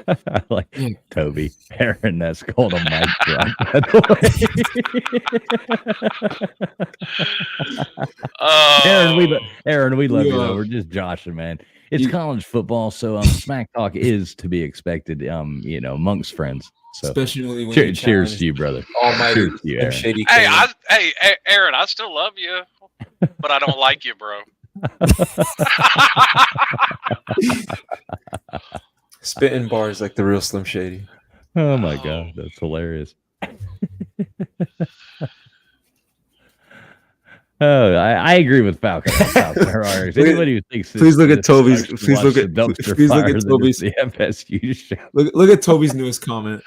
I like Toby. Aaron, that's called a mic drop. Aaron, we love you. Though. We're just joshing, man. It's college football, so smack talk is to be expected. Amongst friends. So, especially when cheers to you, brother. Almighty, cheers to you, Aaron. Hey, Aaron, I still love you, but I don't like you, bro. Spitting bars like the real Slim Shady. Oh my God, that's hilarious. I agree with Falcon. Anybody who thinks please look at Toby's. Please look at Toby's the FSU show. Look at Toby's newest comment.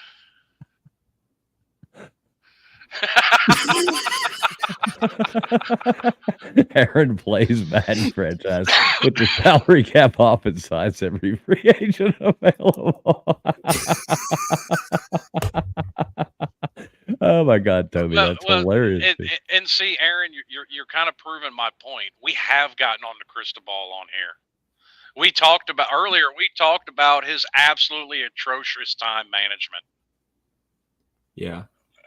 Aaron plays Madden franchise with the salary cap off and signs every free agent available. Oh my God, Toby, that's hilarious. And see, Aaron, you're kind of proving my point. We have gotten on the Cristobal on here. We talked about his absolutely atrocious time management. Yeah.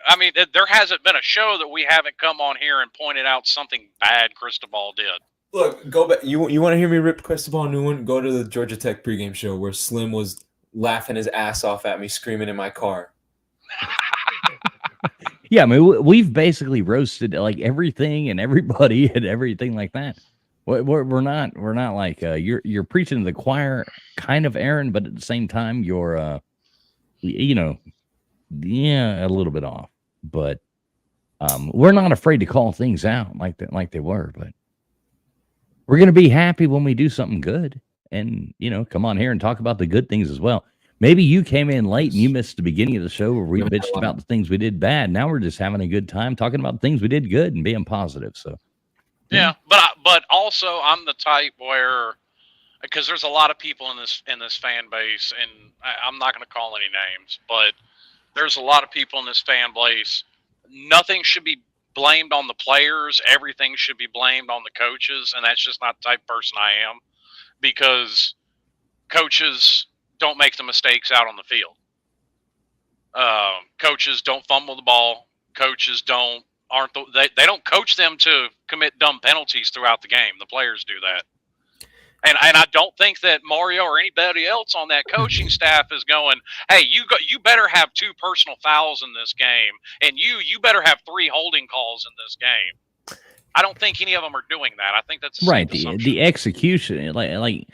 I mean, there hasn't been a show that we haven't come on here and pointed out something bad Cristobal did. Look, go back. You want to hear me rip Cristobal a new one? Go to the Georgia Tech pregame show where Slim was laughing his ass off at me, screaming in my car. Yeah, I mean, we've basically roasted like everything and everybody and everything like that. We're not like you're preaching to the choir, kind of, Aaron, but at the same time you're a little bit off. But we're not afraid to call things out like they were. But we're gonna be happy when we do something good, and come on here and talk about the good things as well. Maybe you came in late and you missed the beginning of the show where we bitched about the things we did bad. Now we're just having a good time talking about things we did good and being positive. So yeah, but also I'm the type where, because there's a lot of people in this fan base, and I'm not going to call any names, but there's a lot of people in this fan base. Nothing should be blamed on the players. Everything should be blamed on the coaches, and that's just not the type of person I am, because coaches don't make the mistakes out on the field. Coaches don't fumble the ball. Coaches they don't coach them to commit dumb penalties throughout the game. The players do that. And I don't think that Mario or anybody else on that coaching staff is going, hey, you better have 2 personal fouls in this game, and you better have 3 holding calls in this game. I don't think any of them are doing that. I think that's right. The execution, like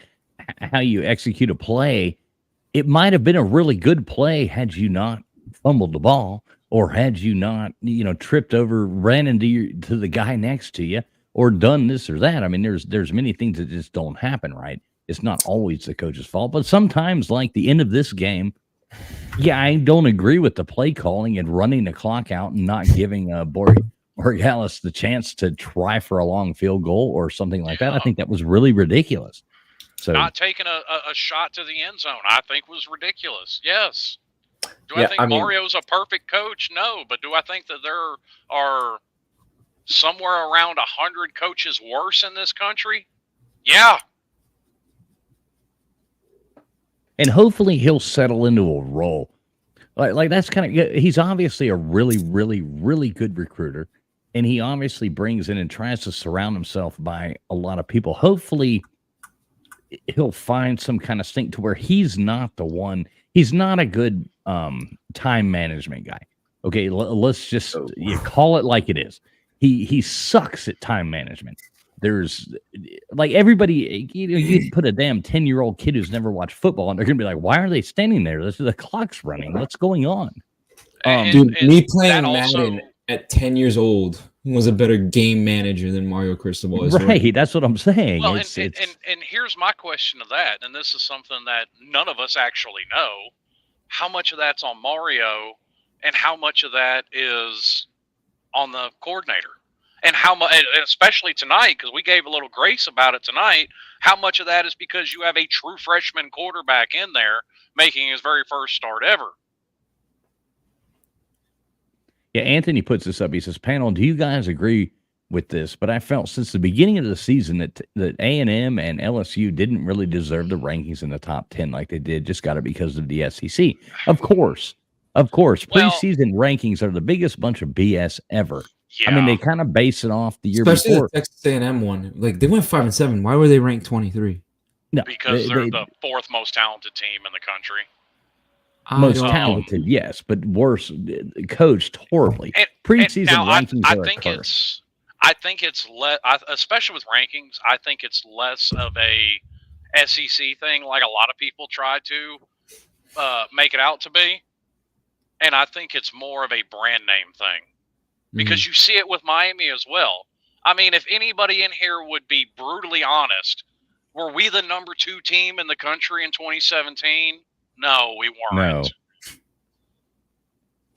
how you execute a play, it might have been a really good play had you not fumbled the ball, or had you not, tripped over, ran into the guy next to you, or done this or that. I mean, there's many things that just don't happen, right? It's not always the coach's fault, but sometimes, like the end of this game, yeah, I don't agree with the play calling and running the clock out and not giving Borealis the chance to try for a long field goal or something like that. I think that was really ridiculous. So not taking a shot to the end zone, I think, was ridiculous. Yes. Do I think Mario's a perfect coach? No. But do I think that there are somewhere around 100 coaches worse in this country? Yeah. And hopefully he'll settle into a role. Like that's he's obviously a really, really, really good recruiter. And he obviously brings in and tries to surround himself by a lot of people. Hopefully he'll find some kind of sync to where he's not the one. He's not a good time management guy. Okay, let's just call it like it is. he sucks at time management. There's like everybody, you put a damn 10-year-old kid who's never watched football, and they're gonna be like, "Why are they standing there? The clock's running. What's going on?" Dude, me playing that also- Madden at 10 years old was a better game manager than Mario Cristobal is. Right, that's what I'm saying. Well, It's and here's my question to that, and this is something that none of us actually know: how much of that's on Mario, and how much of that is on the coordinator, and how much, especially tonight, because we gave a little grace about it tonight. How much of that is because you have a true freshman quarterback in there making his very first start ever? Yeah, Anthony puts this up. He says, "Panel, do you guys agree with this? But I felt since the beginning of the season that A&M and LSU didn't really deserve the rankings in the top 10 like they did. Just got it because of the SEC. Of course. Well, Preseason rankings are the biggest bunch of BS ever. Yeah. I mean, they kind of base it off the year Especially before. the Texas A&M one. Like, they went 5-7. Why were they ranked 23? No, because they're the fourth most talented team in the country. most I don't- talented, yes, but worse, coached horribly. Preseason now, rankings I are think a curse. I think it's especially with rankings. I think it's less of a SEC thing, like a lot of people try to make it out to be, and I think it's more of a brand name thing because you see it with Miami as well. I mean, if anybody in here would be brutally honest, were we the number 2 team in the country in 2017? No, we weren't. No.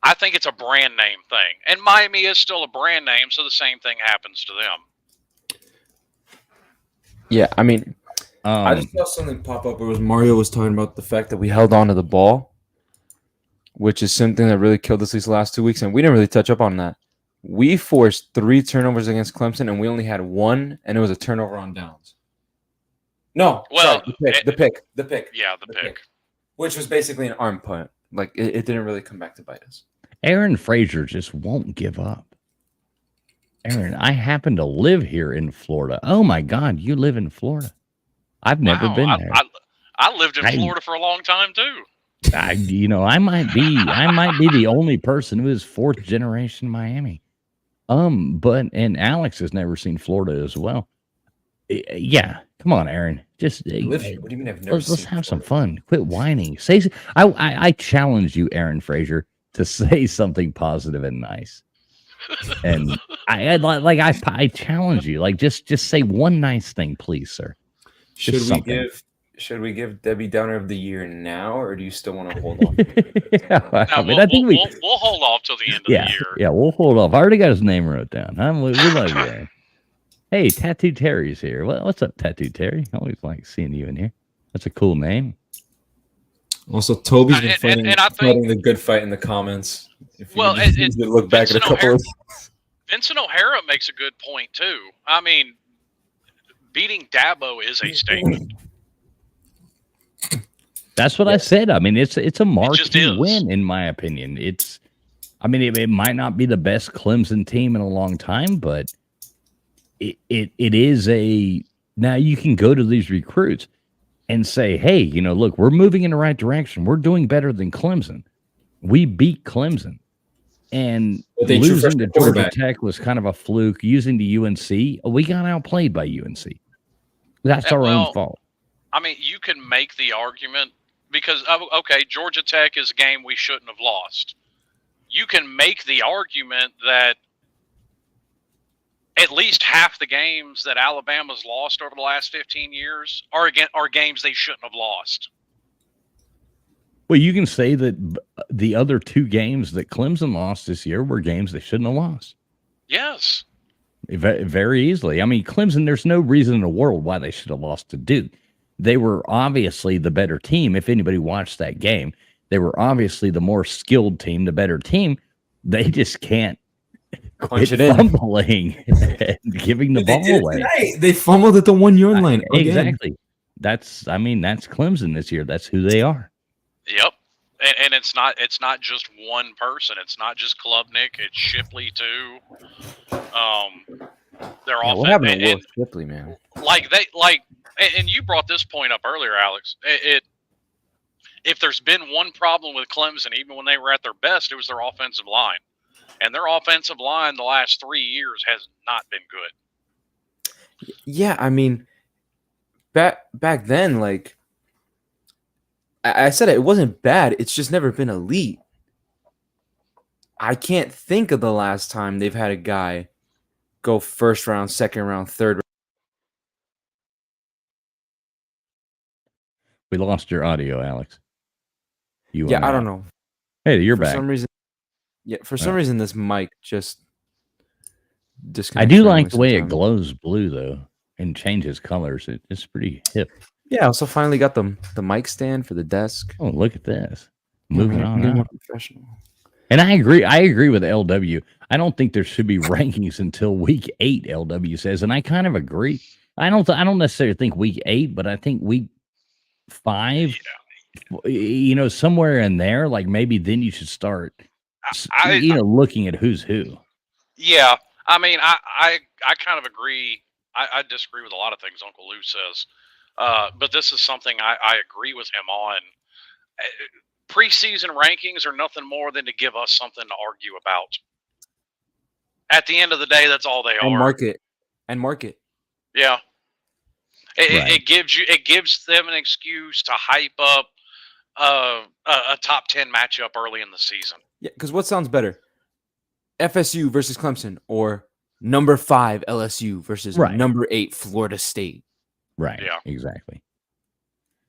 I think it's a brand name thing. And Miami is still a brand name, so the same thing happens to them. Yeah, I mean, I just saw something pop up where Mario was talking about the fact that we held on to the ball, which is something that really killed us these last 2 weeks, and we didn't really touch up on that. We forced 3 turnovers against Clemson, and we only had 1, and it was a turnover on downs. No, Well, sorry, the pick. Yeah, the pick. Which was basically an arm punt. Like, it didn't really come back to bite us. Aaron Frazier just won't give up. Aaron, I happen to live here in Florida. Oh my God, you live in Florida? I've never been there. I lived in Florida for a long time too. I might be the only person who is 4th generation Miami. And Alex has never seen Florida as well. Yeah, come on, Aaron. Just live here. What do you mean I've never let's have some fun. Quit whining. I challenge you, Aaron Frazier, to say something positive and nice. And I challenge you. Like just say one nice thing, please, sir. Should we give Debbie Downer of the Year now, or do you still want to hold on? I think we'll hold off till the end of the year. Yeah, we'll hold off. I already got his name wrote down. We love you, Aaron. Hey, Tattoo Terry's here. What's up, Tattoo Terry? I always like seeing you in here. That's a cool name. Also, Toby's been fighting the good fight in the comments. Look back at a couple of Vincent O'Hara makes a good point too. I mean, beating Dabo is a statement. That's what I said. I mean, it's a marquee win in my opinion. It might not be the best Clemson team in a long time, but it is now you can go to these recruits and say, hey, look, we're moving in the right direction. We're doing better than Clemson. We beat Clemson. And losing to Georgia Tech was kind of a fluke. Using the UNC, we got outplayed by UNC. That's our own fault. I mean, you can make the argument because, okay, Georgia Tech is a game we shouldn't have lost. You can make the argument that at least half the games that Alabama's lost over the last 15 years are games they shouldn't have lost. Well, you can say that the other 2 games that Clemson lost this year were games they shouldn't have lost. Yes. Very easily. I mean, Clemson, there's no reason in the world why they should have lost to Duke. They were obviously the better team. If anybody watched that game, they were obviously the more skilled team, the better team. They just can't punch it fumbling and giving the ball away. They fumbled at the 1-yard line. Exactly. That's Clemson this year. That's who they are. Yep. And it's not just one person. It's not just Klubnik. It's Shipley too. They're all. What happened to Will Shipley, man? And you brought this point up earlier, Alex. If there's been one problem with Clemson, even when they were at their best, it was their offensive line. and their offensive line the last 3 years has not been good. Yeah, I mean, back then, like I said, it wasn't bad. It's just never been elite. I can't think of the last time they've had a guy go first round, second round, third round. We lost your audio, Alex. You Yeah, I don't know. Hey, you're For back. some reason, for some reason, this mic just I disconnects. do randomly like the way it sometimes. glows blue though, and changes colors. It's pretty hip. Yeah, I also finally got the mic stand for the desk. Oh, look at this. Moving Yeah, on. getting more Out. professional. And I agree with LW. I don't think there should be rankings until week 8, LW says, and I kind of agree. I don't necessarily think week 8, but I think week 5, somewhere in there, like maybe then you should start looking at who's who. Yeah, I mean, I kind of agree. I disagree with a lot of things Uncle Lou says, but this is something I agree with him on. Preseason rankings are nothing more than to give us something to argue about. At the end of the day, that's all they are. And market. Yeah, Right. it gives them an excuse to hype up a top 10 matchup early in the season. Yeah, because what sounds better? FSU versus Clemson, or number 5 LSU versus number 8 Florida State. Right. Yeah. Exactly.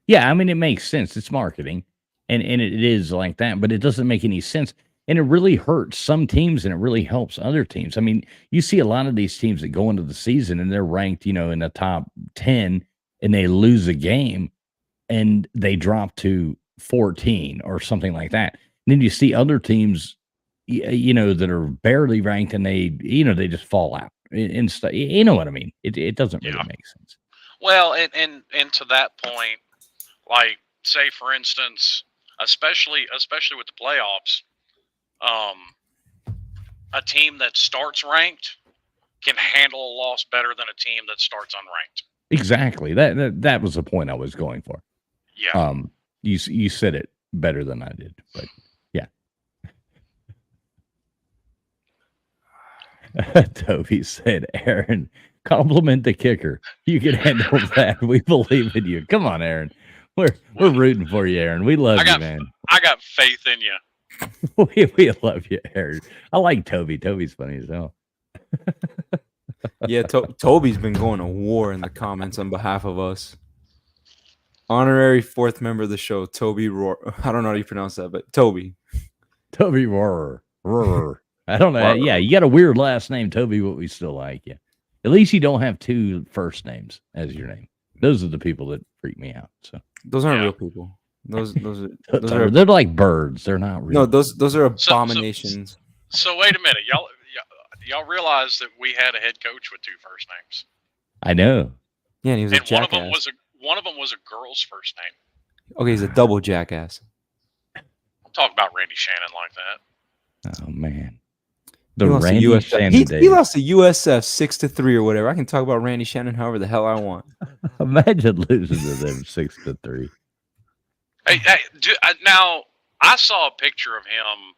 Yeah, I mean it makes sense. It's marketing. And it is like that, but it doesn't make any sense. And it really hurts some teams and it really helps other teams. I mean, you see a lot of these teams that go into the season and they're ranked, in the top 10 and they lose a game and they drop to 14 or something like that. And then you see other teams, that are barely ranked and they just fall out and stuff. You know what I mean? It doesn't really make sense. Well, and to that point, like say for instance, especially with the playoffs, a team that starts ranked can handle a loss better than a team that starts unranked. Exactly. That was the point I was going for. Yeah. You said it better than I did, but yeah. Toby said, Aaron, compliment the kicker. You can handle that. We believe in you. Come on, Aaron. We're rooting for you, Aaron. We love you, man. I got faith in you. we love you, Aaron. I like Toby. Toby's funny as hell. Yeah, Toby's been going to war in the comments on behalf of us. Honorary 4th member of the show, Toby Roar. I don't know how you pronounce that, but Toby. Toby Roar. I don't know. Yeah, you got a weird last name, Toby, but we still like you. At least you don't have 2 first names as your name. Those are the people that freak me out. So those aren't real people. Those are they're like birds. They're not real. No, those are abominations. So wait a minute, y'all realize that we had a head coach with 2 first names. I know. Yeah, and he was a jackass. One of them was a girl's first name. Okay, he's a double jackass. Don't talk about Randy Shannon like that. Oh man. He lost to USF 6-3 or whatever. I can talk about Randy Shannon however the hell I want. Imagine losing to them 6-3. Hey, now I saw a picture of him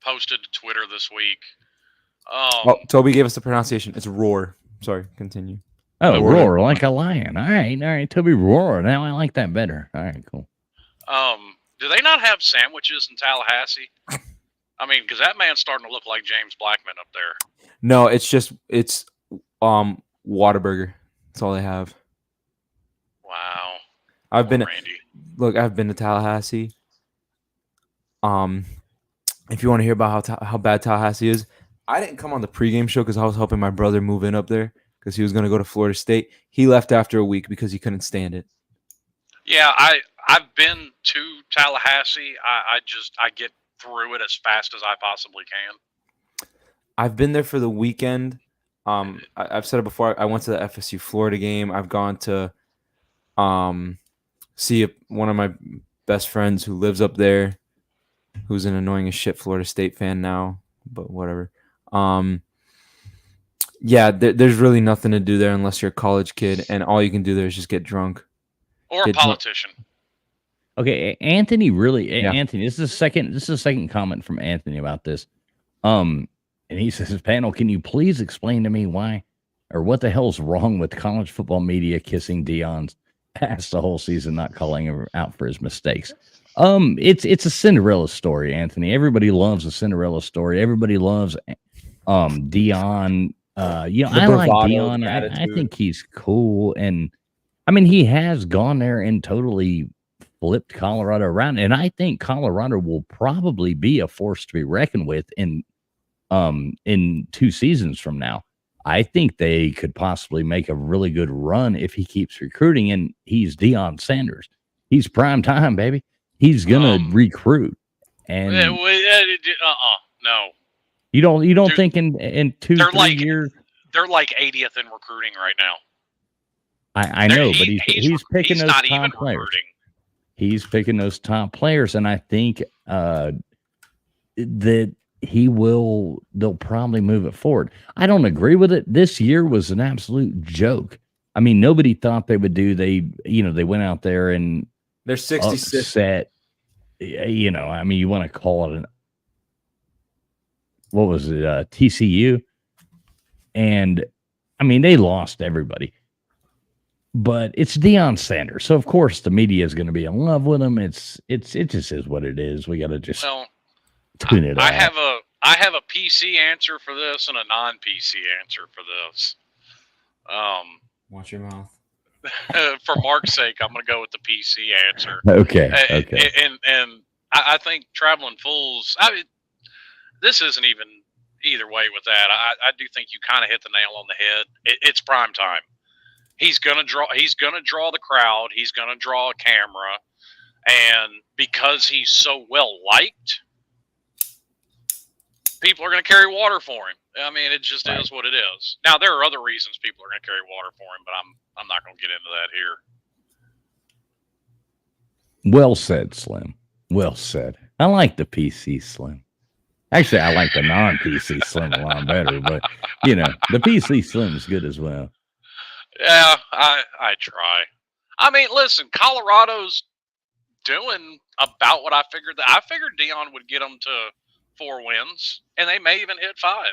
posted to Twitter this week. Toby gave us the pronunciation. It's roar. Sorry, continue. Oh, roar like a lion. All right. Toby roar. Now I like that better. All right, cool. Do they not have sandwiches in Tallahassee? I mean, because that man's starting to look like James Blackman up there. No, it's Whataburger. That's all they have. Wow. I've been to Tallahassee. If you want to hear about how bad Tallahassee is, I didn't come on the pregame show because I was helping my brother move in up there because he was going to go to Florida State. He left after a week because he couldn't stand it. Yeah, I've been to Tallahassee. I get through it as fast as I possibly can. I've been there for the weekend. I've said it before. I went to the FSU Florida game. I've gone to see one of my best friends who lives up there, who's an annoying as shit Florida State fan now, but whatever. Yeah, there's really nothing to do there unless you're a college kid, and all you can do there is just get drunk. Or a politician. Okay, Anthony, Anthony, this is the second comment from Anthony about this. And he says, panel, can you please explain to me why or what the hell's wrong with college football media kissing Dion's ass the whole season, not calling him out for his mistakes? It's a Cinderella story, Anthony. Everybody loves a Cinderella story. Everybody loves Dion. I like Dion. I think he's cool. And I mean, he has gone there and totally flipped Colorado around. And I think Colorado will probably be a force to be reckoned with in 2 seasons from now. I think they could possibly make a really good run if he keeps recruiting. And he's Dion Sanders. He's prime time, baby. He's gonna recruit. And no. You don't think in 2-3 years they're like 80th in recruiting right now. I know, but he's picking those top players. Recruiting. He's picking those top players, and I think that they'll probably move it forward. I don't agree with it. This year was an absolute joke. I mean, nobody thought they would do. They went out there and they're 66. Upset. I mean, you want to call it what was it? TCU. And I mean, they lost everybody, but it's Dion Sanders. So of course the media is going to be in love with him. It just is what it is. We got to just tune it out. I have a PC answer for this and a non-PC answer for this. Watch your mouth. For Mark's sake, I'm going to go with the PC answer. Okay. And I think Traveling Fools. This isn't even either way with that. I do think you kind of hit the nail on the head. It's prime time. He's gonna draw the crowd. He's gonna draw a camera, and because he's so well liked, people are gonna carry water for him. I mean, it just is what it is. Now there are other reasons people are gonna carry water for him, but I'm not gonna get into that here. Well said, Slim. Well said. I like the PC Slim. Actually, I like the non-PC Slim a lot better, but the PC Slim is good as well. Yeah, I try. I mean, listen, Colorado's doing about what I figured. I figured Dion would get them to 4 wins, and they may even hit 5.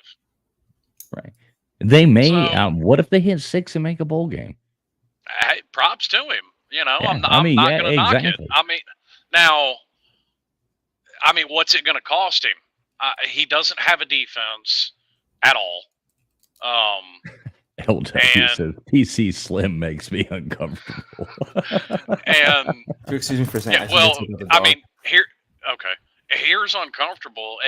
Right. They may. What if they hit 6 and make a bowl game? Hey, props to him. Yeah, I'm not going to knock it. I mean, what's it going to cost him? He doesn't have a defense at all. LW says PC Slim makes me uncomfortable. And excuse me for saying. Here's uncomfortable.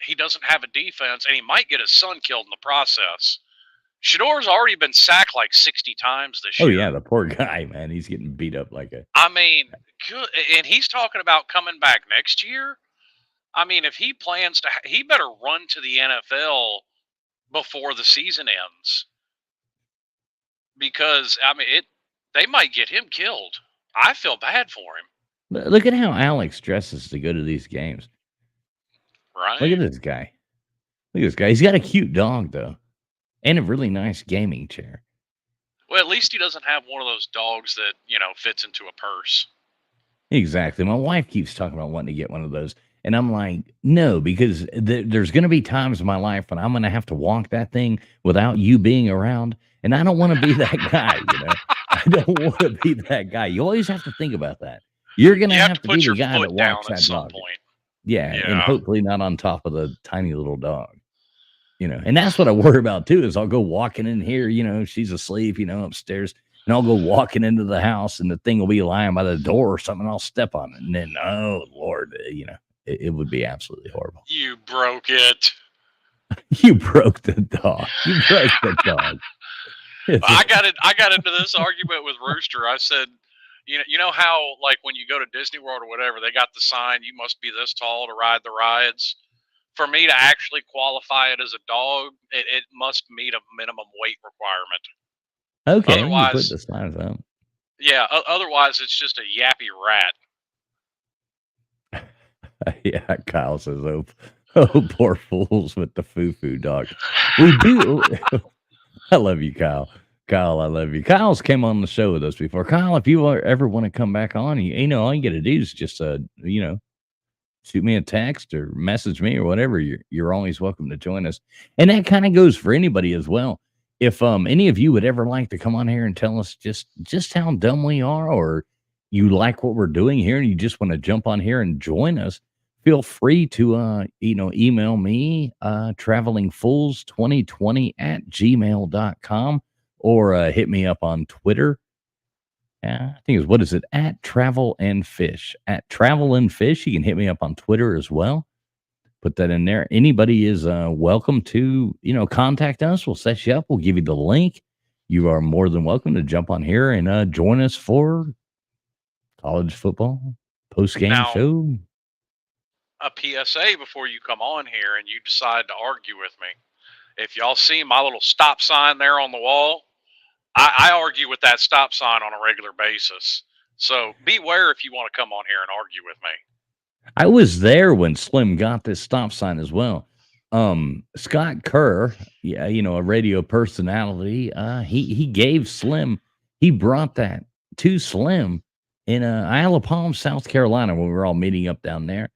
He doesn't have a defense, and he might get his son killed in the process. Shador's already been sacked like 60 times this year. Oh yeah, the poor guy, man. He's getting beat up like a. I mean, good, and he's talking about coming back next year. I mean, if he plans to, he better run to the NFL before the season ends. Because, I mean, they might get him killed. I feel bad for him. Look at how Alex dresses to go to these games. Right. Look at this guy. He's got a cute dog, though. And a really nice gaming chair. Well, at least he doesn't have one of those dogs that, fits into a purse. Exactly. My wife keeps talking about wanting to get one of those. And I'm like, no, because there's going to be times in my life when I'm going to have to walk that thing without you being around. And I don't want to be that guy, I don't want to be that guy. You always have to think about that. You're going to have to be the guy that walks that dog. Yeah, and hopefully not on top of the tiny little dog. And that's what I worry about, too, is I'll go walking in here, she's asleep, upstairs. And I'll go walking into the house and the thing will be lying by the door or something. And I'll step on it. And then, oh, Lord, it would be absolutely horrible. You broke it. You broke the dog. I got into this argument with Rooster. I said, you know how, like, when you go to Disney World or whatever, they got the sign, you must be this tall to ride the rides. For me to actually qualify it as a dog, it must meet a minimum weight requirement. Okay, otherwise, you put the signs up. Yeah, otherwise it's just a yappy rat. Yeah, Kyle says, oh, poor fools with the foo-foo dog. We do. I love you, Kyle. Kyle, I love you. Kyle's came on the show with us before. Kyle, if you ever want to come back on, all you got to do is just, shoot me a text or message me or whatever. You're always welcome to join us. And that kind of goes for anybody as well. If any of you would ever like to come on here and tell us just how dumb we are, or you like what we're doing here and you just want to jump on here and join us, feel free to email me travelingfools2020@gmail.com, or hit me up on Twitter. I think it's, what is it, at Travel and Fish. At Travel and Fish. You can hit me up on Twitter as well. Put that in there. Anybody is welcome to, contact us. We'll set you up. We'll give you the link. You are more than welcome to jump on here and join us for college football post-game show. A PSA before you come on here and you decide to argue with me. If y'all see my little stop sign there on the wall, I argue with that stop sign on a regular basis. So beware if you want to come on here and argue with me. I was there when Slim got this stop sign as well. Scott Kerr, a radio personality, he gave Slim, he brought that to Slim in Isle of Palm, South Carolina, when we were all meeting up down there.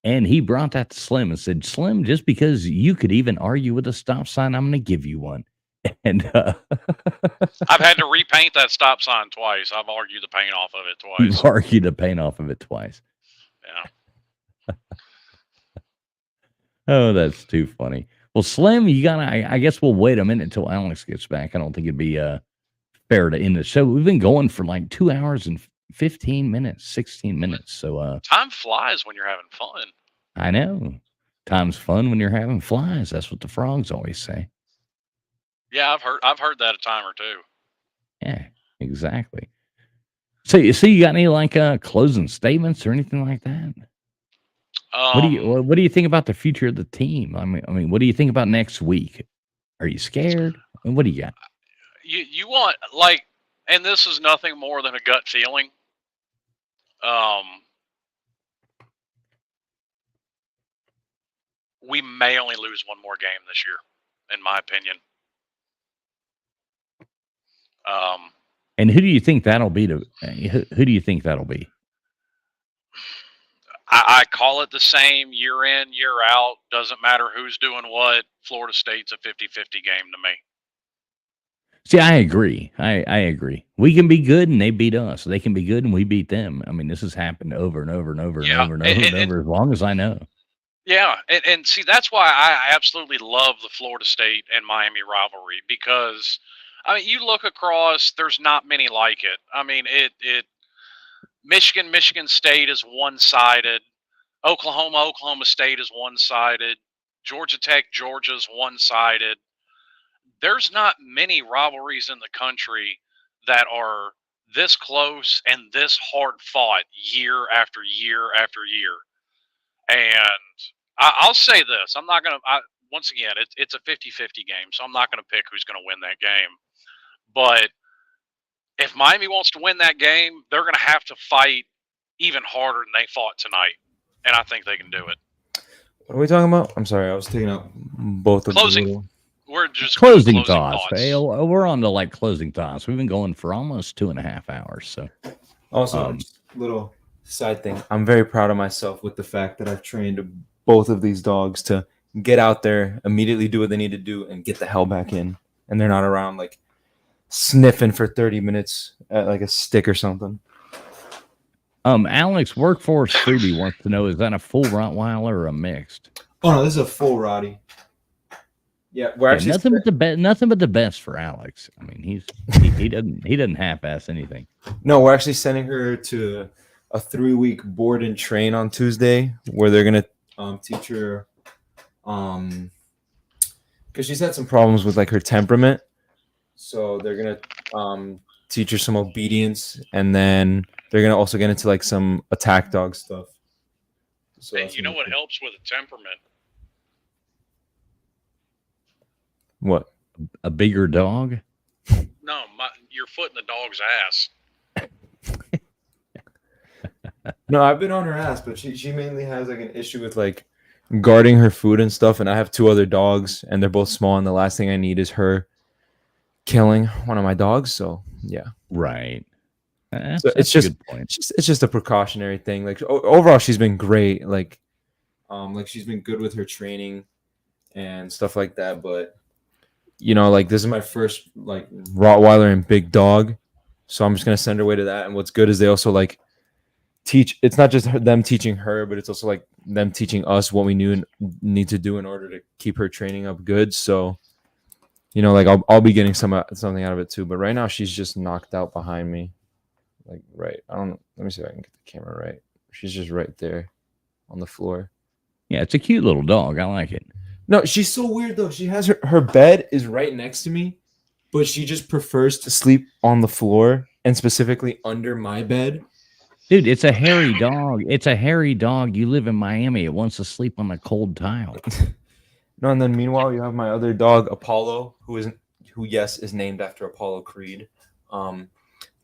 And he brought that to Slim and said, Slim, just because you could even argue with a stop sign, I'm going to give you one. And I've had to repaint that stop sign twice. I've argued the paint off of it twice. You've argued the paint off of it twice. Yeah. Oh, that's too funny. Well, Slim, you gotta. I guess we'll wait a minute until Alex gets back. I don't think it'd be fair to end the show. We've been going for like 2 hours and 15 minutes, 16 minutes. So time flies when you're having fun. I know. Time's fun when you're having flies. That's what the frogs always say. Yeah, I've heard that a time or two. Yeah, exactly. So you got any like closing statements or anything like that? What do you think about the future of the team? I mean, what do you think about next week? Are you scared? And what do you got? You want, like, and this is nothing more than a gut feeling. We may only lose one more game this year, in my opinion. And who do you think that'll be? Who do you think that'll be? I call it the same year in, year out. Doesn't matter who's doing what. Florida State's a 50-50 game to me. See, I agree. I agree. We can be good and they beat us. They can be good and we beat them. I mean, this has happened over and over and over and over and over as long as I know. Yeah, and see, that's why I absolutely love the Florida State and Miami rivalry, because, I mean, you look across, there's not many like it. I mean, Michigan State is one-sided. Oklahoma State is one-sided. Georgia Tech, Georgia's one-sided. There's not many rivalries in the country that are this close and this hard-fought year after year after year. And I'll say this. I'm not going to – once again, it's a 50-50 game, so I'm not going to pick who's going to win that game. But if Miami wants to win that game, they're going to have to fight even harder than they fought tonight. And I think they can do it. What are we talking about? I'm sorry. I was taking out both of them. We're just closing thoughts. We're on to like closing thoughts. We've been going for almost 2.5 hours. So, also, just a little side thing. I'm very proud of myself with the fact that I've trained both of these dogs to get out there, immediately do what they need to do, and get the hell back in. And they're not around like sniffing for 30 minutes at like a stick or something. Alex, Workforce Freebie wants to know, is that a full Rottweiler or a mixed? Oh no, this is a full Rottie. Yeah, we're actually nothing but the best for Alex. I mean, he doesn't half-ass anything. No, we're actually sending her to a 3-week board and train on Tuesday, where they're gonna teach her, because she's had some problems with like her temperament. So they're gonna teach her some obedience, and then they're gonna also get into like some attack dog stuff. So and you know what helps with a temperament? What? A bigger dog? No, your foot in the dog's ass. No, I've been on her ass, but she mainly has like an issue with like guarding her food and stuff. And I have 2 other dogs, and they're both small. And the last thing I need is her killing one of my dogs. So yeah, right. So it's just a precautionary thing. Like overall, she's been great. Like Like she's been good with her training and stuff like that. But like this is my first like Rottweiler and big dog, so I'm just gonna send her away to that. And what's good is they also like teach. It's not just them teaching her, but it's also like them teaching us what we need to do in order to keep her training up good. So, like I'll be getting something out of it too. But right now she's just knocked out behind me, like right. Let me see if I can get the camera right. She's just right there on the floor. Yeah, it's a cute little dog. I like it. No, she's so weird though. She has her bed is right next to me, but she just prefers to sleep on the floor and specifically under my bed. Dude, it's a hairy dog. It's a hairy dog. You live in Miami. It wants to sleep on the cold tile. No, and then meanwhile you have my other dog, Apollo, who is named after Apollo Creed.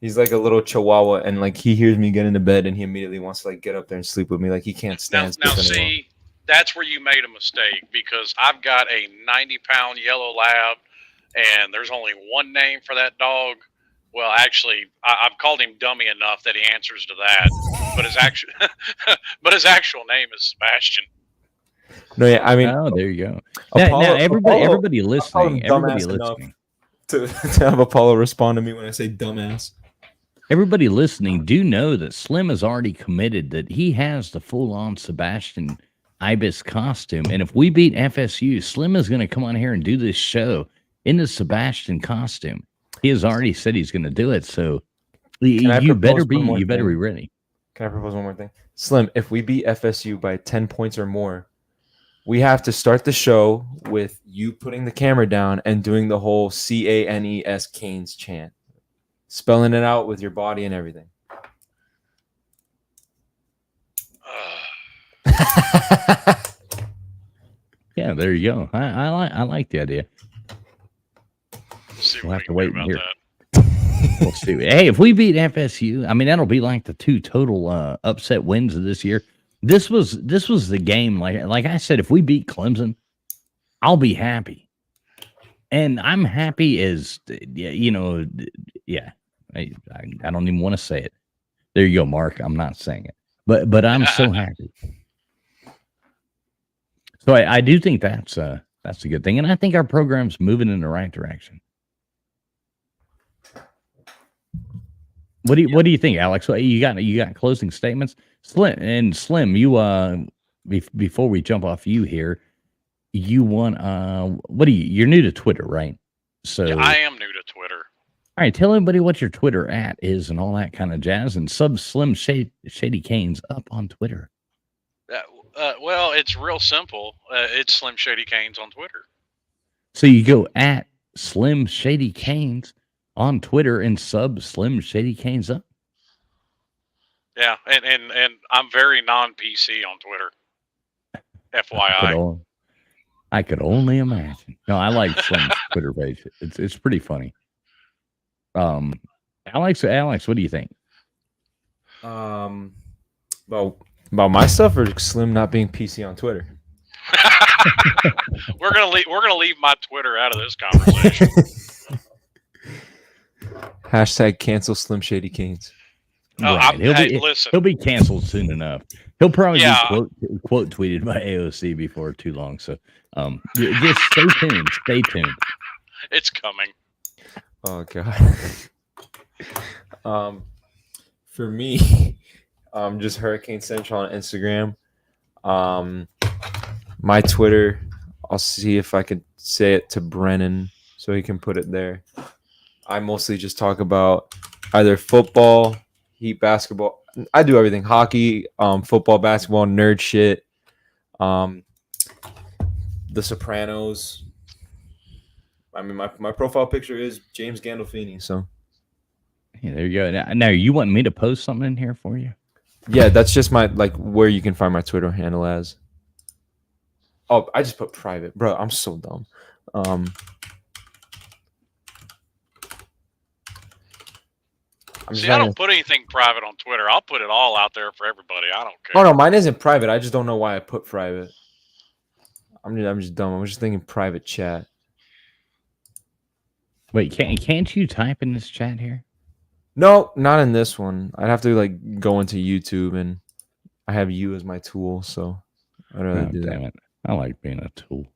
He's like a little chihuahua, and like he hears me get into bed and he immediately wants to like get up there and sleep with me. Like he can't stand Now sleep anymore. see, that's where you made a mistake because I've got a 90-pound yellow lab, and there's only one name for that dog. Well, actually, I've called him dummy enough that he answers to that, but his actual name is Sebastian. No, yeah, I mean, Oh, there you go. Apollo- Now everybody Apollo- listening, everybody dumbass enough. listening. to have Apollo respond to me when I say dumbass. Everybody listening, do know that Slim has already committed that he has the full-on Sebastian Ibis costume. And if we beat FSU, Slim is going to come on here and do this show in the Sebastian costume. He has already said he's going to do it. So you better be ready. Can I propose one more thing? Slim, if we beat FSU by 10 points or more, we have to start the show with you putting the camera down and doing the whole CANES Canes chant. Spelling it out with your body and everything. Yeah, there you go. I like the idea. We'll have to wait and hear. We'll see. Hey, if we beat FSU, I mean that'll be like the two total upset wins of this year. This was the game. Like I said, if we beat Clemson, I'll be happy, and I'm happy as yeah. I don't even want to say it. There you go, Mark. I'm not saying it, but I'm so happy. So I do think that's a good thing, and I think our program's moving in the right direction. What do you think, Alex? You got closing statements? Slim, you before we jump off you here, you want you're new to Twitter, right? So yeah, I am new to Twitter. All right, tell everybody what your Twitter @ is and all that kind of jazz, and sub Slim Shady Canes up on Twitter. Well, it's real simple. It's Slim Shady Canes on Twitter. So you go @ Slim Shady Canes on Twitter and sub Slim Shady Canes up. Yeah, and I'm very non-PC on Twitter. FYI. I could only imagine. No, I like Slim's Twitter page. It's pretty funny. Alex, what do you think? About my stuff or Slim not being PC on Twitter? We're gonna leave my Twitter out of this conversation. Hashtag cancel Slim Shady Canes. Right. He'll be canceled soon enough. He'll probably be quote tweeted by AOC before too long. So just stay tuned. Stay tuned. It's coming. Oh God. For me, just Hurricane Central on Instagram. My Twitter, I'll see if I could say it to Brennan so he can put it there. I mostly just talk about either football, Heat basketball. I do everything: hockey, football, basketball, nerd shit. The Sopranos. I mean, my profile picture is James Gandolfini. So, yeah, there you go. Now, you want me to post something in here for you? Yeah, that's just my where you can find my Twitter handle as. Oh, I just put private, bro. I'm so dumb. I don't put anything private on Twitter. I'll put it all out there for everybody. I don't care. Oh no, mine isn't private. I just don't know why I put private. I'm just dumb. I'm just thinking private chat. Wait, can't you type in this chat here? No, not in this one. I'd have to go into YouTube, and I have you as my tool, so I'd rather Oh, do damn that. it. I like being a tool.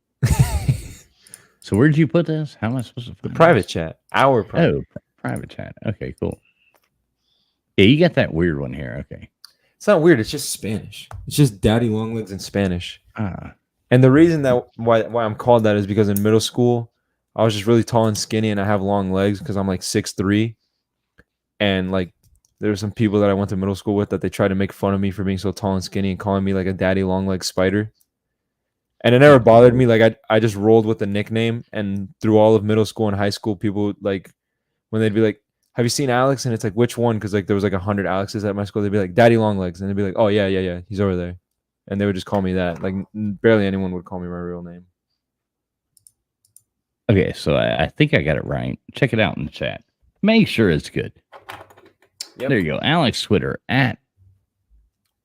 So where'd you put this? How am I supposed to The find private this? chat. Our private. Oh, private chat. Okay, cool. Yeah, you got that weird one here. Okay. It's not weird. It's just Spanish. It's just daddy long legs in Spanish. Ah, And the reason that why I'm called that is because in middle school, I was just really tall and skinny, and I have long legs because I'm like 6'3". And like there were some people that I went to middle school with that they tried to make fun of me for being so tall and skinny and calling me like a daddy long leg spider. And it never bothered me. Like I just rolled with the nickname, and through all of middle school and high school, people like when they'd be like, "Have you seen Alex?" And it's like, "Which one?" Because like there was like 100 Alexes at my school. They'd be like, "Daddy long legs," and they'd be like, "Oh yeah, he's over there," and they would just call me that. Like barely anyone would call me my real name. okay, so I think I got it right. Check it out in the chat. Make sure it's good. Yep. There you go. Alex Twitter at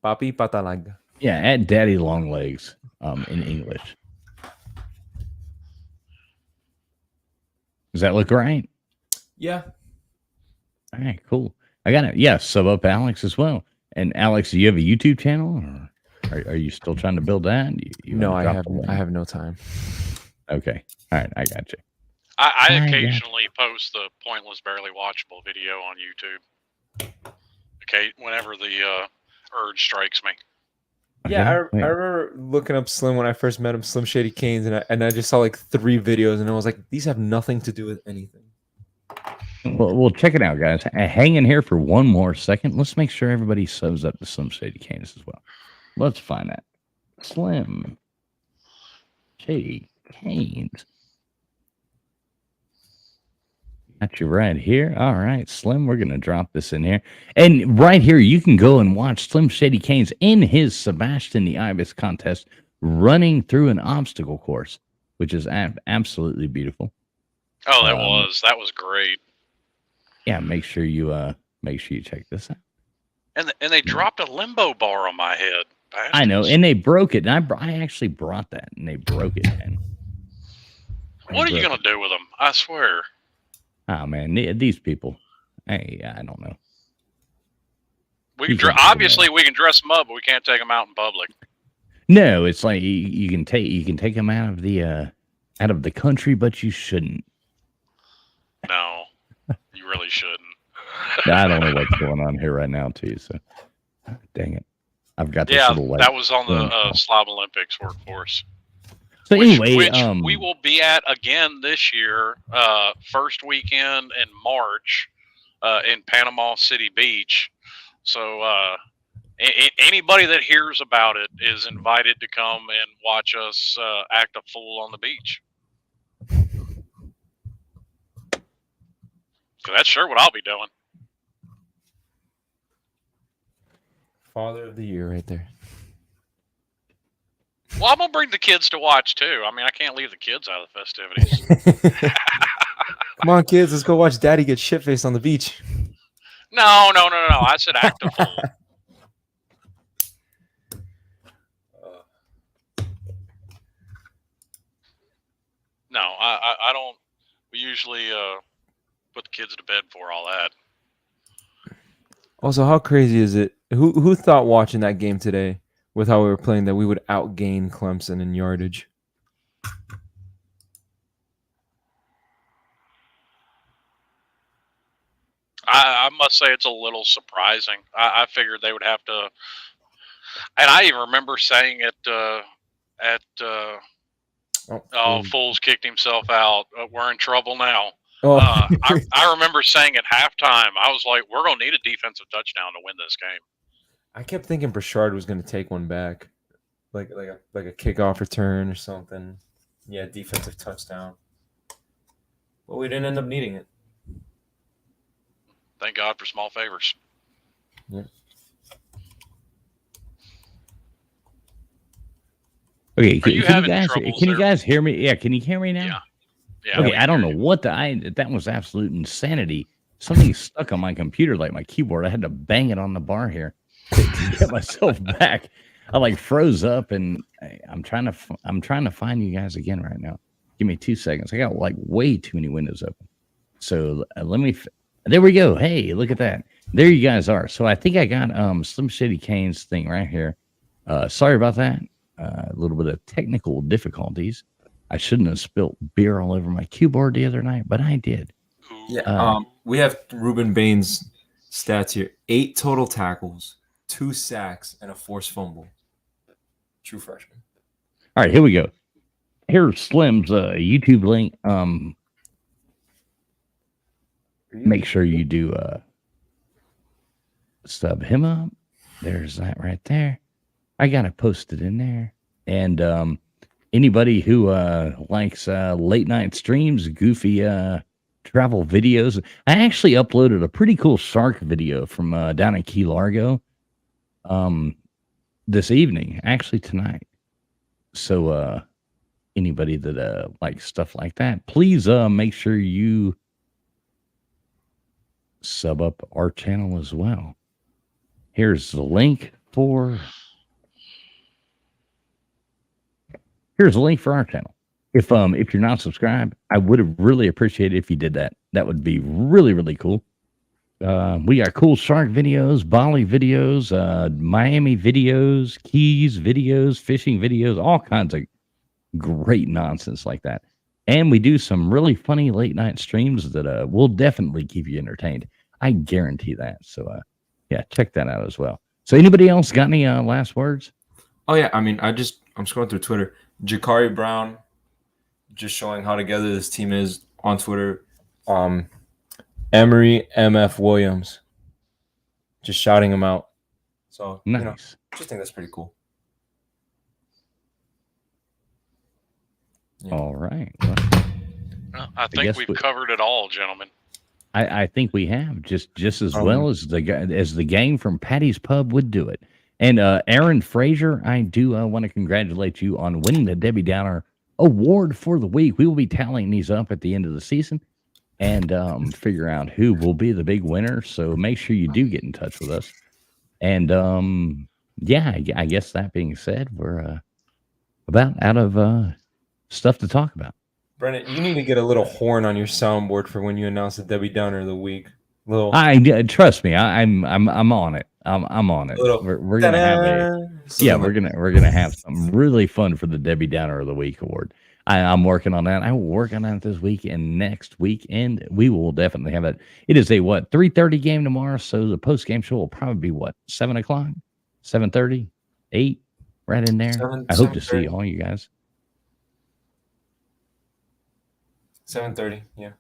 Papi patalag. at Daddy Long Legs in English. Does that look right? Yeah. All right, cool. I got it. Yeah, sub up Alex as well. And Alex, do you have a YouTube channel, or are you still trying to build that? You No, wanna I drop the link? have no time. Okay. All right, I got you. I I got- occasionally post the pointless, barely watchable video on YouTube. Okay, whenever the urge strikes me. Yeah, I Wait. remember looking up Slim when I first met him, Slim Shady Canes, and I just saw like 3 videos, and I was like, these have nothing to do with anything. Well, check it out, guys. Hang in here for one more second. Let's make sure everybody subs up to Slim Shady Canes as well. Let's find that. Slim Shady Canes. Got you right here. All right, Slim, we're going to drop this in here. And right here, you can go and watch Slim Shady Canes in his Sebastian the Ibis contest running through an obstacle course, which is absolutely beautiful. Oh, that was great. Yeah, make sure you check this out. And they dropped a limbo bar on my head. I know, Bastards. and they broke it. And I actually brought that, and they broke it. Man. What are you gonna do with them? I swear. Oh man, these people. Hey, I don't know. We You can can't take 'em obviously we can dress them up, but we can't take them out in public. No, it's like you can take them out of the country, but you shouldn't. No, you really shouldn't. I don't know what's going on here right now, too. So, dang it, I've got this Yeah, little. that was on the Slav Olympics workforce. So Which anyway, we will be at again this year, first weekend in March, in Panama City Beach. So anybody that hears about it is invited to come and watch us act a fool on the beach. So that's sure what I'll be doing. Father of the year right there. Well, I'm gonna bring the kids to watch too. I mean, I can't leave the kids out of the festivities. Come on, kids, let's go watch Daddy get shit-faced on the beach. No. I said act a fool. No, I don't. We usually put the kids to bed for all that. Also, how crazy is it? Who thought watching that game today with how we were playing that we would outgain Clemson in yardage? I must say it's a little surprising. I figured they would have to, and I even remember saying it Foles kicked himself out. We're in trouble now. Oh. I remember saying at halftime, I was like, we're going to need a defensive touchdown to win this game. I kept thinking Brashard was going to take one back, like a kickoff return or something. Yeah, defensive touchdown. But we didn't end up needing it. Thank God for small favors. Yeah. Okay, Are you having troubles can you there? guys hear me? Yeah, can you hear me now? Yeah. Yeah. Okay, we I don't hear know you. what that was absolute insanity. Something stuck on my computer, like my keyboard. I had to bang it on the bar here to get myself back. I like froze up, and I'm trying to find you guys again right now. Give me 2 seconds. I got like way too many windows open. So let me. There we go. Hey, look at that. There you guys are. So I think I got Slim Shady Cane's thing right here. Sorry about that. a little bit of technical difficulties. I shouldn't have spilt beer all over my keyboard the other night, but I did. Yeah. We have Ruben Bane's stats here: 8 total tackles, 2 sacks, and a forced fumble. True freshman. All right, here we go. Here's Slim's YouTube link. Make sure you do sub him up. There's that right there. I got it posted in there. And anybody who likes late night streams, goofy travel videos, I actually uploaded a pretty cool shark video from down in Key Largo this evening, actually tonight. So anybody that likes stuff like that, please make sure you sub up our channel as well. Here's the link for our channel. If you're not subscribed, I would have really appreciated if you did that. That would be really, really cool. We got cool shark videos, Bali videos, Miami videos, Keys videos, fishing videos, all kinds of great nonsense like that. And we do some really funny late night streams that will definitely keep you entertained. I guarantee that. So yeah, check that out as well. So anybody else got any last words? Oh yeah, I mean, I'm scrolling through Twitter. Jakari Brown just showing how together this team is on Twitter. Emry MF Williams just shouting him out. So nice. I just think that's pretty cool. Yeah. All right. Well, I think we've covered it all, gentlemen. I think we have just as well as the gang from Patty's Pub would do it. And Aaron Frazier, I do want to congratulate you on winning the Debbie Downer Award for the week. We will be tallying these up at the end of the season and figure out who will be the big winner. So make sure you do get in touch with us. And yeah, I guess that being said, we're about out of stuff to talk about. Brennan, you need to get a little horn on your soundboard for when you announce the Debbie Downer of the week. Trust me, I'm on it. I'm on it. We're gonna have we're gonna have something really fun for the Debbie Downer of the Week award. I'm working on that. I will work on that this week and next weekend. We will definitely have it. It is a 3:30 game tomorrow, so the post game show will probably be 7 o'clock, 7:30, 8, right in there. I hope to see all you guys. 7:30, yeah.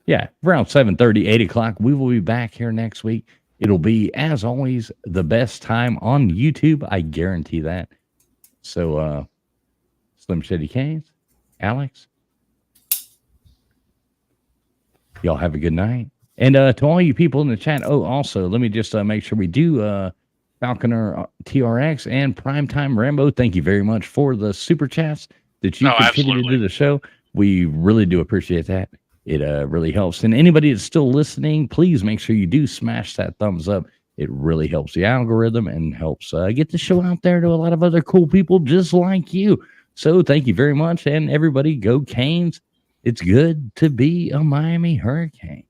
Yeah, around 7:30, 8 o'clock. We will be back here next week. It'll be, as always, the best time on YouTube. I guarantee that. So, Slim Shady Canes, Alex, y'all have a good night. And to all you people in the chat, also, let me just make sure we do Falconer TRX and Primetime Rambo. Thank you very much for the super chats that you continue to do the show. We really do appreciate that. It really helps. And anybody that's still listening, please make sure you do smash that thumbs up. It really helps the algorithm and helps get the show out there to a lot of other cool people just like you. So thank you very much. And everybody, go Canes. It's good to be a Miami Hurricane.